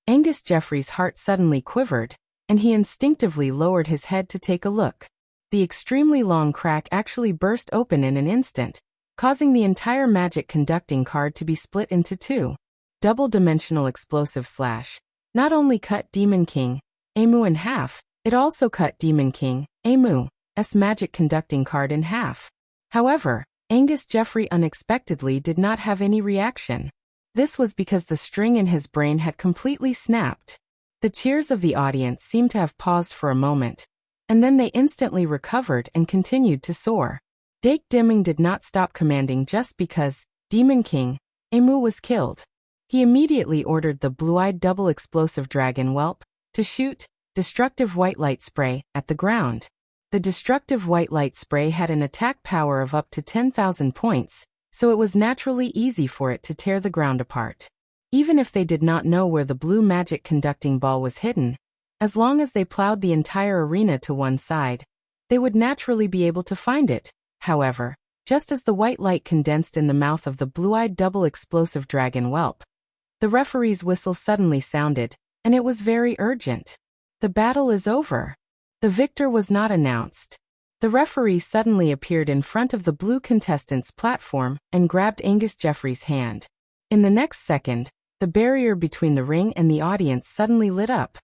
Angus Jeffrey's heart suddenly quivered, and he instinctively lowered his head to take a look. The extremely long crack actually burst open in an instant, causing the entire magic conducting card to be split into two. Double-dimensional explosive slash not only cut Demon King, Amu in half, it also cut Demon King, Amu's magic conducting card in half. However, Angus Jeffrey unexpectedly did not have any reaction. This was because the string in his brain had completely snapped. The cheers of the audience seemed to have paused for a moment, and then they instantly recovered and continued to soar. Dake Dimming did not stop commanding just because Demon King, Amu was killed. He immediately ordered the blue-eyed double-explosive dragon whelp to shoot destructive white light spray at the ground. The destructive white light spray had an attack power of up to 10,000 points, so it was naturally easy for it to tear the ground apart. Even if they did not know where the blue magic conducting ball was hidden, as long as they plowed the entire arena to one side, they would naturally be able to find it. However, just as the white light condensed in the mouth of the blue-eyed double-explosive dragon whelp, the referee's whistle suddenly sounded, and it was very urgent. The battle is over. The victor was not announced. The referee suddenly appeared in front of the blue contestant's platform and grabbed Angus Jeffrey's hand. In the next second, the barrier between the ring and the audience suddenly lit up,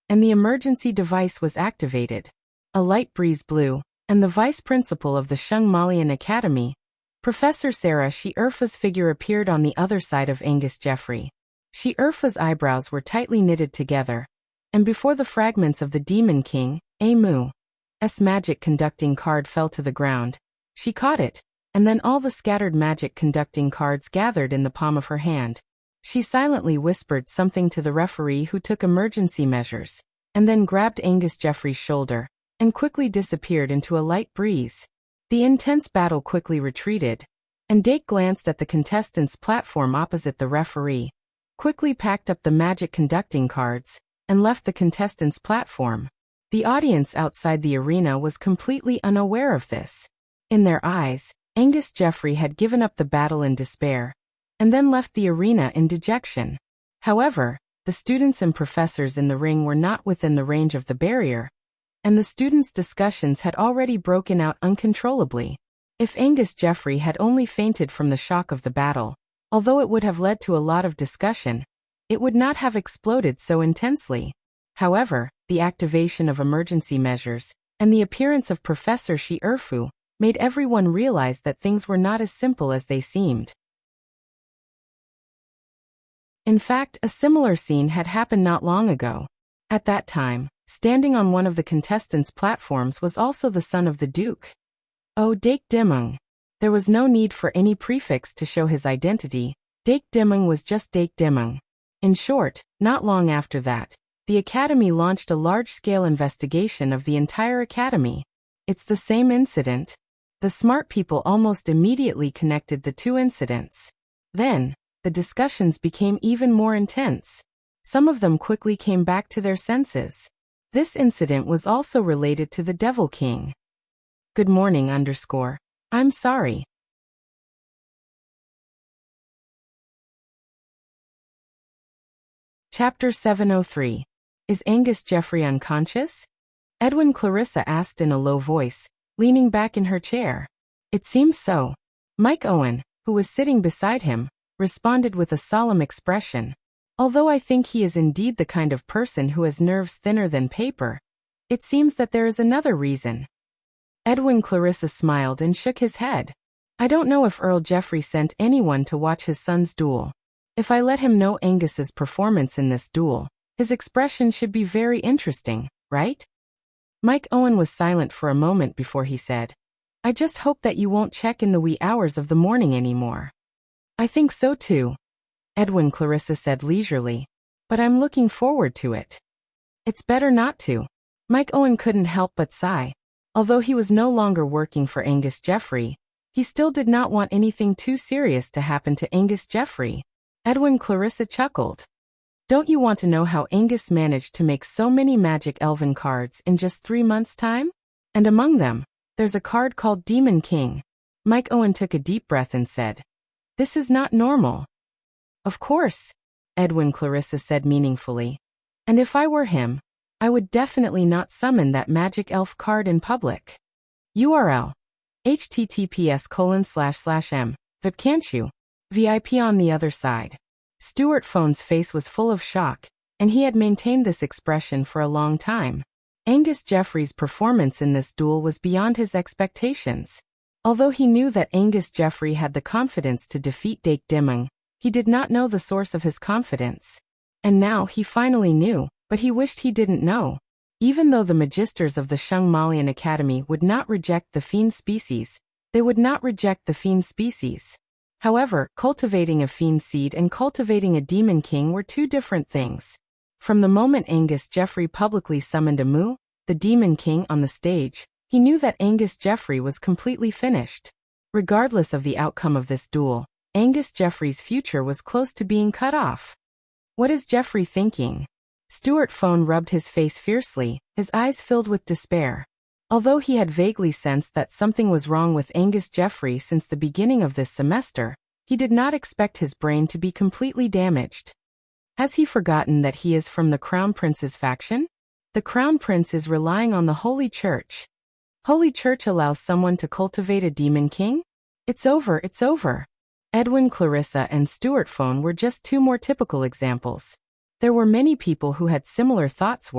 and the emergency device was activated. A light breeze blew, and the vice principal of the Shungmalian Academy, Professor Sarah Shi-Erfa's figure appeared on the other side of Angus Jeffrey. Shi-Erfa's eyebrows were tightly knitted together, and before the fragments of the Demon King, Amu's magic conducting card fell to the ground, she caught it, and then all the scattered magic conducting cards gathered in the palm of her hand. She silently whispered something to the referee, who took emergency measures, and then grabbed Angus Jeffrey's shoulder, and quickly disappeared into a light breeze. The intense battle quickly retreated, and Dake glanced at the contestants' platform opposite the referee, quickly packed up the magic conducting cards, and left the contestants' platform. The audience outside the arena was completely unaware of this. In their eyes, Angus Jeffrey had given up the battle in despair, and then left the arena in dejection. However, the students and professors in the ring were not within the range of the barrier, and the students' discussions had already broken out uncontrollably. If Angus Jeffrey had only fainted from the shock of the battle, although it would have led to a lot of discussion, it would not have exploded so intensely. However, the activation of emergency measures and the appearance of Professor Shi-Erfu made everyone realize that things were not as simple as they seemed. In fact, a similar scene had happened not long ago. At that time, standing on one of the contestants' platforms was also the son of the Duke. Oh, Dake Dimung. There was no need for any prefix to show his identity. Dake Dimung was just Dake Dimung. In short, not long after that, the Academy launched a large-scale investigation of the entire Academy. It's the same incident. The smart people almost immediately connected the two incidents. Then, the discussions became even more intense. Some of them quickly came back to their senses. This incident was also related to the Devil King. Good morning _ I'm sorry. Chapter 703. Is Angus Jeffrey unconscious? Edwin Clarissa asked in a low voice, leaning back in her chair. It seems so. Mike Owen, who was sitting beside him, responded with a solemn expression. Although I think he is indeed the kind of person who has nerves thinner than paper, it seems that there is another reason. Edwin Clarissa smiled and shook his head. I don't know if Earl Geoffrey sent anyone to watch his son's duel. If I let him know Angus's performance in this duel, his expression should be very interesting, right? Mike Owen was silent for a moment before he said, I just hope that you won't check in the wee hours of the morning anymore. I think so too, Edwin Clarissa said leisurely, but I'm looking forward to it. It's better not to. Mike Owen couldn't help but sigh. Although he was no longer working for Angus Geoffrey, he still did not want anything too serious to happen to Angus Geoffrey. Edwin Clarissa chuckled. Don't you want to know how Angus managed to make so many magic elven cards in just 3 months' time? And among them, there's a card called Demon King. Mike Owen took a deep breath and said, This is not normal. Of course, Edwin Clarissa said meaningfully. And if I were him, I would definitely not summon that magic elf card in public. URL. https://m. But can't you? VIP on the other side. Stuart Phone's face was full of shock, and he had maintained this expression for a long time. Angus Geoffrey's performance in this duel was beyond his expectations. Although he knew that Angus Geoffrey had the confidence to defeat Dake Dimming, he did not know the source of his confidence. And now he finally knew, but he wished he didn't know. Even though the magisters of the Shung Malian Academy would not reject the fiend species, they would not reject the fiend species. However, cultivating a fiend seed and cultivating a demon king were two different things. From the moment Angus Geoffrey publicly summoned Amu, the demon king, on the stage, he knew that Angus Geoffrey was completely finished. Regardless of the outcome of this duel, Angus Geoffrey's future was close to being cut off. What is Geoffrey thinking? Stuart Phone rubbed his face fiercely, his eyes filled with despair. Although he had vaguely sensed that something was wrong with Angus Geoffrey since the beginning of this semester, he did not expect his brain to be completely damaged. Has he forgotten that he is from the Crown Prince's faction? The Crown Prince is relying on the Holy Church. Holy Church allows someone to cultivate a demon king? It's over, it's over. Edwin Clarissa and Stuart Phone were just two more typical examples. There were many people who had similar thoughts.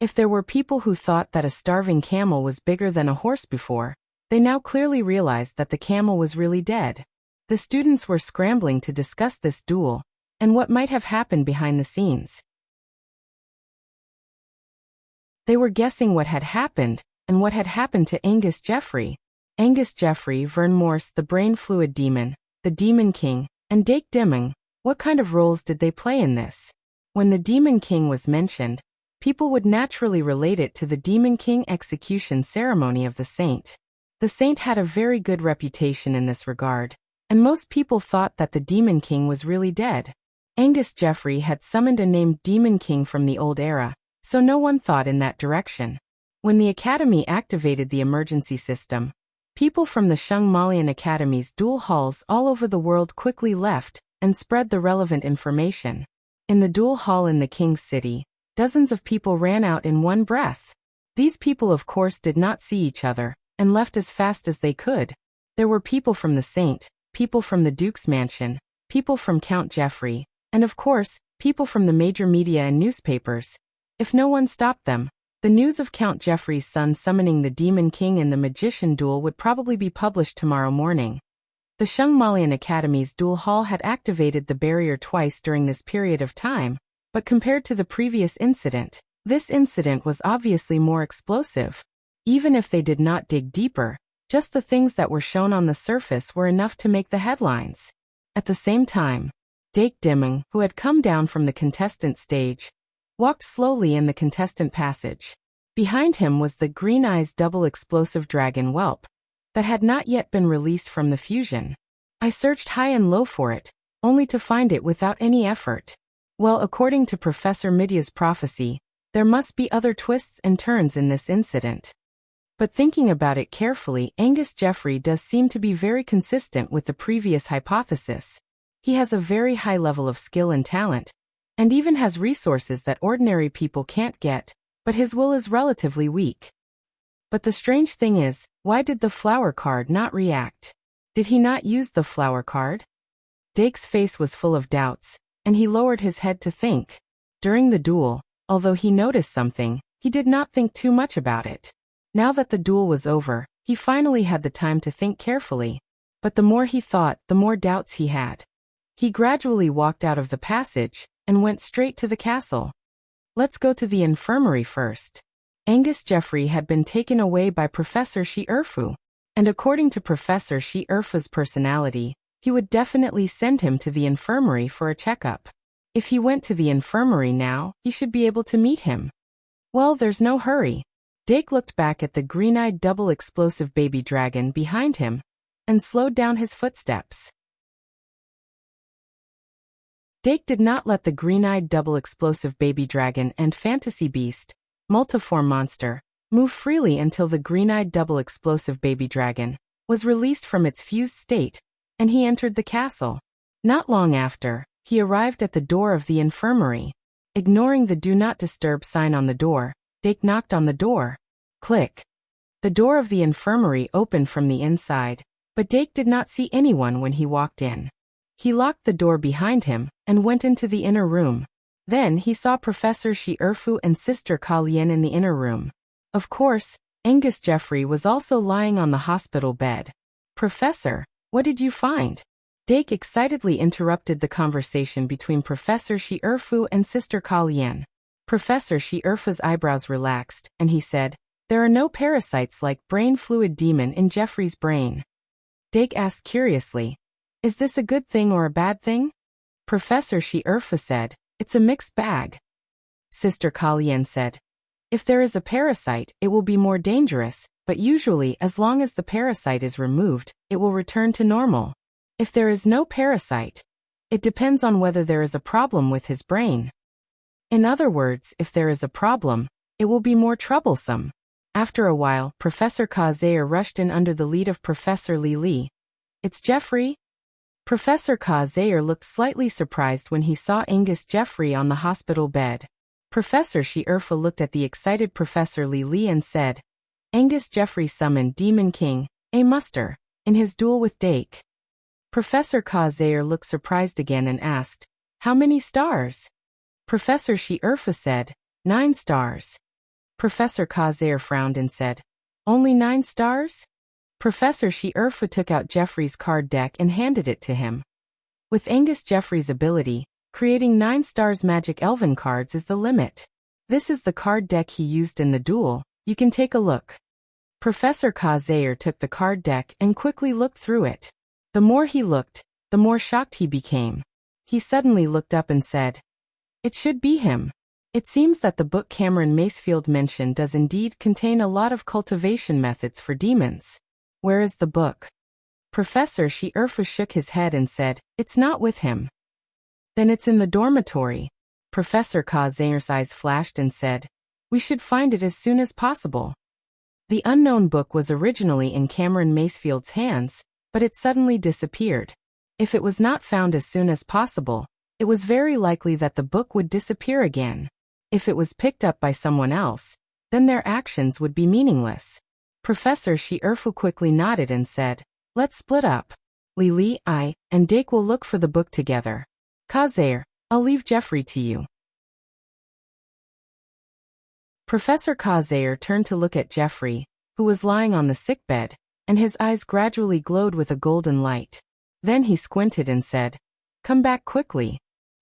If there were people who thought that a starving camel was bigger than a horse before, they now clearly realized that the camel was really dead. The students were scrambling to discuss this duel, and what might have happened behind the scenes. They were guessing what had happened, and what had happened to Angus Geoffrey. Angus Geoffrey, Vern Morse, the brain fluid demon, the Demon King, and Dake Dimming. What kind of roles did they play in this? When the Demon King was mentioned, people would naturally relate it to the Demon King execution ceremony of the saint. The saint had a very good reputation in this regard, and most people thought that the Demon King was really dead. Angus Geoffrey had summoned a named Demon King from the old era, so no one thought in that direction. When the Academy activated the emergency system, people from the Shung Malian Academy's duel halls all over the world quickly left and spread the relevant information. In the duel hall in the King's City, dozens of people ran out in one breath. These people of course did not see each other, and left as fast as they could. There were people from the Saint, people from the Duke's mansion, people from Count Geoffrey, and of course, people from the major media and newspapers. If no one stopped them, the news of Count Geoffrey's son summoning the Demon King in the magician duel would probably be published tomorrow morning. The Shung Malian Academy's duel hall had activated the barrier twice during this period of time, but compared to the previous incident, this incident was obviously more explosive. Even if they did not dig deeper, just the things that were shown on the surface were enough to make the headlines. At the same time, Dake Dimming, who had come down from the contestant stage, walked slowly in the contestant passage. Behind him was the Green Eyes double explosive dragon whelp that had not yet been released from the fusion. I searched high and low for it, only to find it without any effort. Well, according to Professor Midia's prophecy, there must be other twists and turns in this incident. But thinking about it carefully, Angus Geoffrey does seem to be very consistent with the previous hypothesis. He has a very high level of skill and talent, and even has resources that ordinary people can't get, but his will is relatively weak. But the strange thing is, why did the flower card not react? Did he not use the flower card? Dake's face was full of doubts, and he lowered his head to think. During the duel, although he noticed something, he did not think too much about it. Now that the duel was over, he finally had the time to think carefully. But the more he thought, the more doubts he had. He gradually walked out of the passage and went straight to the castle. Let's go to the infirmary first. Angus Jeffrey had been taken away by Professor Shi-Erfu, and according to Professor Shi-Erfu's personality, he would definitely send him to the infirmary for a checkup. If he went to the infirmary now, he should be able to meet him. Well, there's no hurry. Dake looked back at the green-eyed double-explosive baby dragon behind him and slowed down his footsteps. Dake did not let the green-eyed double-explosive baby dragon and fantasy beast, multiform monster, move freely until the green-eyed double-explosive baby dragon was released from its fused state, and he entered the castle. Not long after, he arrived at the door of the infirmary. Ignoring the Do Not Disturb sign on the door, Dake knocked on the door. Click. The door of the infirmary opened from the inside, but Dake did not see anyone when he walked in. He locked the door behind him and went into the inner room. Then he saw Professor Shi-Erfu and Sister Ka-Lien in the inner room. Of course, Angus Jeffrey was also lying on the hospital bed. "Professor, what did you find?" Dake excitedly interrupted the conversation between Professor Shi-Erfu and Sister Ka-Lien. Professor Shi-Erfu's eyebrows relaxed, and he said, "There are no parasites like brain fluid demon in Jeffrey's brain." Dake asked curiously, "Is this a good thing or a bad thing?" Professor Shi-Erfu said, "It's a mixed bag." Sister Ka-Lien said, "If there is a parasite, it will be more dangerous, but usually as long as the parasite is removed, it will return to normal. If there is no parasite, it depends on whether there is a problem with his brain. In other words, if there is a problem, it will be more troublesome." After a while, Professor Ka-Zayer rushed in under the lead of Professor Li. "It's Jeffrey?" Professor Ka-Zayer looked slightly surprised when he saw Angus Jeffrey on the hospital bed. Professor Shi-Erfu looked at the excited Professor Li and said, "Angus Jeffrey summoned Demon King, a muster, in his duel with Dake." Professor Ka-Zayer looked surprised again and asked, "How many stars?" Professor Shi-Erfu said, 9 stars. Professor Ka-Zayer frowned and said, "Only 9 stars?" Professor Shi-Erfu took out Jeffrey's card deck and handed it to him. With Angus Jeffrey's ability, creating 9 stars magic elven cards is the limit. This is the card deck he used in the duel. You can take a look. Professor Ka-Zayer took the card deck and quickly looked through it. The more he looked, the more shocked he became. He suddenly looked up and said, "It should be him. It seems that the book Cameron Macefield mentioned does indeed contain a lot of cultivation methods for demons. Where is the book?" Professor Shi-Erfu shook his head and said, "It's not with him." "Then it's in the dormitory." Professor Ka-Zayer's eyes flashed and said, "We should find it as soon as possible." The unknown book was originally in Cameron Macefield's hands, but it suddenly disappeared. If it was not found as soon as possible, it was very likely that the book would disappear again. If it was picked up by someone else, then their actions would be meaningless. Professor Shi-Erfu quickly nodded and said, "Let's split up. Li, I, and Dake will look for the book together. Ka-Zayer, I'll leave Jeffrey to you." Professor Ka-Zayer turned to look at Jeffrey, who was lying on the sickbed, and his eyes gradually glowed with a golden light. Then he squinted and said, "Come back quickly."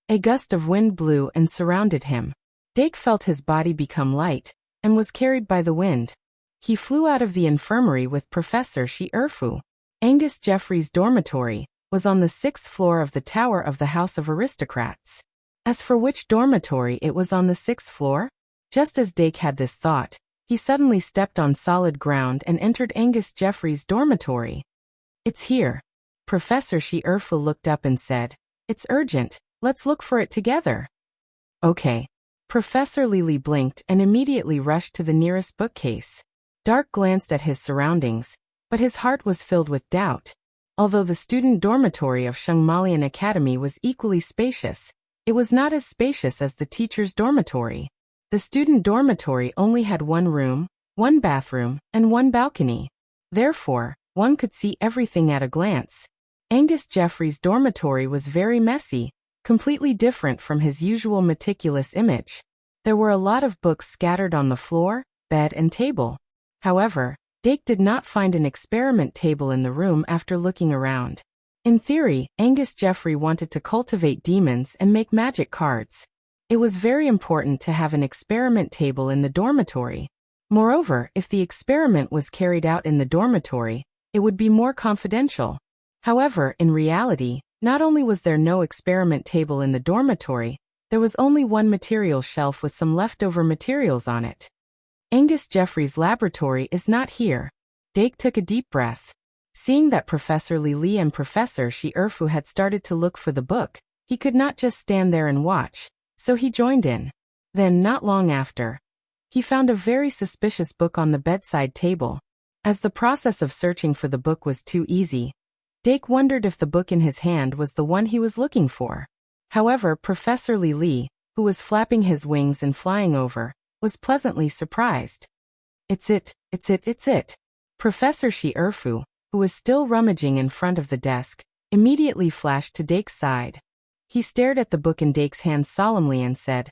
A gust of wind blew and surrounded him. Dake felt his body become light, and was carried by the wind. He flew out of the infirmary with Professor Shi-Erfu. Angus Jeffrey's dormitory was on the 6th floor of the Tower of the House of Aristocrats. As for which dormitory it was on the 6th floor? Just as Dake had this thought, he suddenly stepped on solid ground and entered Angus Jeffrey's dormitory. "It's here." Professor Shi-Erfu looked up and said, "It's urgent, let's look for it together." "Okay." Professor Li blinked and immediately rushed to the nearest bookcase. Dark glanced at his surroundings, but his heart was filled with doubt. Although the student dormitory of Shungmalian Academy was equally spacious, it was not as spacious as the teacher's dormitory. The student dormitory only had 1 room, 1 bathroom, and 1 balcony. Therefore, one could see everything at a glance. Angus Jeffrey's dormitory was very messy, completely different from his usual meticulous image. There were a lot of books scattered on the floor, bed, and table. However, Dake did not find an experiment table in the room after looking around. In theory, Angus Jeffrey wanted to cultivate demons and make magic cards. It was very important to have an experiment table in the dormitory. Moreover, if the experiment was carried out in the dormitory, it would be more confidential. However, in reality, not only was there no experiment table in the dormitory, there was only one material shelf with some leftover materials on it. Angus Jeffrey's laboratory is not here. Dake took a deep breath. Seeing that Professor Li and Professor Shi Erfu had started to look for the book, he could not just stand there and watch, so he joined in. Then, not long after, he found a very suspicious book on the bedside table. As the process of searching for the book was too easy, Dake wondered if the book in his hand was the one he was looking for. However, Professor Li, who was flapping his wings and flying over, was pleasantly surprised. It's it. Professor Shi Erfu, who was still rummaging in front of the desk, immediately flashed to Dake's side. He stared at the book in Dake's hand solemnly and said,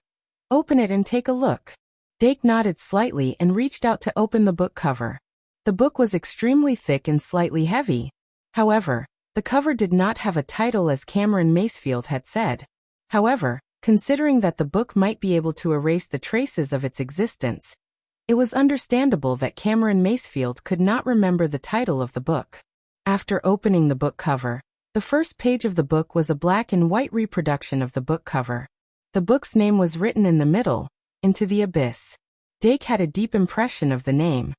"Open it and take a look." Dake nodded slightly and reached out to open the book cover. The book was extremely thick and slightly heavy. However, the cover did not have a title as Cameron Macefield had said. However, considering that the book might be able to erase the traces of its existence, it was understandable that Cameron Macefield could not remember the title of the book. After opening the book cover, the first page of the book was a black and white reproduction of the book cover. The book's name was written in the middle, Into the Abyss. Dake had a deep impression of the name.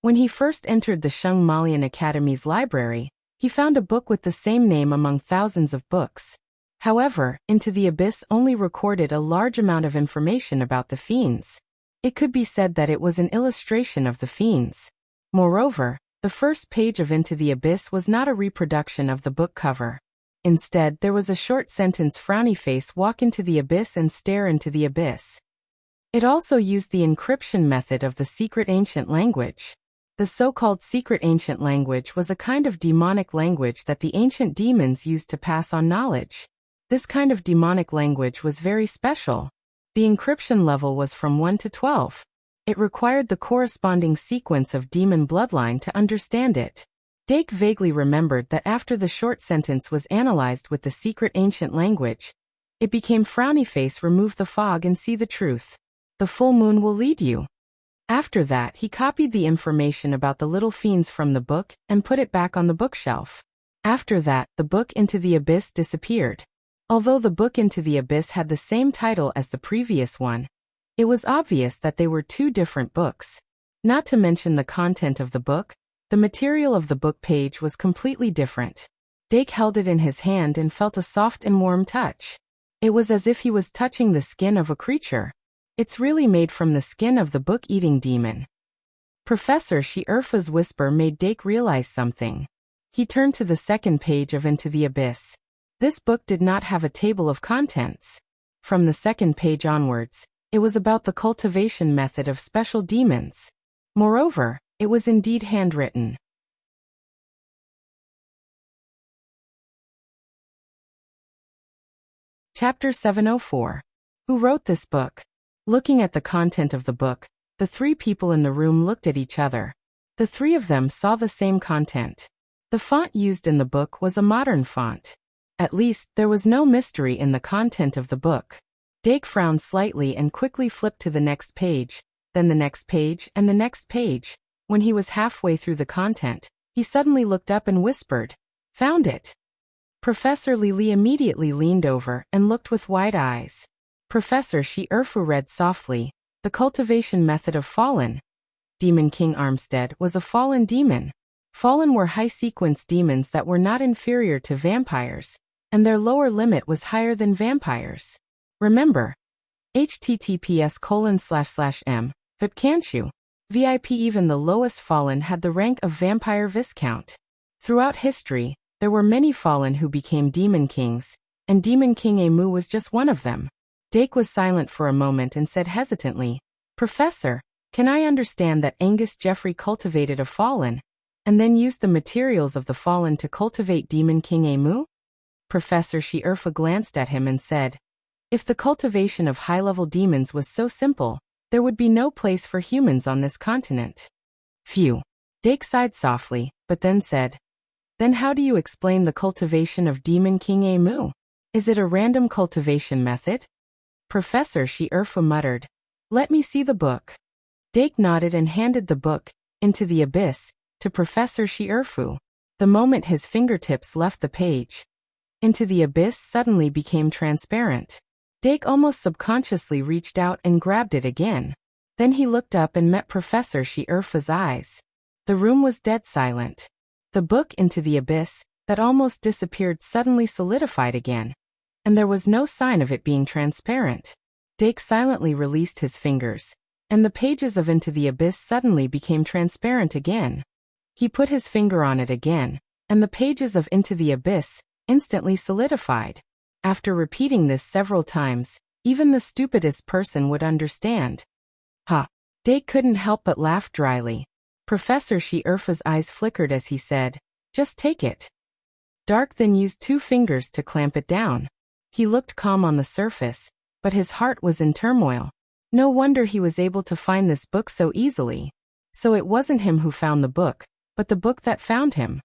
When he first entered the Shung Malian Academy's library, he found a book with the same name among thousands of books. However, Into the Abyss only recorded a large amount of information about the fiends. It could be said that it was an illustration of the fiends. Moreover, the first page of Into the Abyss was not a reproduction of the book cover. Instead, there was a short sentence: "Frowny face, walk into the abyss and stare into the abyss." It also used the encryption method of the secret ancient language. The so-called secret ancient language was a kind of demonic language that the ancient demons used to pass on knowledge. This kind of demonic language was very special. The encryption level was from 1 to 12. It required the corresponding sequence of demon bloodline to understand it. Dake vaguely remembered that after the short sentence was analyzed with the secret ancient language, it became "Frowny face, remove the fog and see the truth. The full moon will lead you." After that, he copied the information about the little fiends from the book and put it back on the bookshelf. After that, the book Into the Abyss disappeared. Although the book Into the Abyss had the same title as the previous one, it was obvious that they were two different books. Not to mention the content of the book, the material of the book page was completely different. Dake held it in his hand and felt a soft and warm touch. It was as if he was touching the skin of a creature. It's really made from the skin of the book-eating demon. Professor Shi Erfu's whisper made Dake realize something. He turned to the second page of Into the Abyss. This book did not have a table of contents. From the second page onwards, it was about the cultivation method of special demons. Moreover, it was indeed handwritten. Chapter 704. Who wrote this book? Looking at the content of the book, the three people in the room looked at each other. The three of them saw the same content. The font used in the book was a modern font. At least, there was no mystery in the content of the book. Dake frowned slightly and quickly flipped to the next page, then the next page and the next page. When he was halfway through the content, he suddenly looked up and whispered, "Found it." Professor Li immediately leaned over and looked with wide eyes. Professor Shi Erfu read softly, "The cultivation method of Fallen." Demon King Armstead was a fallen demon. Fallen were high-sequence demons that were not inferior to vampires, and their lower limit was higher than vampires. Remember, https://m, but can't you? VIP. Even the lowest Fallen had the rank of Vampire Viscount. Throughout history, there were many Fallen who became Demon Kings, and Demon King Amu was just one of them. Dake was silent for a moment and said hesitantly, "Professor, can I understand that Angus Jeffrey cultivated a Fallen, and then used the materials of the Fallen to cultivate Demon King Amu?" Professor Shi Erfu glanced at him and said, "If the cultivation of high-level demons was so simple, There would be no place for humans on this continent. Phew. Dake sighed softly, but then said, "Then how do you explain the cultivation of Demon King Amu? Is it a random cultivation method?" Professor Shi-Erfu muttered, "Let me see the book." Dake nodded and handed the book, Into the Abyss, to Professor Shi-Erfu. The moment his fingertips left the page, Into the Abyss suddenly became transparent. Dake almost subconsciously reached out and grabbed it again. Then he looked up and met Professor Shi-Erfu's eyes. The room was dead silent. The book Into the Abyss, that almost disappeared, suddenly solidified again, and there was no sign of it being transparent. Dake silently released his fingers, and the pages of Into the Abyss suddenly became transparent again. He put his finger on it again, and the pages of Into the Abyss instantly solidified. After repeating this several times, even the stupidest person would understand. Ha! Dake couldn't help but laugh dryly. Professor Shi-Erfu's eyes flickered as he said, "Just take it." Dark then used 2 fingers to clamp it down. He looked calm on the surface, but his heart was in turmoil. No wonder he was able to find this book so easily. So it wasn't him who found the book, but the book that found him.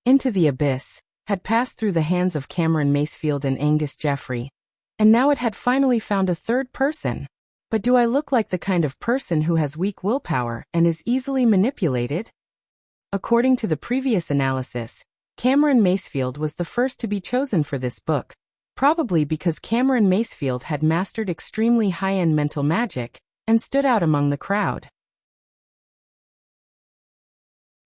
Into the Abyss had passed through the hands of Cameron Macefield and Angus Jeffrey, and now it had finally found a third person. But do I look like the kind of person who has weak willpower and is easily manipulated? According to the previous analysis, Cameron Macefield was the first to be chosen for this book, probably because Cameron Macefield had mastered extremely high-end mental magic and stood out among the crowd.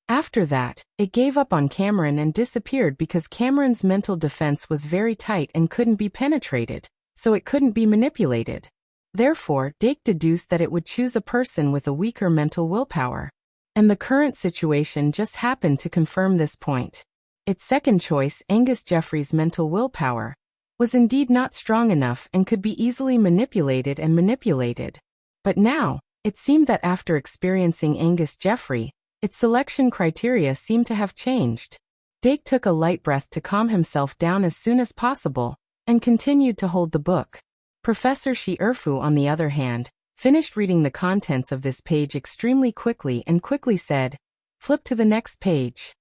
After that, it gave up on Cameron and disappeared because Cameron's mental defense was very tight and couldn't be penetrated, so it couldn't be manipulated. Therefore, Dake deduced that it would choose a person with a weaker mental willpower. And the current situation just happened to confirm this point. Its second choice, Angus Jeffrey's mental willpower, was indeed not strong enough and could be easily manipulated. But now, it seemed that after experiencing Angus Jeffrey, its selection criteria seemed to have changed. Dake took a light breath to calm himself down as soon as possible, and continued to hold the book. Professor Shi-Erfu, on the other hand, finished reading the contents of this page extremely quickly and quickly said, "Flip to the next page."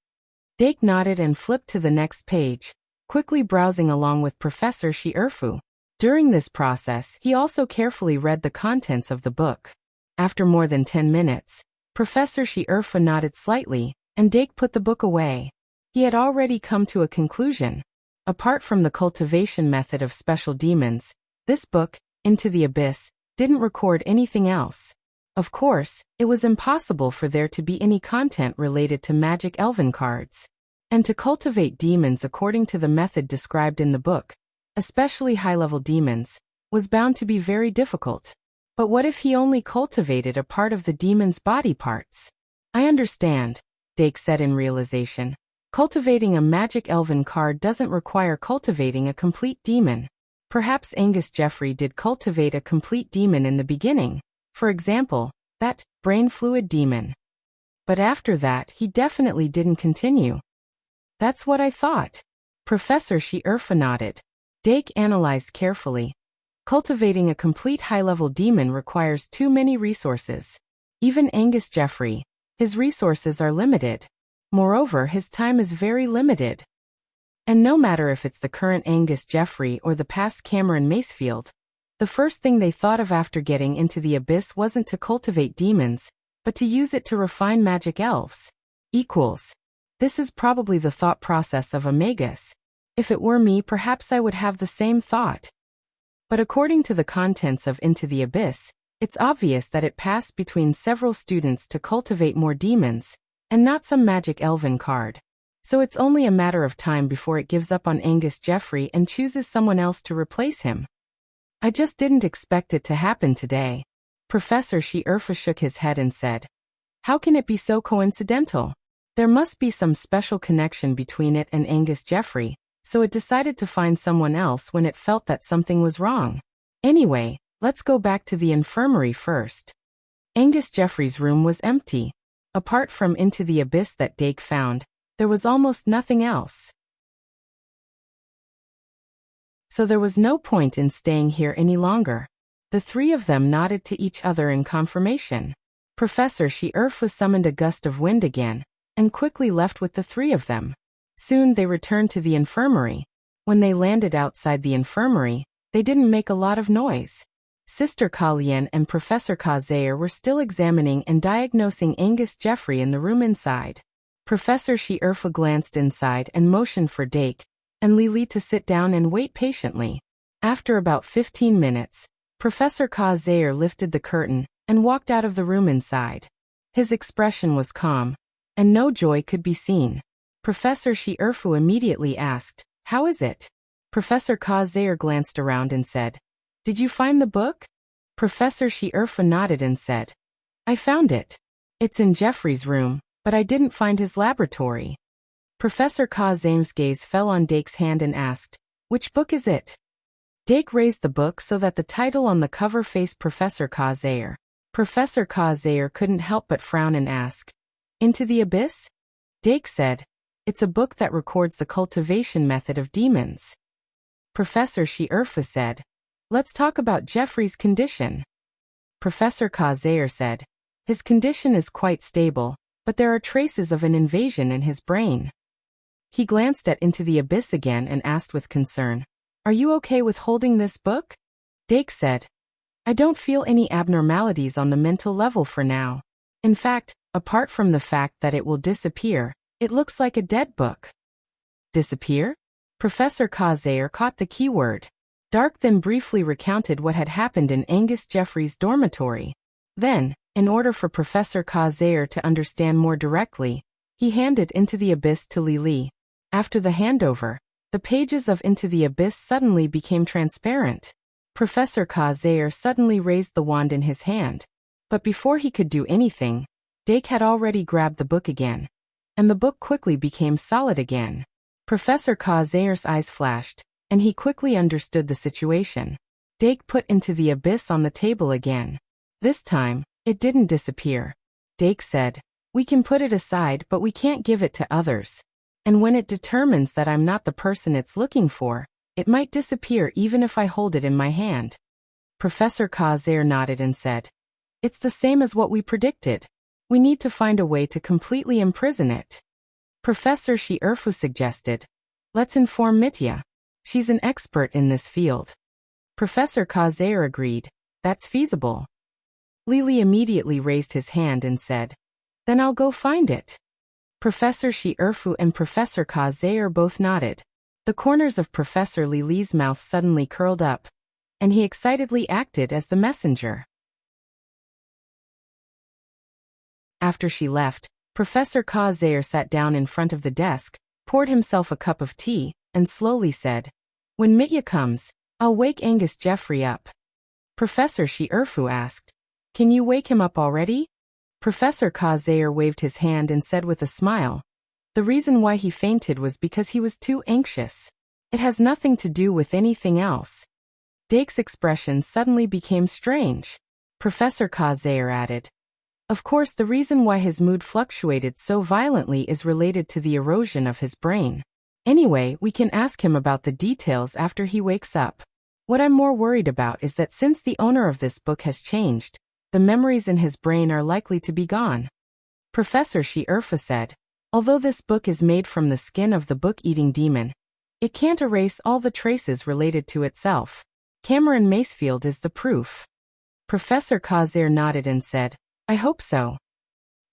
Dake nodded and flipped to the next page, quickly browsing along with Professor Shi-Erfu. During this process, he also carefully read the contents of the book. After more than 10 minutes, Professor Shi-Erfu nodded slightly, and Dake put the book away. He had already come to a conclusion. Apart from the cultivation method of special demons, this book, Into the Abyss, didn't record anything else. Of course, it was impossible for there to be any content related to magic elven cards. And to cultivate demons according to the method described in the book, especially high-level demons, was bound to be very difficult. But what if he only cultivated a part of the demon's body parts? "I understand," Dake said in realization. "Cultivating a magic elven card doesn't require cultivating a complete demon. Perhaps Angus Jeffrey did cultivate a complete demon in the beginning, for example, that brain fluid demon. But after that he definitely didn't continue." "That's what I thought." Professor Shi-Erfu nodded. Dake analyzed carefully. Cultivating a complete high-level demon requires too many resources. Even Angus Jeffrey, his resources are limited. Moreover, his time is very limited. And no matter if it's the current Angus Jeffrey or the past Cameron Macefield, the first thing they thought of after getting into the abyss wasn't to cultivate demons, but to use it to refine magic elves. This is probably the thought process of a magus. If it were me, perhaps I would have the same thought. But according to the contents of Into the Abyss, it's obvious that it passed between several students to cultivate more demons, and not some magic elven card. So it's only a matter of time before it gives up on Angus Jeffrey and chooses someone else to replace him. I just didn't expect it to happen today. Professor Shi-Erfu shook his head and said, "How can it be so coincidental? There must be some special connection between it and Angus Jeffrey, so it decided to find someone else when it felt that something was wrong. Anyway, let's go back to the infirmary first." Angus Jeffrey's room was empty. Apart from Into the Abyss that Dake found, there was almost nothing else. So there was no point in staying here any longer. The three of them nodded to each other in confirmation. Professor She-Erfu summoned a gust of wind again, and quickly left with the three of them. Soon they returned to the infirmary. When they landed outside the infirmary, they didn't make a lot of noise. Sister Ka-Lian and Professor Ka-Zaire were still examining and diagnosing Angus Jeffrey in the room inside. Professor She-Erfu glanced inside and motioned for Dake and Lili to sit down and wait patiently. After about 15 minutes, Professor Ka-Zaire lifted the curtain and walked out of the room inside. His expression was calm, and no joy could be seen. Professor She-Erfu immediately asked, "How is it?" Professor Ka-Zaire glanced around and said, "Did you find the book?" Professor She-Erfu nodded and said, "I found it. It's in Jeffrey's room, but I didn't find his laboratory." Professor Ka-Zaire's gaze fell on Dake's hand and asked, "Which book is it?" Dake raised the book so that the title on the cover faced Professor Ka-Zaire. Professor Ka-Zaire couldn't help but frown and ask, "Into the Abyss?" Dake said, "It's a book that records the cultivation method of demons." Professor She-Erfu said, "Let's talk about Jeffrey's condition." Professor Ka-Zaire said, "His condition is quite stable, but there are traces of an invasion in his brain." He glanced at Into the Abyss again and asked with concern, "Are you okay with holding this book?" Dake said, "I don't feel any abnormalities on the mental level for now. In fact, apart from the fact that it will disappear, it looks like a dead book." Disappear? Professor Ka-Zaire caught the keyword. Dark then briefly recounted what had happened in Angus Jeffrey's dormitory. Then, in order for Professor Ka-Zaire to understand more directly, he handed Into the Abyss to Lili. After the handover, the pages of Into the Abyss suddenly became transparent. Professor Ka-Zaire suddenly raised the wand in his hand. But before he could do anything, Dake had already grabbed the book again, and the book quickly became solid again. Professor Ka-Zaire's eyes flashed, and he quickly understood the situation. Dake put Into the Abyss on the table again. This time, it didn't disappear. Dake said, "We can put it aside, but we can't give it to others. And when it determines that I'm not the person it's looking for, it might disappear even if I hold it in my hand." Professor Ka-Zaire nodded and said, "It's the same as what we predicted. We need to find a way to completely imprison it." Professor She-Erfu suggested, "Let's inform Mitya. She's an expert in this field." Professor Ka-Zaire agreed, "That's feasible." Lili immediately raised his hand and said, "Then I'll go find it." Professor She-Erfu and Professor Ka-Zaire both nodded. The corners of Professor Lili's mouth suddenly curled up, and he excitedly acted as the messenger. After she left, Professor Ka-Zaire sat down in front of the desk, poured himself a cup of tea, and slowly said, "When Mitya comes, I'll wake Angus Jeffrey up." Professor She-Erfu asked, "Can you wake him up already?" Professor Ka-Zaire waved his hand and said with a smile, "The reason why he fainted was because he was too anxious. It has nothing to do with anything else." Dake's expression suddenly became strange. Professor Ka-Zaire added, "Of course, the reason why his mood fluctuated so violently is related to the erosion of his brain. Anyway, we can ask him about the details after he wakes up. What I'm more worried about is that since the owner of this book has changed, the memories in his brain are likely to be gone." Professor She-Erfu said, "Although this book is made from the skin of the book-eating demon, it can't erase all the traces related to itself. Cameron Macefield is the proof." Professor Ka-Zaire nodded and said, "I hope so."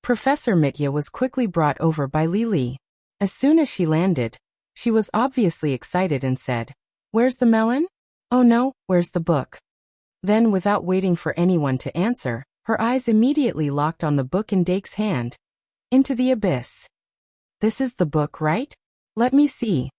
Professor Mitya was quickly brought over by Lili. As soon as she landed, she was obviously excited and said, "Where's the melon? Oh no, where's the book?" Then, without waiting for anyone to answer, her eyes immediately locked on the book in Dake's hand. Into the Abyss. "This is the book, right? Let me see."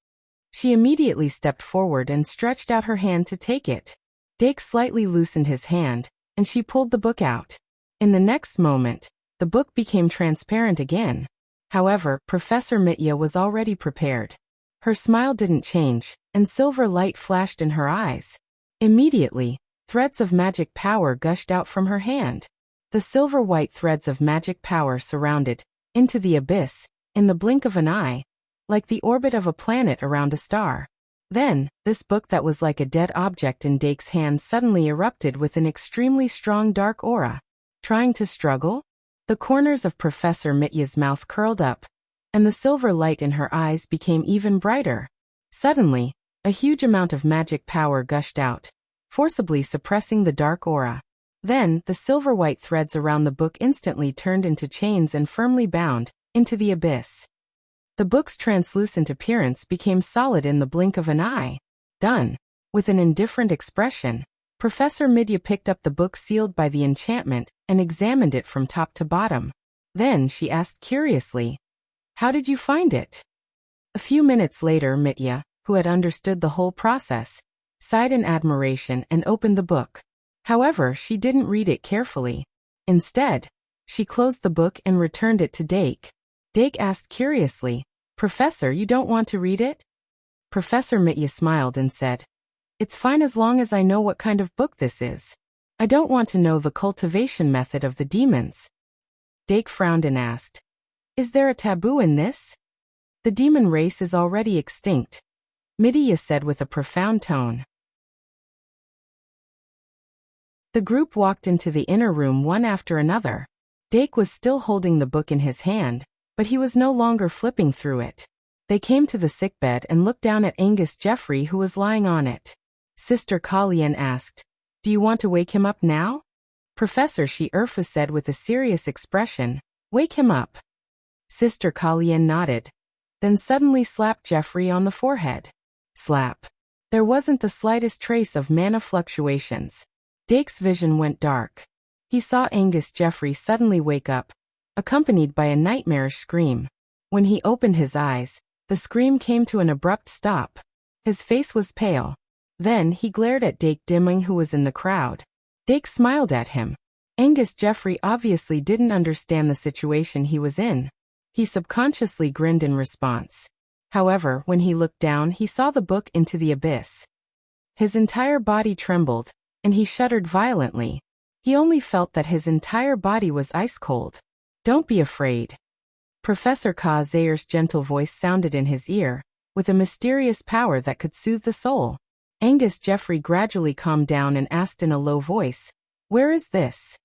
She immediately stepped forward and stretched out her hand to take it. Dake slightly loosened his hand, and she pulled the book out. In the next moment, the book became transparent again. However, Professor Mitya was already prepared. Her smile didn't change, and silver light flashed in her eyes. Immediately, threads of magic power gushed out from her hand. The silver-white threads of magic power surrounded Into the Abyss, in the blink of an eye, like the orbit of a planet around a star. Then, this book that was like a dead object in Dake's hand suddenly erupted with an extremely strong dark aura. Trying to struggle? The corners of Professor Mitya's mouth curled up, and the silver light in her eyes became even brighter. Suddenly, a huge amount of magic power gushed out, forcibly suppressing the dark aura. Then, the silver-white threads around the book instantly turned into chains and firmly bound into the abyss. The book's translucent appearance became solid in the blink of an eye. Done. With an indifferent expression, Professor Midya picked up the book sealed by the enchantment and examined it from top to bottom. Then she asked curiously, "How did you find it?" A few minutes later, Mitya, who had understood the whole process, sighed in admiration and opened the book. However, she didn't read it carefully. Instead, she closed the book and returned it to Dake. Dake asked curiously, "Professor, you don't want to read it?" Professor Mitya smiled and said, "It's fine as long as I know what kind of book this is. I don't want to know the cultivation method of the demons." Dake frowned and asked, "Is there a taboo in this?" "The demon race is already extinct," Mitya said with a profound tone. The group walked into the inner room one after another. Dake was still holding the book in his hand, but he was no longer flipping through it. They came to the sickbed and looked down at Angus Jeffrey, who was lying on it. Sister Kalyan asked, "Do you want to wake him up now?" Professor Shi-Erfu said with a serious expression, "Wake him up." Sister Kalyan nodded, then suddenly slapped Jeffrey on the forehead. Slap. There wasn't the slightest trace of mana fluctuations. Dake's vision went dark. He saw Angus Jeffrey suddenly wake up, accompanied by a nightmarish scream. When he opened his eyes, the scream came to an abrupt stop. His face was pale. Then he glared at Dake Dimming, who was in the crowd. Dake smiled at him. Angus Jeffrey obviously didn't understand the situation he was in. He subconsciously grinned in response. However, when he looked down, he saw the book into the abyss. His entire body trembled, and he shuddered violently. He only felt that his entire body was ice cold. "Don't be afraid." Professor Ka Zayer's gentle voice sounded in his ear, with a mysterious power that could soothe the soul. Angus Jeffrey gradually calmed down and asked in a low voice, "Where is this?"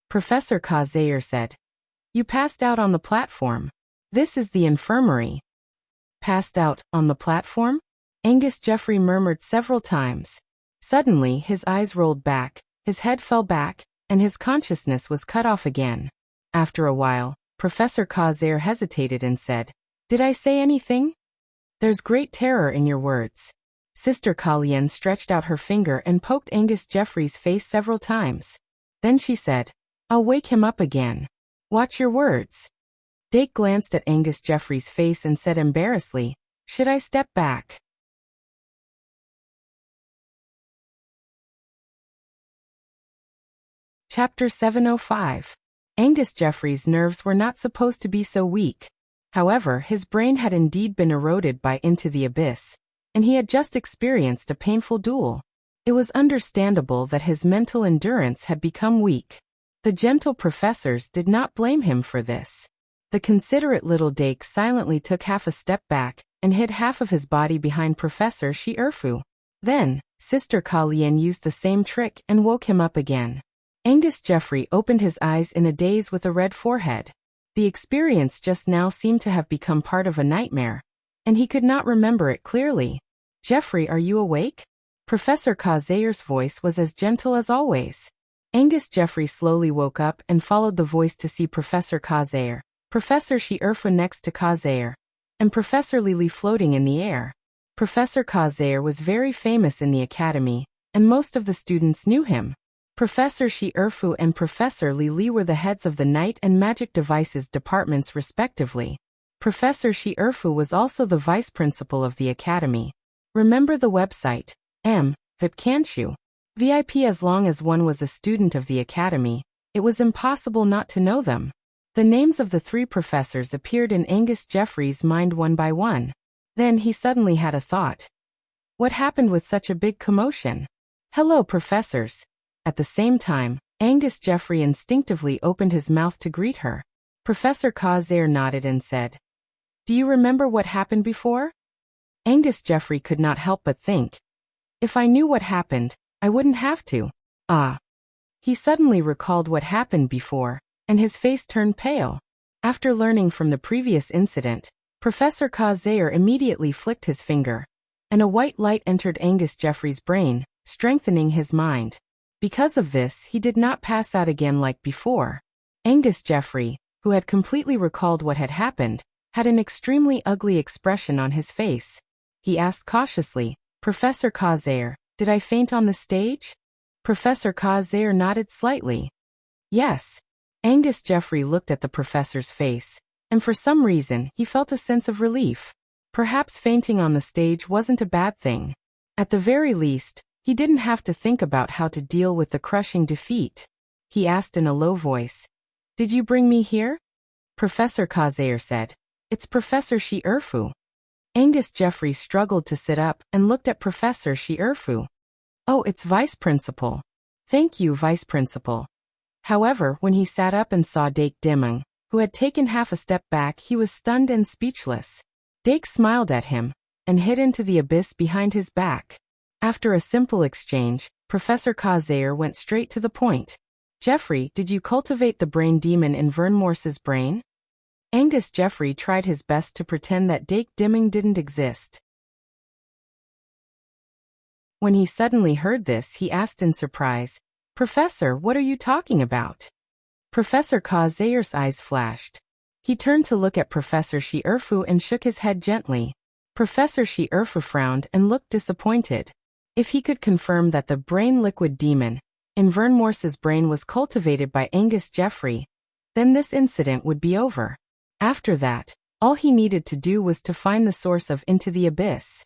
Professor Ka Zayer said, "You passed out on the platform. This is the infirmary." "Passed out on the platform?" Angus Jeffrey murmured several times. Suddenly, his eyes rolled back, his head fell back, and his consciousness was cut off again. After a while, Professor Kazair hesitated and said, "Did I say anything?" "There's great terror in your words." Sister Kalyan stretched out her finger and poked Angus Jeffrey's face several times. Then she said, "I'll wake him up again. Watch your words." Dake glanced at Angus Jeffrey's face and said embarrassedly, "Should I step back?" Chapter 705. Angus Jeffrey's nerves were not supposed to be so weak. However, his brain had indeed been eroded by Into the Abyss, and he had just experienced a painful duel. It was understandable that his mental endurance had become weak. The gentle professors did not blame him for this. The considerate little Dake silently took half a step back and hid half of his body behind Professor Shi-Erfu. Then, Sister Kalyan used the same trick and woke him up again. Angus Jeffrey opened his eyes in a daze with a red forehead. The experience just now seemed to have become part of a nightmare, and he could not remember it clearly. "Jeffrey, are you awake?" Professor Kazayer's voice was as gentle as always. Angus Jeffrey slowly woke up and followed the voice to see Professor Kazayer, Professor Shi-Erfu next to Kazayer, and Professor Lili floating in the air. Professor Kazayer was very famous in the academy, and most of the students knew him. Professor Shi-Erfu and Professor Lili were the heads of the Night and Magic Devices departments respectively. Professor Shi-Erfu was also the vice principal of the academy. Remember the website, VIP can't you? VIP. As long as one was a student of the academy, it was impossible not to know them. The names of the three professors appeared in Angus Jeffrey's mind one by one. Then he suddenly had a thought. What happened with such a big commotion? "Hello, professors." At the same time, Angus Jeffrey instinctively opened his mouth to greet her. Professor Kazair nodded and said, "Do you remember what happened before?" Angus Jeffrey could not help but think. If I knew what happened, I wouldn't have to. Ah. He suddenly recalled what happened before, and his face turned pale. After learning from the previous incident, Professor Kazair immediately flicked his finger, and a white light entered Angus Jeffrey's brain, strengthening his mind. Because of this, he did not pass out again like before. Angus Jeffrey, who had completely recalled what had happened, had an extremely ugly expression on his face. He asked cautiously, "Professor Kazair, did I faint on the stage?" Professor Kazair nodded slightly. Yes. Angus Jeffrey looked at the professor's face, and for some reason he felt a sense of relief. Perhaps fainting on the stage wasn't a bad thing. At the very least, he didn't have to think about how to deal with the crushing defeat. He asked in a low voice, "Did you bring me here?" Professor Kazair said, "It's Professor Shi-Erfu." Angus Jeffrey struggled to sit up and looked at Professor Shi-Erfu. "Oh, it's Vice Principal." "Thank you, Vice Principal." However, when he sat up and saw Dake Dimeng, who had taken half a step back, he was stunned and speechless. Dake smiled at him and hid into the abyss behind his back. After a simple exchange, Professor Kazair went straight to the point. "Jeffrey, did you cultivate the brain demon in Vernmorse's brain?" Angus Jeffrey tried his best to pretend that Dake Dimeng didn't exist. When he suddenly heard this, he asked in surprise, "Professor, what are you talking about?" Professor Kazair's eyes flashed. He turned to look at Professor Shi-Erfu and shook his head gently. Professor Shi-Erfu frowned and looked disappointed. If he could confirm that the brain liquid demon in Vernmorse's brain was cultivated by Angus Jeffrey, then this incident would be over. After that, all he needed to do was to find the source of Into the Abyss.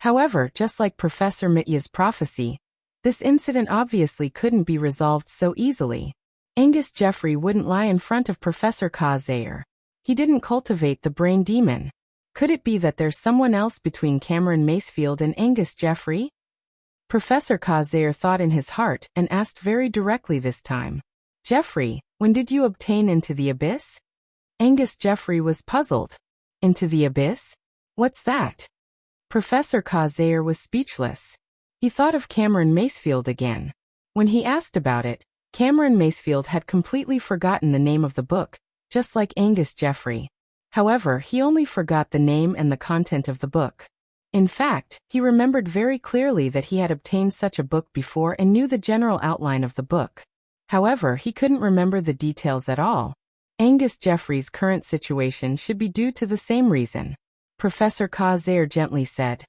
However, just like Professor Mitya's prophecy, this incident obviously couldn't be resolved so easily. Angus Jeffrey wouldn't lie in front of Professor Kazair. He didn't cultivate the brain demon. Could it be that there's someone else between Cameron Macefield and Angus Jeffrey? Professor Kazair thought in his heart and asked very directly this time, "Jeffrey, when did you obtain Into the Abyss?" Angus Jeffrey was puzzled. "Into the Abyss? What's that?" Professor Kazair was speechless. He thought of Cameron Macefield again. When he asked about it, Cameron Macefield had completely forgotten the name of the book, just like Angus Jeffrey. However, he only forgot the name and the content of the book. In fact, he remembered very clearly that he had obtained such a book before and knew the general outline of the book. However, he couldn't remember the details at all. Angus Jeffrey's current situation should be due to the same reason. Professor Kazair gently said,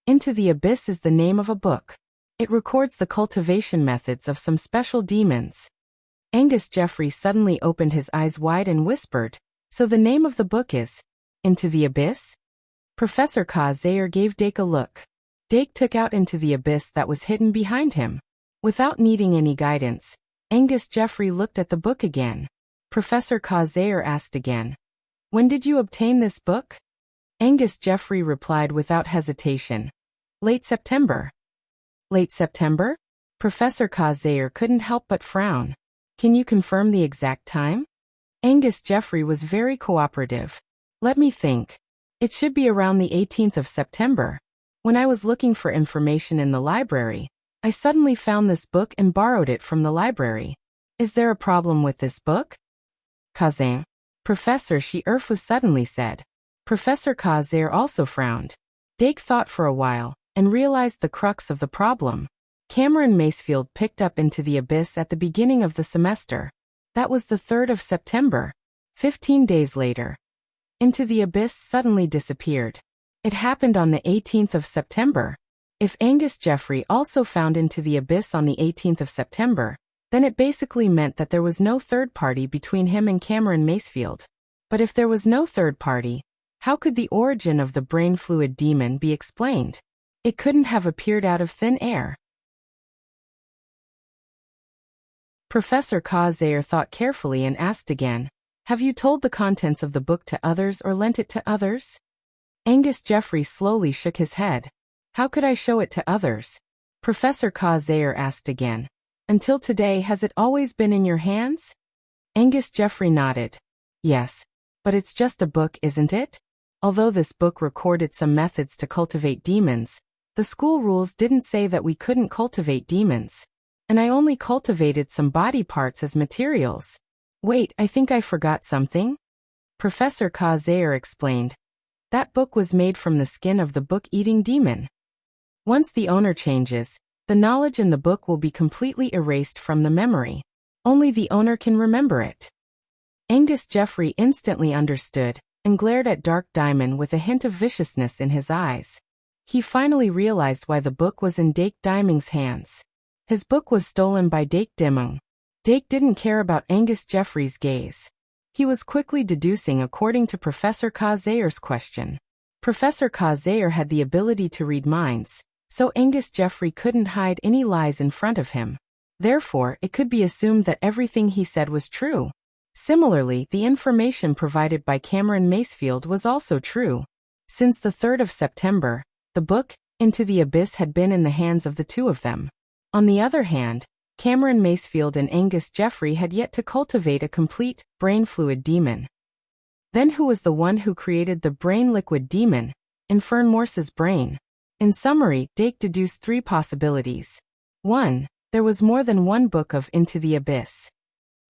"Into the Abyss is the name of a book. It records the cultivation methods of some special demons." Angus Jeffrey suddenly opened his eyes wide and whispered, "So the name of the book is Into the Abyss?" Professor Kazair gave Dake a look. Dake took out Into the Abyss that was hidden behind him. Without needing any guidance, Angus Jeffrey looked at the book again. Professor Kazair asked again, "When did you obtain this book?" Angus Jeffrey replied without hesitation, "Late September." "Late September?" Professor Kazair couldn't help but frown. "Can you confirm the exact time?" Angus Jeffrey was very cooperative. "Let me think. It should be around the 18th of September. When I was looking for information in the library, I suddenly found this book and borrowed it from the library. Is there a problem with this book?" "Kazan," Professor Shi-Erfu suddenly said. Professor Kazair also frowned. Dake thought for a while and realized the crux of the problem. Cameron Macefield picked up Into the Abyss at the beginning of the semester. That was the 3rd of September. 15 days later, Into the Abyss suddenly disappeared. It happened on the 18th of September. If Angus Jeffrey also found Into the Abyss on the 18th of September, then it basically meant that there was no third party between him and Cameron Macefield. But if there was no third party, how could the origin of the brain fluid demon be explained? It couldn't have appeared out of thin air. Professor Kazair thought carefully and asked again, "Have you told the contents of the book to others or lent it to others?" Angus Jeffrey slowly shook his head. "How could I show it to others?" Professor Kazair asked again. "Until today, has it always been in your hands?" Angus Jeffrey nodded. "Yes. But it's just a book, isn't it?" Although this book recorded some methods to cultivate demons, the school rules didn't say that we couldn't cultivate demons. And I only cultivated some body parts as materials. Wait, I think I forgot something? Professor Kazair explained. That book was made from the skin of the book-eating demon. Once the owner changes, the knowledge in the book will be completely erased from the memory. Only the owner can remember it. Angus Jeffrey instantly understood and glared at Dark Diamond with a hint of viciousness in his eyes. He finally realized why the book was in Dake Diming's hands. His book was stolen by Dake Diming. Dake didn't care about Angus Jeffrey's gaze. He was quickly deducing according to Professor Kazair's question. Professor Kazair had the ability to read minds, so Angus Jeffrey couldn't hide any lies in front of him. Therefore, it could be assumed that everything he said was true. Similarly, the information provided by Cameron Macefield was also true. Since the 3rd of September, the book, Into the Abyss, had been in the hands of the two of them. On the other hand, Cameron Macefield and Angus Jeffrey had yet to cultivate a complete, brain fluid demon. Then who was the one who created the brain liquid demon, in Fern Morse's brain? In summary, Dake deduced 3 possibilities. 1. There was more than one book of Into the Abyss.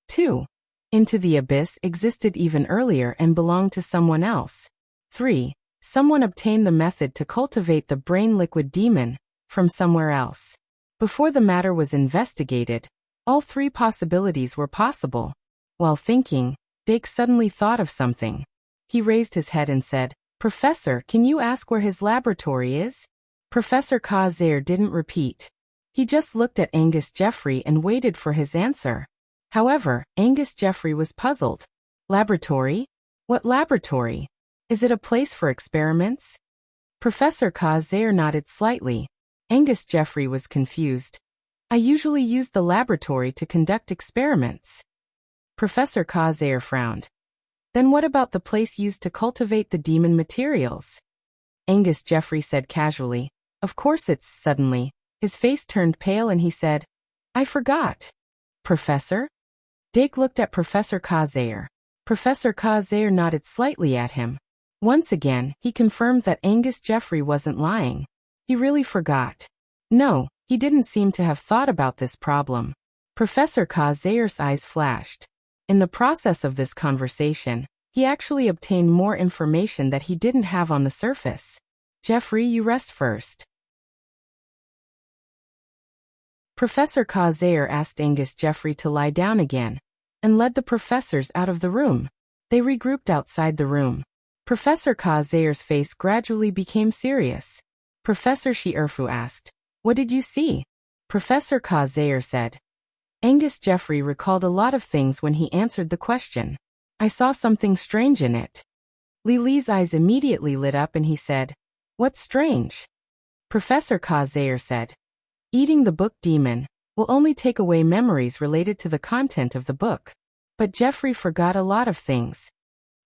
2. Into the Abyss existed even earlier and belonged to someone else. 3. Someone obtained the method to cultivate the brain liquid demon from somewhere else. Before the matter was investigated, all 3 possibilities were possible. While thinking, Dake suddenly thought of something. He raised his head and said, "Professor, can you ask where his laboratory is?" Professor Kazair didn't repeat. He just looked at Angus Jeffrey and waited for his answer. However, Angus Jeffrey was puzzled. Laboratory? What laboratory? Is it a place for experiments? Professor Kazair nodded slightly. Angus Jeffrey was confused. I usually use the laboratory to conduct experiments. Professor Kazair frowned. Then what about the place used to cultivate the demon materials? Angus Jeffrey said casually. Of course it's suddenly. His face turned pale and he said, I forgot. Professor? Dake looked at Professor Kazair. Professor Kazair nodded slightly at him. Once again, he confirmed that Angus Jeffrey wasn't lying. He really forgot. No, he didn't seem to have thought about this problem. Professor Kazair's eyes flashed. In the process of this conversation, he actually obtained more information that he didn't have on the surface. Jeffrey, you rest first. Professor Kazair asked Angus Jeffrey to lie down again, and led the professors out of the room. They regrouped outside the room. Professor Kazair's face gradually became serious. Professor Shierfu asked, What did you see? Professor Kazair said. Angus Jeffrey recalled a lot of things when he answered the question. I saw something strange in it. Li's eyes immediately lit up and he said, What's strange? Professor Kazair said, Eating the book demon will only take away memories related to the content of the book. But Jeffrey forgot a lot of things.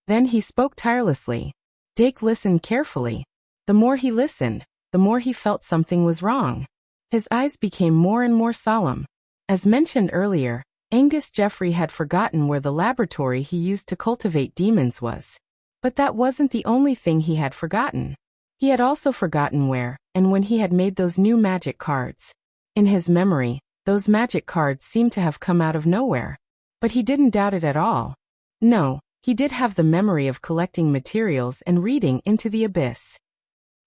Then he spoke tirelessly. Dake listened carefully. The more he listened, the more he felt something was wrong. His eyes became more and more solemn. As mentioned earlier, Angus Jeffrey had forgotten where the laboratory he used to cultivate demons was. But that wasn't the only thing he had forgotten. He had also forgotten where and when he had made those new magic cards. In his memory, those magic cards seemed to have come out of nowhere. But he didn't doubt it at all. No, he did have the memory of collecting materials and reading Into the Abyss.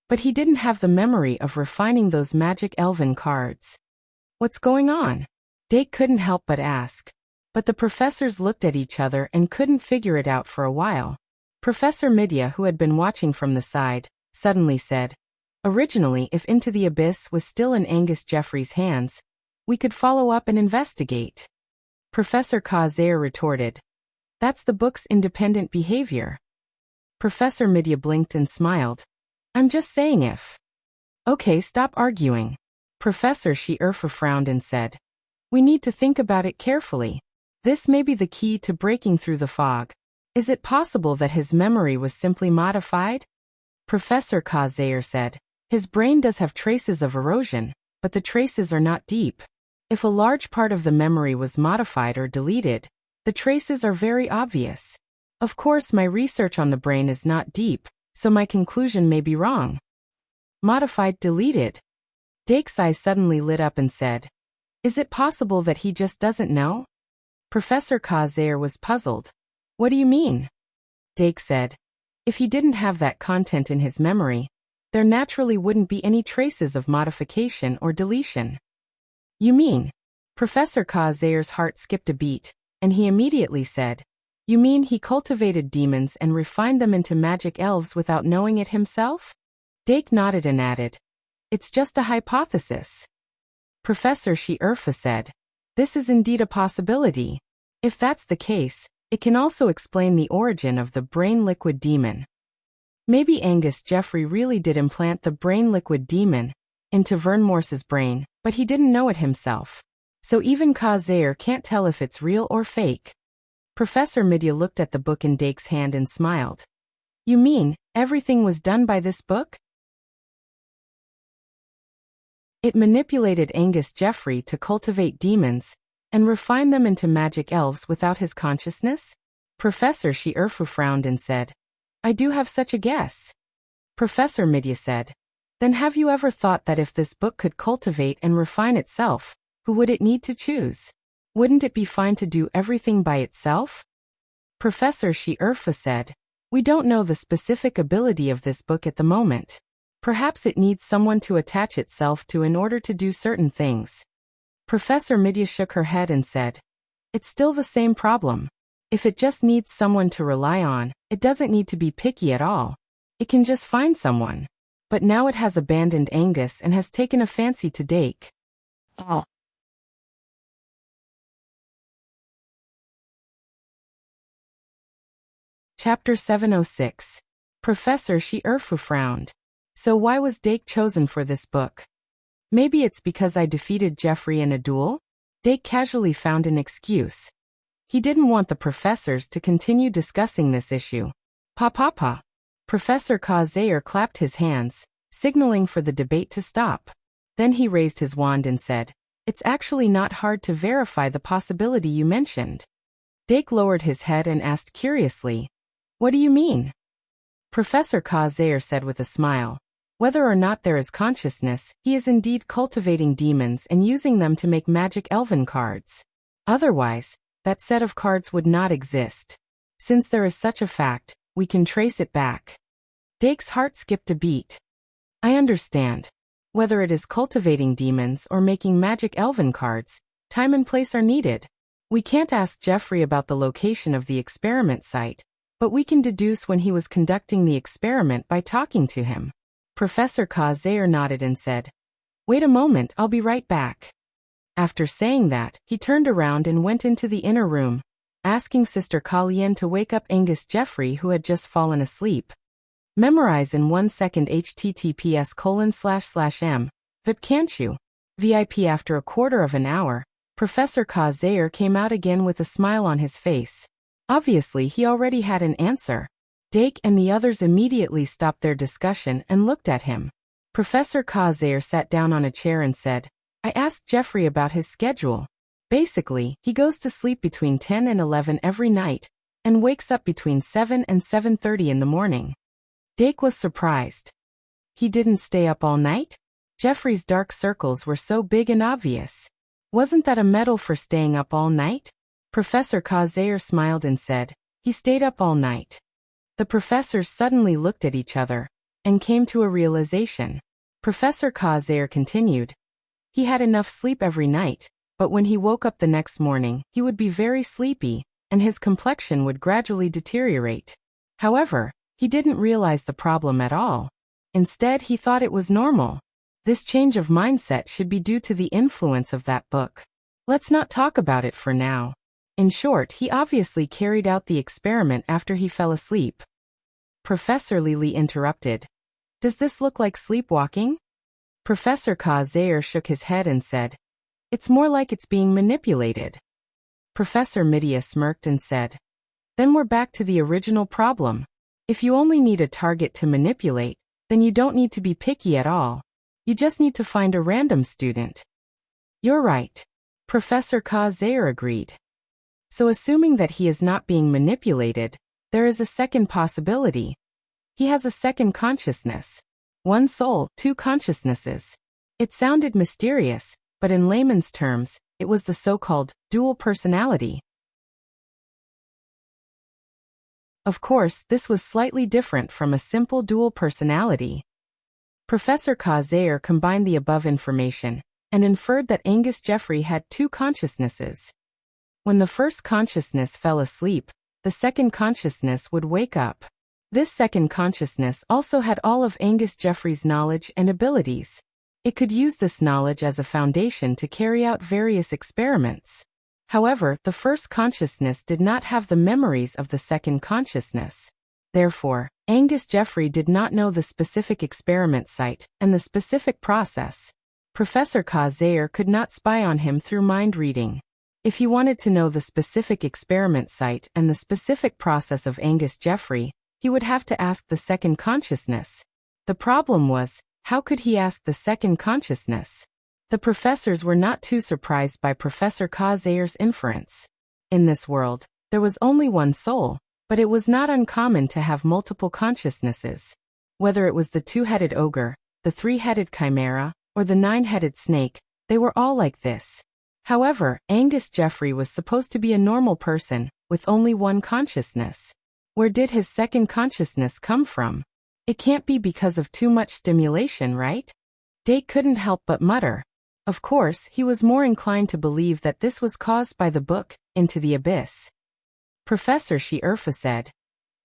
But he didn't have the memory of refining those magic elven cards. What's going on? Dake couldn't help but ask. But the professors looked at each other and couldn't figure it out for a while. Professor Midya, who had been watching from the side, suddenly said, Originally, if Into the Abyss was still in Angus Jeffrey's hands, we could follow up and investigate. Professor Kazair retorted, That's the book's independent behavior. Professor Midya blinked and smiled. I'm just saying if. Okay, stop arguing. Professor Shierfu frowned and said, We need to think about it carefully. This may be the key to breaking through the fog. Is it possible that his memory was simply modified? Professor Kazair said, His brain does have traces of erosion, but the traces are not deep. If a large part of the memory was modified or deleted, the traces are very obvious. Of course, my research on the brain is not deep, so my conclusion may be wrong. Modified, deleted. Dake's eyes suddenly lit up and said, "Is it possible that he just doesn't know?" Professor Kazir was puzzled. "What do you mean?" Dake said, "If he didn't have that content in his memory, there naturally wouldn't be any traces of modification or deletion." "You mean?" Professor Kazir's heart skipped a beat, and he immediately said, "You mean he cultivated demons and refined them into magic elves without knowing it himself?" Dake nodded and added, "It's just a hypothesis." Professor Shi-Erfa said, "This is indeed a possibility. If that's the case, it can also explain the origin of the brain liquid demon. Maybe Angus Jeffrey really did implant the brain liquid demon into Vernmorse's brain, but he didn't know it himself. So even Kazir can't tell if it's real or fake." Professor Midya looked at the book in Dake's hand and smiled. "You mean, everything was done by this book? It manipulated Angus Jeffrey to cultivate demons and refine them into magic elves without his consciousness?" Professor Shi-Erfa frowned and said, "I do have such a guess." Professor Midya said, "Then have you ever thought that if this book could cultivate and refine itself, who would it need to choose? Wouldn't it be fine to do everything by itself?" Professor Shi-Erfa said, "We don't know the specific ability of this book at the moment. Perhaps it needs someone to attach itself to in order to do certain things." Professor Midya shook her head and said, "It's still the same problem. If it just needs someone to rely on, it doesn't need to be picky at all. It can just find someone. But now it has abandoned Angus and has taken a fancy to Dake." Oh. Chapter 706. Professor Shi-Erfa frowned. "So why was Dake chosen for this book?" "Maybe it's because I defeated Jeffrey in a duel?" Dake casually found an excuse. He didn't want the professors to continue discussing this issue. Pa. Professor Kazir clapped his hands, signaling for the debate to stop. Then he raised his wand and said, "It's actually not hard to verify the possibility you mentioned." Dake lowered his head and asked curiously, "What do you mean?" Professor Kazir said with a smile, "Whether or not there is consciousness, he is indeed cultivating demons and using them to make magic elven cards. Otherwise, that set of cards would not exist. Since there is such a fact, we can trace it back." Dake's heart skipped a beat. "I understand. Whether it is cultivating demons or making magic elven cards, time and place are needed. We can't ask Jeffrey about the location of the experiment site, but we can deduce when he was conducting the experiment by talking to him." Professor Kazir nodded and said, "Wait a moment, I'll be right back." After saying that, he turned around and went into the inner room, asking Sister Kalien to wake up Angus Jeffrey, who had just fallen asleep. Memorize in 1 second. https://m. VIP can't you? VIP. After a quarter of an hour, Professor Kazir came out again with a smile on his face. Obviously he already had an answer. Dake and the others immediately stopped their discussion and looked at him. Professor Kazir sat down on a chair and said, "I asked Jeffrey about his schedule. Basically, he goes to sleep between 10 and 11 every night, and wakes up between 7 and 7:30 in the morning." Dake was surprised. He didn't stay up all night? Jeffrey's dark circles were so big and obvious. Wasn't that a medal for staying up all night? Professor Kazir smiled and said, "He stayed up all night." The professors suddenly looked at each other and came to a realization. Professor Kazir continued, "He had enough sleep every night, but when he woke up the next morning, he would be very sleepy, and his complexion would gradually deteriorate. However, he didn't realize the problem at all. Instead, he thought it was normal. This change of mindset should be due to the influence of that book. Let's not talk about it for now. In short, he obviously carried out the experiment after he fell asleep." Professor Lily interrupted. "Does this look like sleepwalking?" Professor Kazir shook his head and said, "It's more like it's being manipulated." Professor Midya smirked and said, "Then we're back to the original problem. If you only need a target to manipulate, then you don't need to be picky at all. You just need to find a random student." "You're right." Professor Kazir agreed. "So assuming that he is not being manipulated, there is a second possibility. He has a second consciousness. One soul, two consciousnesses. It sounded mysterious, but in layman's terms, it was the so-called dual personality. Of course, this was slightly different from a simple dual personality. Professor Kazir combined the above information and inferred that Angus Jeffrey had two consciousnesses. When the first consciousness fell asleep, the second consciousness would wake up. This second consciousness also had all of Angus Jeffrey's knowledge and abilities. It could use this knowledge as a foundation to carry out various experiments. However, the first consciousness did not have the memories of the second consciousness. Therefore, Angus Jeffrey did not know the specific experiment site and the specific process. Professor Kazir could not spy on him through mind reading. If he wanted to know the specific experiment site and the specific process of Angus Jeffrey, he would have to ask the second consciousness. The problem was, how could he ask the second consciousness? The professors were not too surprised by Professor Kazir's inference. In this world, there was only one soul, but it was not uncommon to have multiple consciousnesses. Whether it was the two-headed ogre, the three-headed chimera, or the nine-headed snake, they were all like this. However, Angus Jeffrey was supposed to be a normal person, with only one consciousness. Where did his second consciousness come from? It can't be because of too much stimulation, right? Dake couldn't help but mutter. Of course, he was more inclined to believe that this was caused by the book, Into the Abyss. Professor She-Urfa said,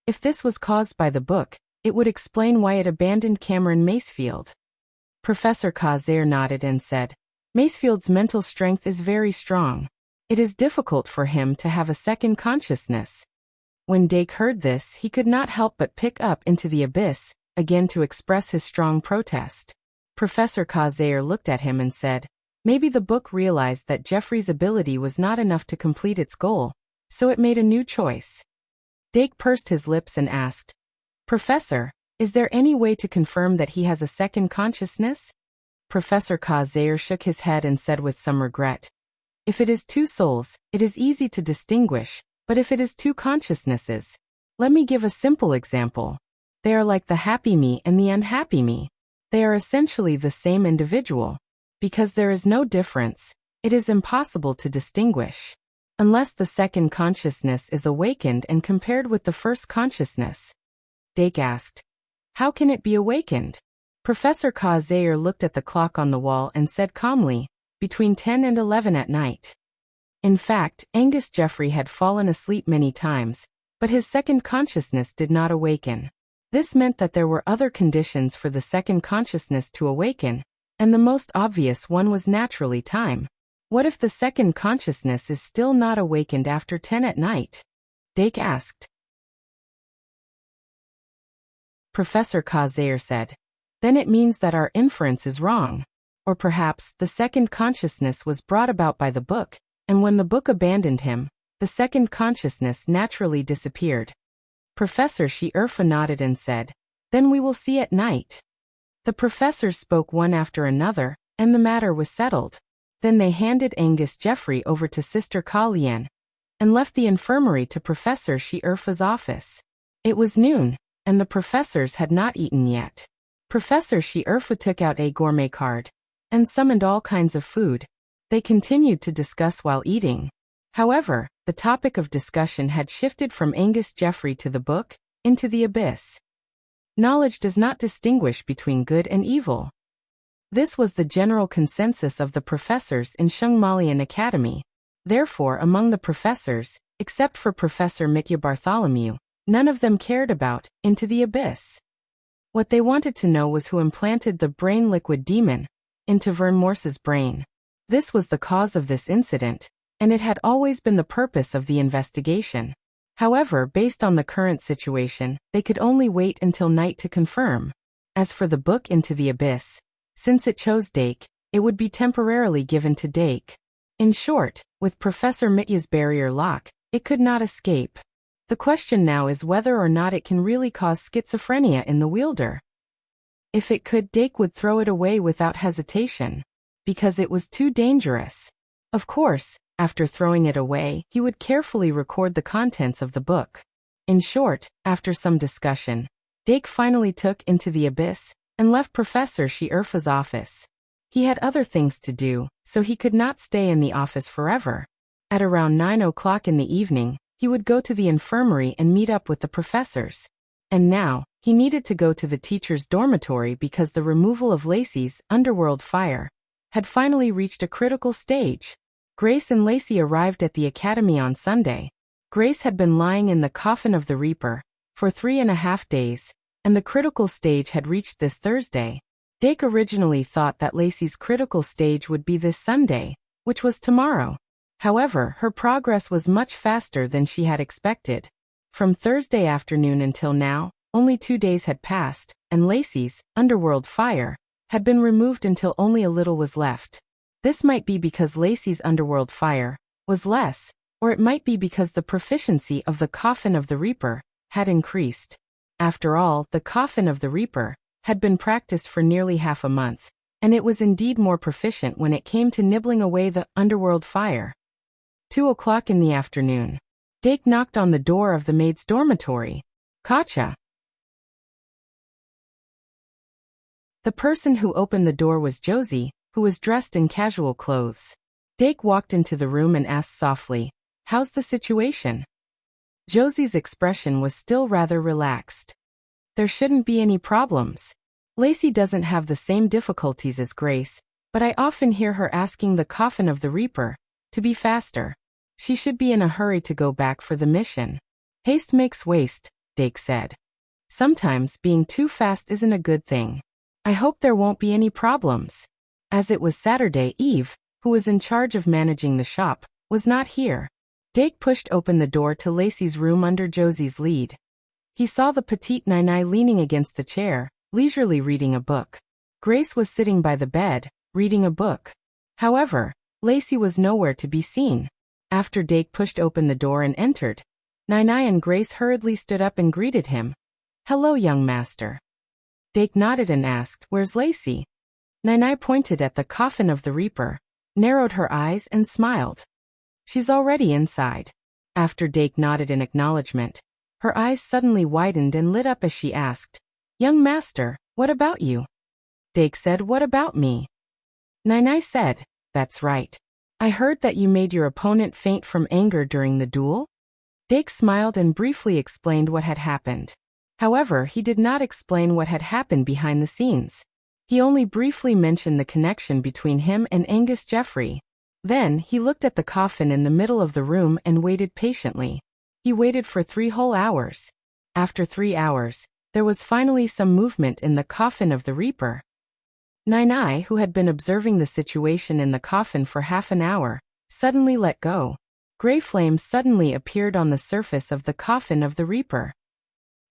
if this was caused by the book, it would explain why it abandoned Cameron Macefield. Professor Kazir nodded and said, Macefield's mental strength is very strong. It is difficult for him to have a second consciousness. When Dake heard this, he could not help but pick up Into the Abyss, again to express his strong protest. Professor Kazir looked at him and said, maybe the book realized that Jeffrey's ability was not enough to complete its goal, so it made a new choice. Dake pursed his lips and asked, Professor, is there any way to confirm that he has a second consciousness? Professor Kazir shook his head and said with some regret, if it is two souls, it is easy to distinguish, but if it is two consciousnesses, let me give a simple example. They are like the happy me and the unhappy me. They are essentially the same individual. Because there is no difference, it is impossible to distinguish. Unless the second consciousness is awakened and compared with the first consciousness. Dake asked, how can it be awakened? Professor Kazir looked at the clock on the wall and said calmly, between 10 and 11 at night. In fact, Angus Jeffrey had fallen asleep many times, but his second consciousness did not awaken. This meant that there were other conditions for the second consciousness to awaken, and the most obvious one was naturally time. What if the second consciousness is still not awakened after 10 at night? Dake asked. Professor Kazir said, then it means that our inference is wrong. Or perhaps the second consciousness was brought about by the book, and when the book abandoned him, the second consciousness naturally disappeared. Professor She-Urfa nodded and said, then we will see at night. The professors spoke one after another, and the matter was settled. Then they handed Angus Jeffrey over to Sister Kalyan, and left the infirmary to Professor She-Urfa's office. It was noon, and the professors had not eaten yet. Professor She-Urfa took out a gourmet card, and summoned all kinds of food. They continued to discuss while eating. However, the topic of discussion had shifted from Angus Jeffrey to the book, Into the Abyss. Knowledge does not distinguish between good and evil. This was the general consensus of the professors in Shungmalian Academy. Therefore, among the professors, except for Professor Mitya Bartholomew, none of them cared about Into the Abyss. What they wanted to know was who implanted the brain liquid demon into Vern Morse's brain. This was the cause of this incident, and it had always been the purpose of the investigation. However, based on the current situation, they could only wait until night to confirm. As for the book Into the Abyss, since it chose Dake, it would be temporarily given to Dake. In short, with Professor Mitya's barrier lock, it could not escape. The question now is whether or not it can really cause schizophrenia in the wielder. If it could, Dake would throw it away without hesitation, because it was too dangerous. Of course, after throwing it away, he would carefully record the contents of the book. In short, after some discussion, Dake finally took into the abyss and left Professor Shirfa's office. He had other things to do, so he could not stay in the office forever. At around 9 o'clock in the evening, he would go to the infirmary and meet up with the professors. And now, he needed to go to the teacher's dormitory because the removal of Lacey's underworld fire had finally reached a critical stage. Grace and Lacey arrived at the academy on Sunday. Grace had been lying in the coffin of the Reaper for 3.5 days, and the critical stage had reached this Thursday. Dake originally thought that Lacey's critical stage would be this Sunday, which was tomorrow. However, her progress was much faster than she had expected. From Thursday afternoon until now, only 2 days had passed, and Lacey's underworld fire had been removed until only a little was left. This might be because Lacey's underworld fire was less, or it might be because the proficiency of the coffin of the Reaper had increased. After all, the coffin of the Reaper had been practiced for nearly half a month, and it was indeed more proficient when it came to nibbling away the underworld fire. 2 o'clock in the afternoon. Dake knocked on the door of the maid's dormitory. Katja. The person who opened the door was Josie, who was dressed in casual clothes. Dake walked into the room and asked softly, "How's the situation?" Josie's expression was still rather relaxed. "There shouldn't be any problems. Lacey doesn't have the same difficulties as Grace, but I often hear her asking the coffin of the Reaper to be faster. She should be in a hurry to go back for the mission." "Haste makes waste," Dake said. "Sometimes being too fast isn't a good thing. I hope there won't be any problems." As it was Saturday, Eve, who was in charge of managing the shop, was not here. Dake pushed open the door to Lacey's room under Josie's lead. He saw the petite Nai leaning against the chair, leisurely reading a book. Grace was sitting by the bed, reading a book. However, Lacey was nowhere to be seen. After Dake pushed open the door and entered, Nai and Grace hurriedly stood up and greeted him. "Hello, young master." Dake nodded and asked, "Where's Lacey?" Nai pointed at the coffin of the Reaper, narrowed her eyes and smiled. "She's already inside." After Dake nodded in acknowledgement, her eyes suddenly widened and lit up as she asked, "Young master, what about you?" Dake said, "What about me?" Nai said, "That's right. I heard that you made your opponent faint from anger during the duel." Dake smiled and briefly explained what had happened. However, he did not explain what had happened behind the scenes. He only briefly mentioned the connection between him and Angus Jeffrey. Then, he looked at the coffin in the middle of the room and waited patiently. He waited for 3 whole hours. After 3 hours, there was finally some movement in the coffin of the Reaper. Nai, who had been observing the situation in the coffin for half an hour, suddenly let go. Gray flames suddenly appeared on the surface of the coffin of the Reaper.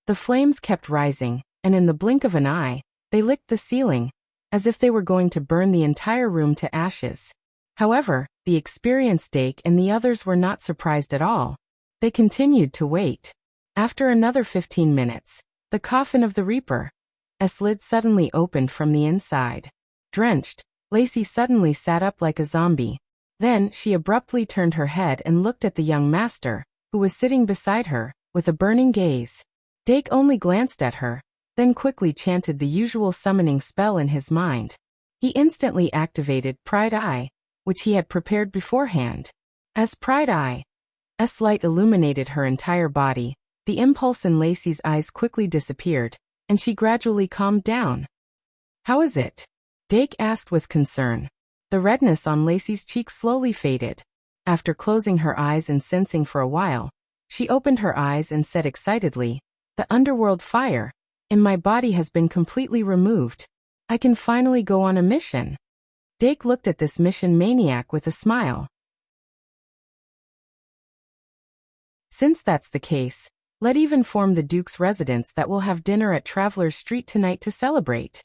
The flames kept rising, and in the blink of an eye, they licked the ceiling, as if they were going to burn the entire room to ashes. However, the experienced Dake and the others were not surprised at all. They continued to wait. After another 15 minutes, the coffin of the Reaper's lid suddenly opened from the inside. Drenched, Lacey suddenly sat up like a zombie. Then, she abruptly turned her head and looked at the young master, who was sitting beside her, with a burning gaze. Dake only glanced at her, then quickly chanted the usual summoning spell in his mind. He instantly activated Pride Eye, which he had prepared beforehand. As Pride Eye's light illuminated her entire body, the impulse in Lacey's eyes quickly disappeared, and she gradually calmed down. "How is it?" Dake asked with concern. The redness on Lacey's cheeks slowly faded. After closing her eyes and sensing for a while, she opened her eyes and said excitedly, "The underworld fire in my body has been completely removed. I can finally go on a mission." Dake looked at this mission maniac with a smile. "Since that's the case, let Eve inform the Duke's residents that we'll have dinner at Traveler's Street tonight to celebrate."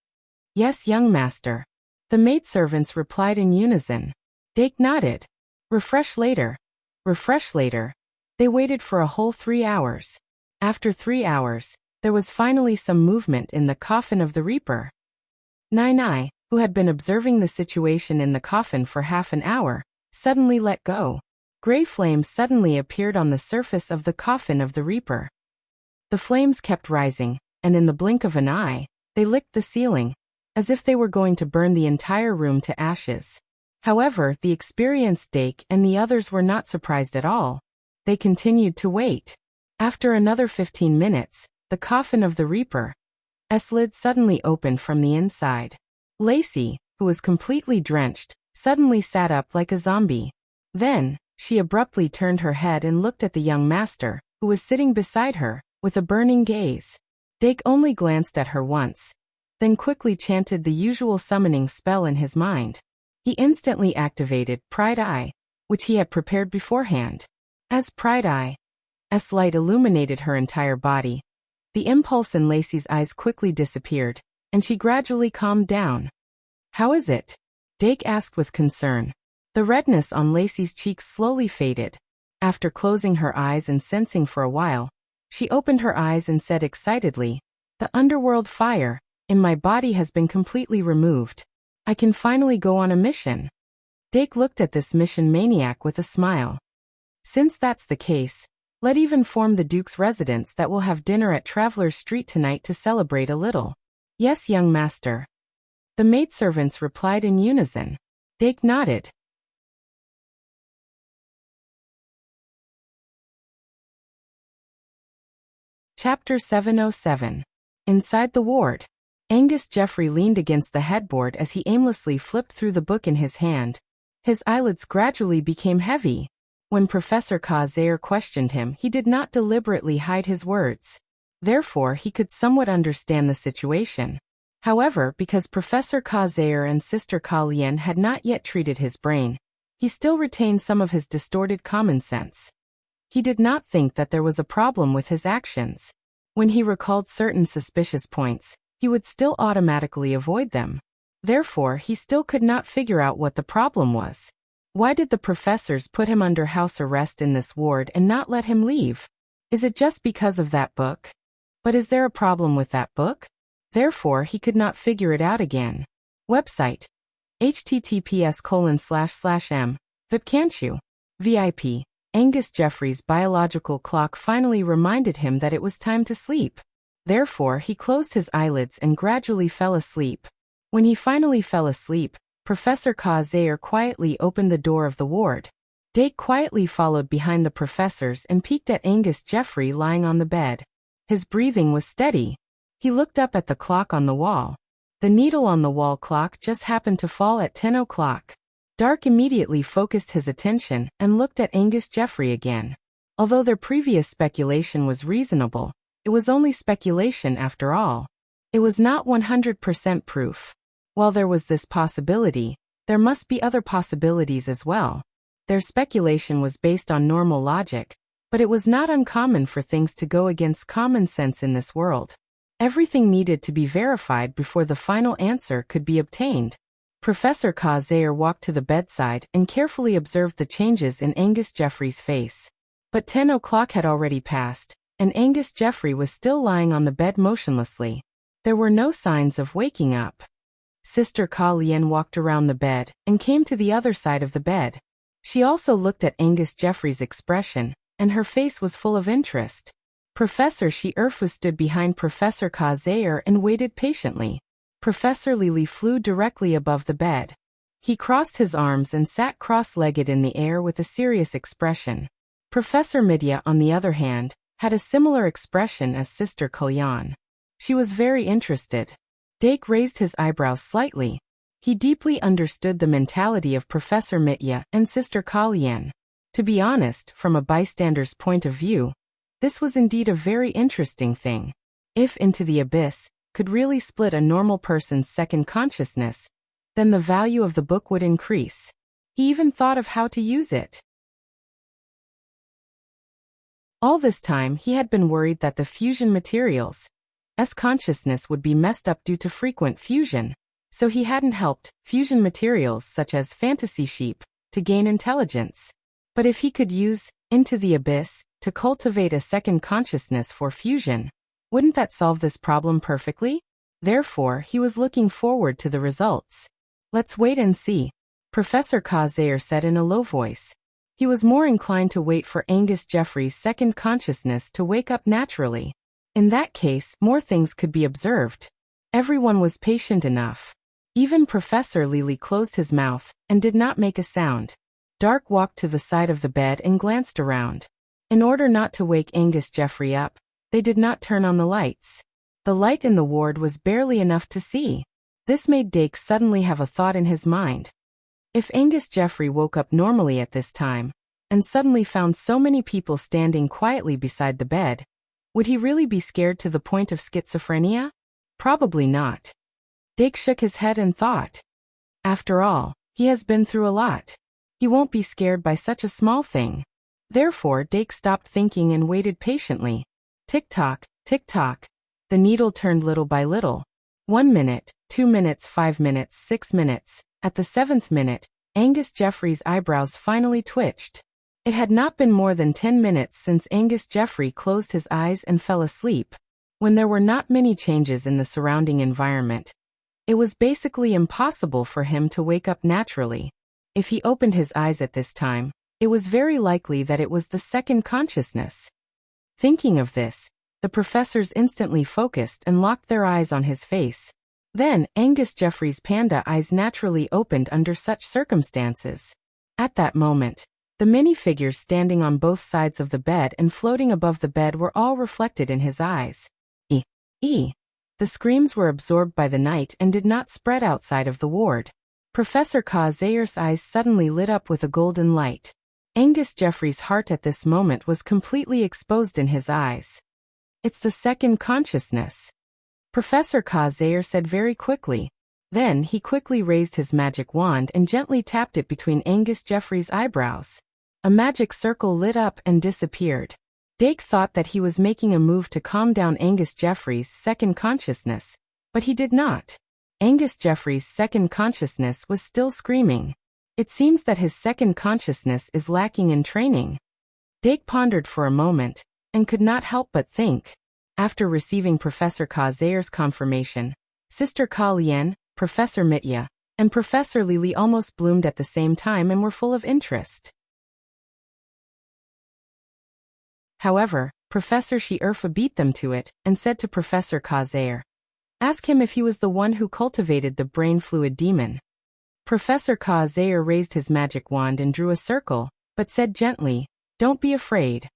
"Yes, young master." The maidservants replied in unison. Dake nodded. Refresh later. Refresh later. They waited for a whole 3 hours. After 3 hours, there was finally some movement in the coffin of the Reaper. Nai, who had been observing the situation in the coffin for half an hour, suddenly let go. Gray flames suddenly appeared on the surface of the coffin of the Reaper. The flames kept rising, and in the blink of an eye, they licked the ceiling, as if they were going to burn the entire room to ashes. However, the experienced Dake and the others were not surprised at all. They continued to wait. After another 15 minutes, the coffin of the Reaper's lid suddenly opened from the inside. Lacey, who was completely drenched, suddenly sat up like a zombie. Then, she abruptly turned her head and looked at the young master, who was sitting beside her, with a burning gaze. Dake only glanced at her once, then quickly chanted the usual summoning spell in his mind. He instantly activated Pride Eye, which he had prepared beforehand. As Pride Eye's light illuminated her entire body, the impulse in Lacey's eyes quickly disappeared, and she gradually calmed down. "How is it?" Dake asked with concern. The redness on Lacey's cheeks slowly faded. After closing her eyes and sensing for a while, she opened her eyes and said excitedly, "The underworld fire in my body has been completely removed. I can finally go on a mission." Dake looked at this mission maniac with a smile. "Since that's the case, let even form the Duke's residence that will have dinner at Traveler's Street tonight to celebrate a little." "Yes, young master." The maidservants replied in unison. Dake nodded. Chapter 707. Inside the ward. Angus Jeffrey leaned against the headboard as he aimlessly flipped through the book in his hand. His eyelids gradually became heavy. When Professor Kazir questioned him, he did not deliberately hide his words. Therefore, he could somewhat understand the situation. However, because Professor Kazir and Sister Kalien had not yet treated his brain, he still retained some of his distorted common sense. He did not think that there was a problem with his actions. When he recalled certain suspicious points, he would still automatically avoid them. Therefore, he still could not figure out what the problem was. Why did the professors put him under house arrest in this ward and not let him leave? Is it just because of that book? But is there a problem with that book? Therefore, he could not figure it out again. Website. https://m. Vipcanchu. VIP. Angus Jeffrey's biological clock finally reminded him that it was time to sleep. Therefore, he closed his eyelids and gradually fell asleep. When he finally fell asleep, Professor Kazir quietly opened the door of the ward. Dake quietly followed behind the professors and peeked at Angus Jeffrey lying on the bed. His breathing was steady. He looked up at the clock on the wall. The needle on the wall clock just happened to fall at 10 o'clock. Dark immediately focused his attention and looked at Angus Jeffrey again. Although their previous speculation was reasonable, it was only speculation after all. It was not 100% proof. While there was this possibility, there must be other possibilities as well. Their speculation was based on normal logic, but it was not uncommon for things to go against common sense in this world. Everything needed to be verified before the final answer could be obtained. Professor Kazir walked to the bedside and carefully observed the changes in Angus Jeffrey's face. But 10 o'clock had already passed, and Angus Jeffrey was still lying on the bed motionlessly. There were no signs of waking up. Sister Kalien walked around the bed and came to the other side of the bed. She also looked at Angus Jeffrey's expression, and her face was full of interest. Professor Shi-Erfu stood behind Professor Kazir and waited patiently. Professor Lily flew directly above the bed. He crossed his arms and sat cross-legged in the air with a serious expression. Professor Midya, on the other hand, had a similar expression as Sister Kalyan. She was very interested. Dake raised his eyebrows slightly. He deeply understood the mentality of Professor Mitya and Sister Kalyan. To be honest, from a bystander's point of view, this was indeed a very interesting thing. If Into the Abyss could really split a normal person's second consciousness, then the value of the book would increase. He even thought of how to use it. All this time, he had been worried that the fusion materials' consciousness would be messed up due to frequent fusion, so he hadn't helped fusion materials such as Fantasy Sheep to gain intelligence. But if he could use Into the Abyss to cultivate a second consciousness for fusion, wouldn't that solve this problem perfectly? Therefore, he was looking forward to the results. Let's wait and see, Professor Kazir said in a low voice. He was more inclined to wait for Angus Jeffrey's second consciousness to wake up naturally. In that case, more things could be observed. Everyone was patient enough. Even Professor Lily closed his mouth and did not make a sound. Dark walked to the side of the bed and glanced around. In order not to wake Angus Jeffrey up, they did not turn on the lights. The light in the ward was barely enough to see. This made Dake suddenly have a thought in his mind. If Angus Jeffrey woke up normally at this time, and suddenly found so many people standing quietly beside the bed, would he really be scared to the point of schizophrenia? Probably not. Dake shook his head and thought. After all, he has been through a lot. He won't be scared by such a small thing. Therefore, Dake stopped thinking and waited patiently. Tick-tock, tick-tock. The needle turned little by little. 1 minute, 2 minutes, 5 minutes, 6 minutes. At the 7th minute, Angus Jeffrey's eyebrows finally twitched. It had not been more than 10 minutes since Angus Jeffrey closed his eyes and fell asleep. When there were not many changes in the surrounding environment, it was basically impossible for him to wake up naturally. If he opened his eyes at this time, it was very likely that it was the second consciousness. Thinking of this, the professors instantly focused and locked their eyes on his face. Then, Angus Jeffrey's panda eyes naturally opened under such circumstances. At that moment, the many figures standing on both sides of the bed and floating above the bed were all reflected in his eyes. The screams were absorbed by the night and did not spread outside of the ward. Professor Zayer's eyes suddenly lit up with a golden light. Angus Jeffrey's heart at this moment was completely exposed in his eyes. It's the second consciousness, Professor Zayer said very quickly. Then he quickly raised his magic wand and gently tapped it between Angus Jeffrey's eyebrows. A magic circle lit up and disappeared. Dake thought that he was making a move to calm down Angus Jeffrey's second consciousness, but he did not. Angus Jeffrey's second consciousness was still screaming. It seems that his second consciousness is lacking in training. Dake pondered for a moment, and could not help but think. After receiving Professor Zayer's confirmation, Sister Ka Lien, Professor Mitya, and Professor Lily almost bloomed at the same time and were full of interest. However, Professor Shi-Erfa beat them to it, and said to Professor Zayer, "Ask him if he was the one who cultivated the brain fluid demon." Professor Zayer raised his magic wand and drew a circle, but said gently, "Don't be afraid."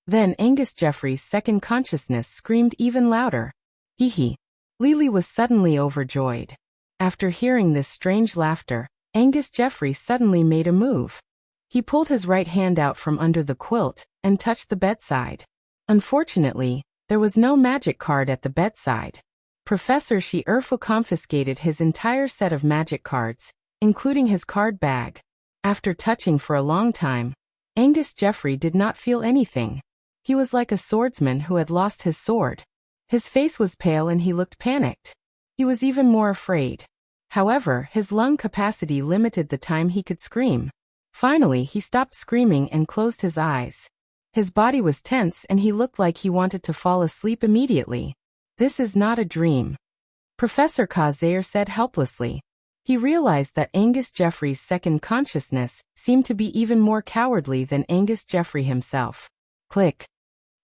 Then Angus Jeffrey's second consciousness screamed even louder. Hee. Lily was suddenly overjoyed. After hearing this strange laughter, Angus Jeffrey suddenly made a move. He pulled his right hand out from under the quilt and touched the bedside. Unfortunately, there was no magic card at the bedside. Professor Shi-Erfa confiscated his entire set of magic cards, including his card bag. After touching for a long time, Angus Jeffrey did not feel anything. He was like a swordsman who had lost his sword. His face was pale and he looked panicked. He was even more afraid. However, his lung capacity limited the time he could scream. Finally, he stopped screaming and closed his eyes. His body was tense and he looked like he wanted to fall asleep immediately. "This is not a dream," Professor Zayer said helplessly. He realized that Angus Jeffrey's second consciousness seemed to be even more cowardly than Angus Jeffrey himself. Click.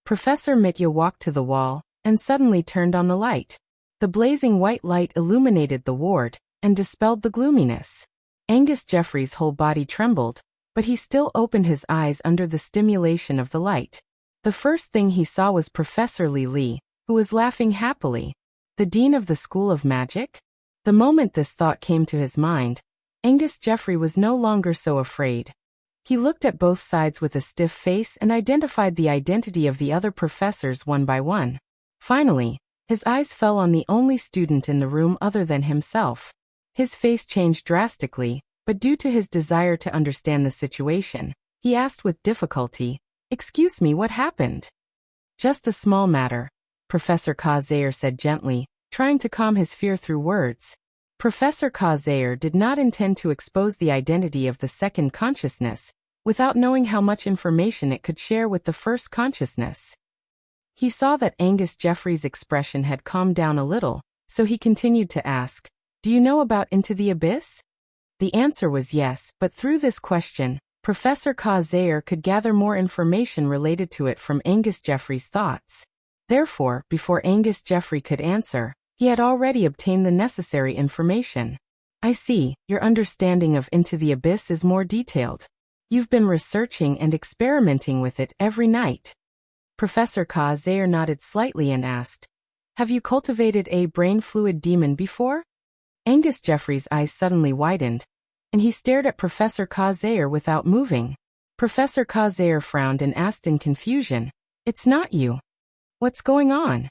Professor Mitya walked to the wall and suddenly turned on the light. The blazing white light illuminated the ward and dispelled the gloominess. Angus Jeffrey's whole body trembled, but he still opened his eyes under the stimulation of the light. The first thing he saw was Professor Li, who was laughing happily. The Dean of the School of Magic? The moment this thought came to his mind, Angus Jeffrey was no longer so afraid. He looked at both sides with a stiff face and identified the identity of the other professors one by one. Finally, his eyes fell on the only student in the room other than himself. His face changed drastically, but due to his desire to understand the situation, he asked with difficulty, "Excuse me, what happened?" "Just a small matter," Professor Zayer said gently, trying to calm his fear through words. Professor Zayer did not intend to expose the identity of the second consciousness, without knowing how much information it could share with the first consciousness. He saw that Angus Jeffrey's expression had calmed down a little, so he continued to ask, "Do you know about Into the Abyss?" The answer was yes, but through this question, Professor Zayer could gather more information related to it from Angus Jeffrey's thoughts. Therefore, before Angus Jeffrey could answer, he had already obtained the necessary information. I see, your understanding of Into the Abyss is more detailed. You've been researching and experimenting with it every night. Professor Ka-Zayer nodded slightly and asked, have you cultivated a brain fluid demon before? Angus Jeffrey's eyes suddenly widened, and he stared at Professor Ka-Zayer without moving. Professor Ka-Zayer frowned and asked in confusion, it's not you. What's going on?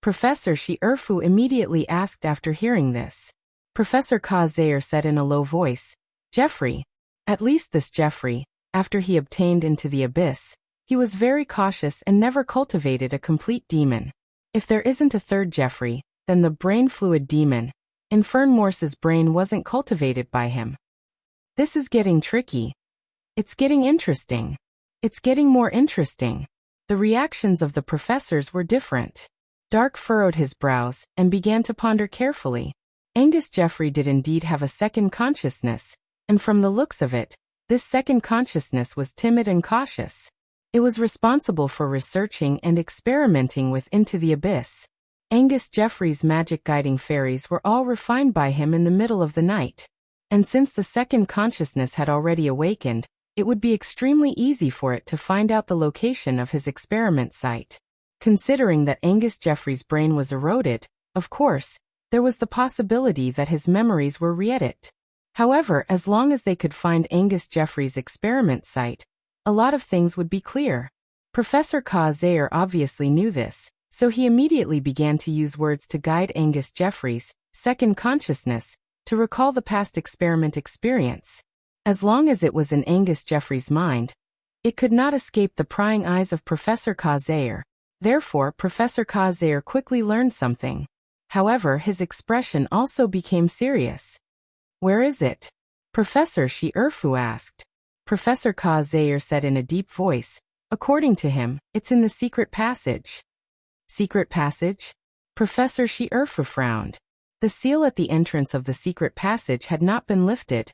Professor Shi-Erfu immediately asked after hearing this. Professor Ka-Zayer said in a low voice, Jeffrey, at least this Jeffrey, after he obtained Into the Abyss, he was very cautious and never cultivated a complete demon. If there isn't a third Jeffrey, then the brain fluid demon, Infern Morse's brain wasn't cultivated by him. This is getting tricky. It's getting interesting. It's getting more interesting. The reactions of the professors were different. Dark furrowed his brows and began to ponder carefully. Angus Jeffrey did indeed have a second consciousness, and from the looks of it, this second consciousness was timid and cautious. It was responsible for researching and experimenting with Into the Abyss. Angus Jeffrey's magic guiding fairies were all refined by him in the middle of the night. And since the second consciousness had already awakened, it would be extremely easy for it to find out the location of his experiment site. Considering that Angus Jeffrey's brain was eroded, of course, there was the possibility that his memories were re-edit. However, as long as they could find Angus Jeffrey's experiment site, a lot of things would be clear. Professor Ka-Zayer obviously knew this, so he immediately began to use words to guide Angus Jeffrey's second consciousness to recall the past experiment experience. As long as it was in Angus Jeffrey's mind, it could not escape the prying eyes of Professor Ka-Zayer. Therefore, Professor Ka-Zayer quickly learned something. However, his expression also became serious. Where is it? Professor Shi-Erfu asked. Professor Ka-Zayer said in a deep voice, according to him, it's in the secret passage. Secret passage? Professor Shi-Erfu frowned. The seal at the entrance of the secret passage had not been lifted,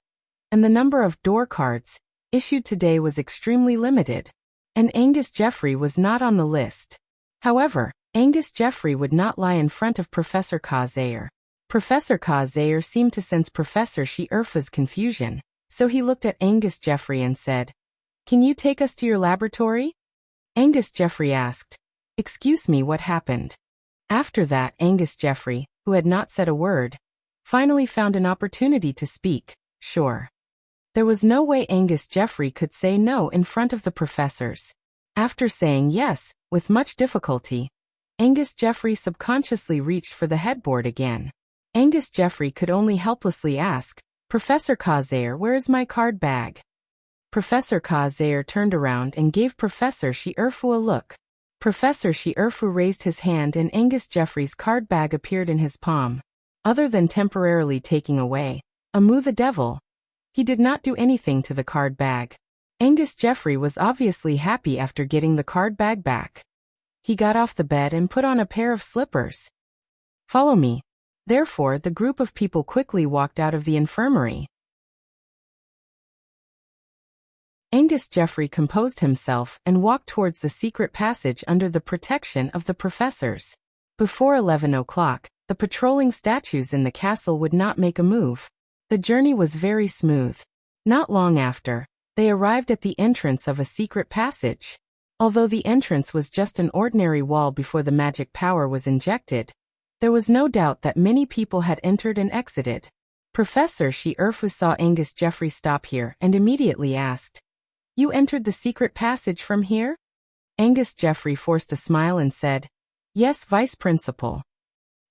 and the number of door cards issued today was extremely limited, and Angus Jeffrey was not on the list. However, Angus Jeffrey would not lie in front of Professor Ka-Zayer. Professor Ka-Zayer seemed to sense Professor Shi-Erfu's confusion, so he looked at Angus Jeffrey and said, can you take us to your laboratory? Angus Jeffrey asked, excuse me, what happened? After that, Angus Jeffrey, who had not said a word, finally found an opportunity to speak, sure. There was no way Angus Jeffrey could say no in front of the professors. After saying yes, with much difficulty, Angus Jeffrey subconsciously reached for the headboard again. Angus Jeffrey could only helplessly ask, Professor Ka-Zayer, where is my card bag? Professor Ka-Zayer turned around and gave Professor Shi-Erfu a look. Professor Shi-Erfu raised his hand and Angus Jeffrey's card bag appeared in his palm. Other than temporarily taking away, the devil, he did not do anything to the card bag. Angus Jeffrey was obviously happy after getting the card bag back. He got off the bed and put on a pair of slippers. Follow me. Therefore, the group of people quickly walked out of the infirmary. Angus Jeffrey composed himself and walked towards the secret passage under the protection of the professors. Before 11 o'clock, the patrolling statues in the castle would not make a move. The journey was very smooth. Not long after, they arrived at the entrance of a secret passage. Although the entrance was just an ordinary wall before the magic power was injected, there was no doubt that many people had entered and exited. Professor Shi-Erfu saw Angus Jeffrey stop here and immediately asked, you entered the secret passage from here? Angus Jeffrey forced a smile and said, yes, Vice Principal.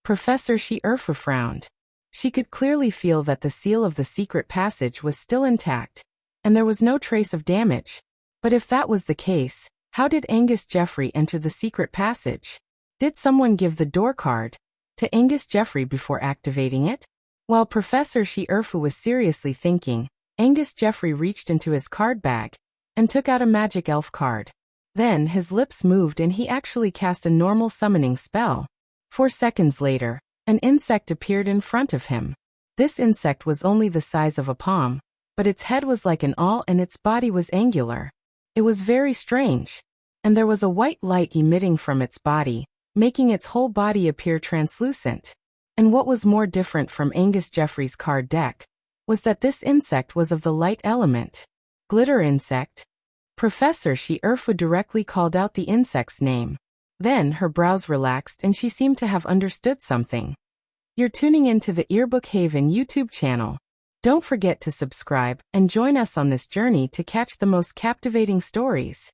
Professor Shi-Erfu frowned. She could clearly feel that the seal of the secret passage was still intact, and there was no trace of damage. But if that was the case, how did Angus Jeffrey enter the secret passage? Did someone give the door card to Angus Jeffrey before activating it? While Professor Shi-Erfu was seriously thinking, Angus Jeffrey reached into his card bag and took out a magic elf card. Then his lips moved and he actually cast a normal summoning spell. 4 seconds later, an insect appeared in front of him. This insect was only the size of a palm, but its head was like an awl and its body was angular. It was very strange. And there was a white light emitting from its body, making its whole body appear translucent. And what was more different from Angus Jeffrey's card deck was that this insect was of the light element. Glitter insect. Professor Earfoot directly called out the insect's name. Then her brows relaxed and she seemed to have understood something. You're tuning into the Earbook Haven YouTube channel. Don't forget to subscribe and join us on this journey to catch the most captivating stories.